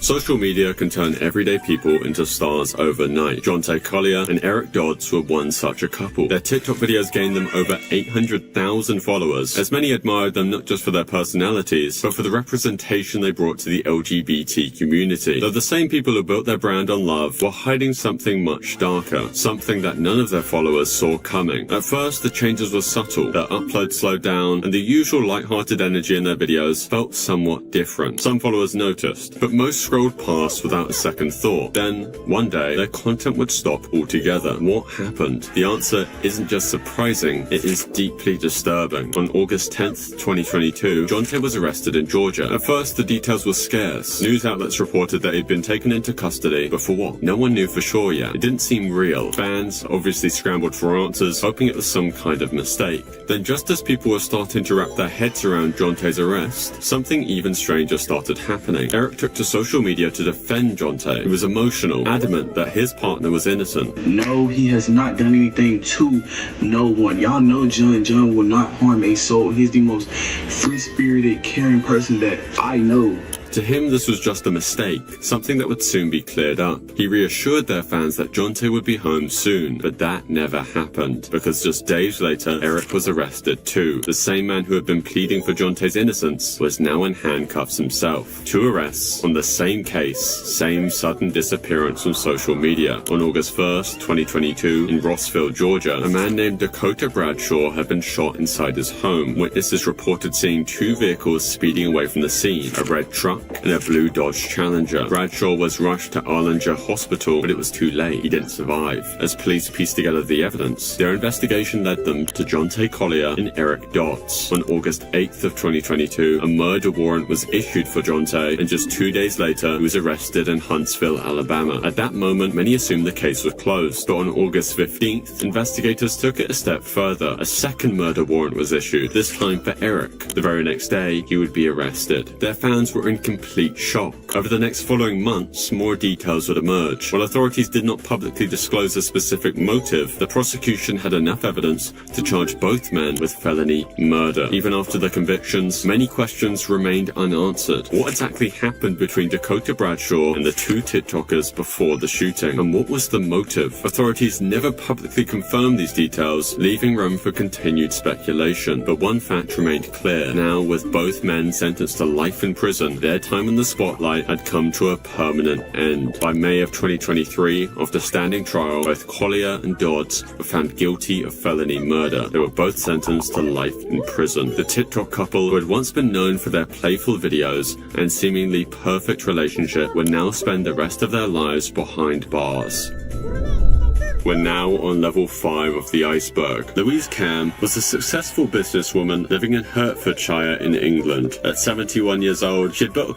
Social media can turn everyday people into stars overnight. Jonte Collier and Eric Dodds were one such a couple. Their TikTok videos gained them over 800,000 followers, as many admired them not just for their personalities, but for the representation they brought to the LGBT community. Though the same people who built their brand on love were hiding something much darker, something that none of their followers saw coming. At first, the changes were subtle. Their uploads slowed down, and the usual light-hearted energy in their videos felt somewhat different. Some followers noticed, but most scrolled past without a second thought. Then, one day, their content would stop altogether. What happened? The answer isn't just surprising, it is deeply disturbing. On August 10th, 2022, Jonte was arrested in Georgia. At first, the details were scarce. News outlets reported that he'd been taken into custody, but for what? No one knew for sure yet. It didn't seem real. Fans obviously scrambled for answers, hoping it was some kind of mistake. Then, just as people were starting to wrap their heads around Jonte's arrest, something even stranger started happening. Eric took to social media to defend Jonte. He was emotional, adamant that his partner was innocent. No, he has not done anything to no one. Y'all know John will not harm a soul. He's the most free-spirited, caring person that I know. To him, this was just a mistake, something that would soon be cleared up. He reassured their fans that Jonte would be home soon, but that never happened, because just days later, Eric was arrested too. The same man who had been pleading for Jonte's innocence was now in handcuffs himself. 2 arrests on the same case, same sudden disappearance from social media. On August 1st, 2022, in Rossville, Georgia, a man named Dakota Bradshaw had been shot inside his home. Witnesses reported seeing 2 vehicles speeding away from the scene, a red truck and a blue Dodge Challenger. Bradshaw was rushed to Arlinger Hospital, but it was too late. He didn't survive. As police pieced together the evidence, their investigation led them to Jonte Collier and Eric Dodds. On August 8th of 2022, a murder warrant was issued for Jonte, and just 2 days later, he was arrested in Huntsville, Alabama. At that moment, many assumed the case was closed, but on August 15th, investigators took it a step further. A second murder warrant was issued, this time for Eric. The very next day, he would be arrested. Their fans were in complete shock. Over the next following months, more details would emerge. While authorities did not publicly disclose a specific motive, the prosecution had enough evidence to charge both men with felony murder. Even after the convictions, many questions remained unanswered. What exactly happened between Dakota Bradshaw and the two TikTokers before the shooting? And what was the motive? Authorities never publicly confirmed these details, leaving room for continued speculation. But one fact remained clear. Now, with both men sentenced to life in prison, their time in the spotlight had come to a permanent end. By May of 2023, after standing trial, both Collier and Dodds were found guilty of felony murder. They were both sentenced to life in prison. The TikTok couple, who had once been known for their playful videos and seemingly perfect relationship, would now spend the rest of their lives behind bars. We're now on level 5 of the iceberg. Louise Cam was a successful businesswoman living in Hertfordshire in England. At 71 years old, she had built a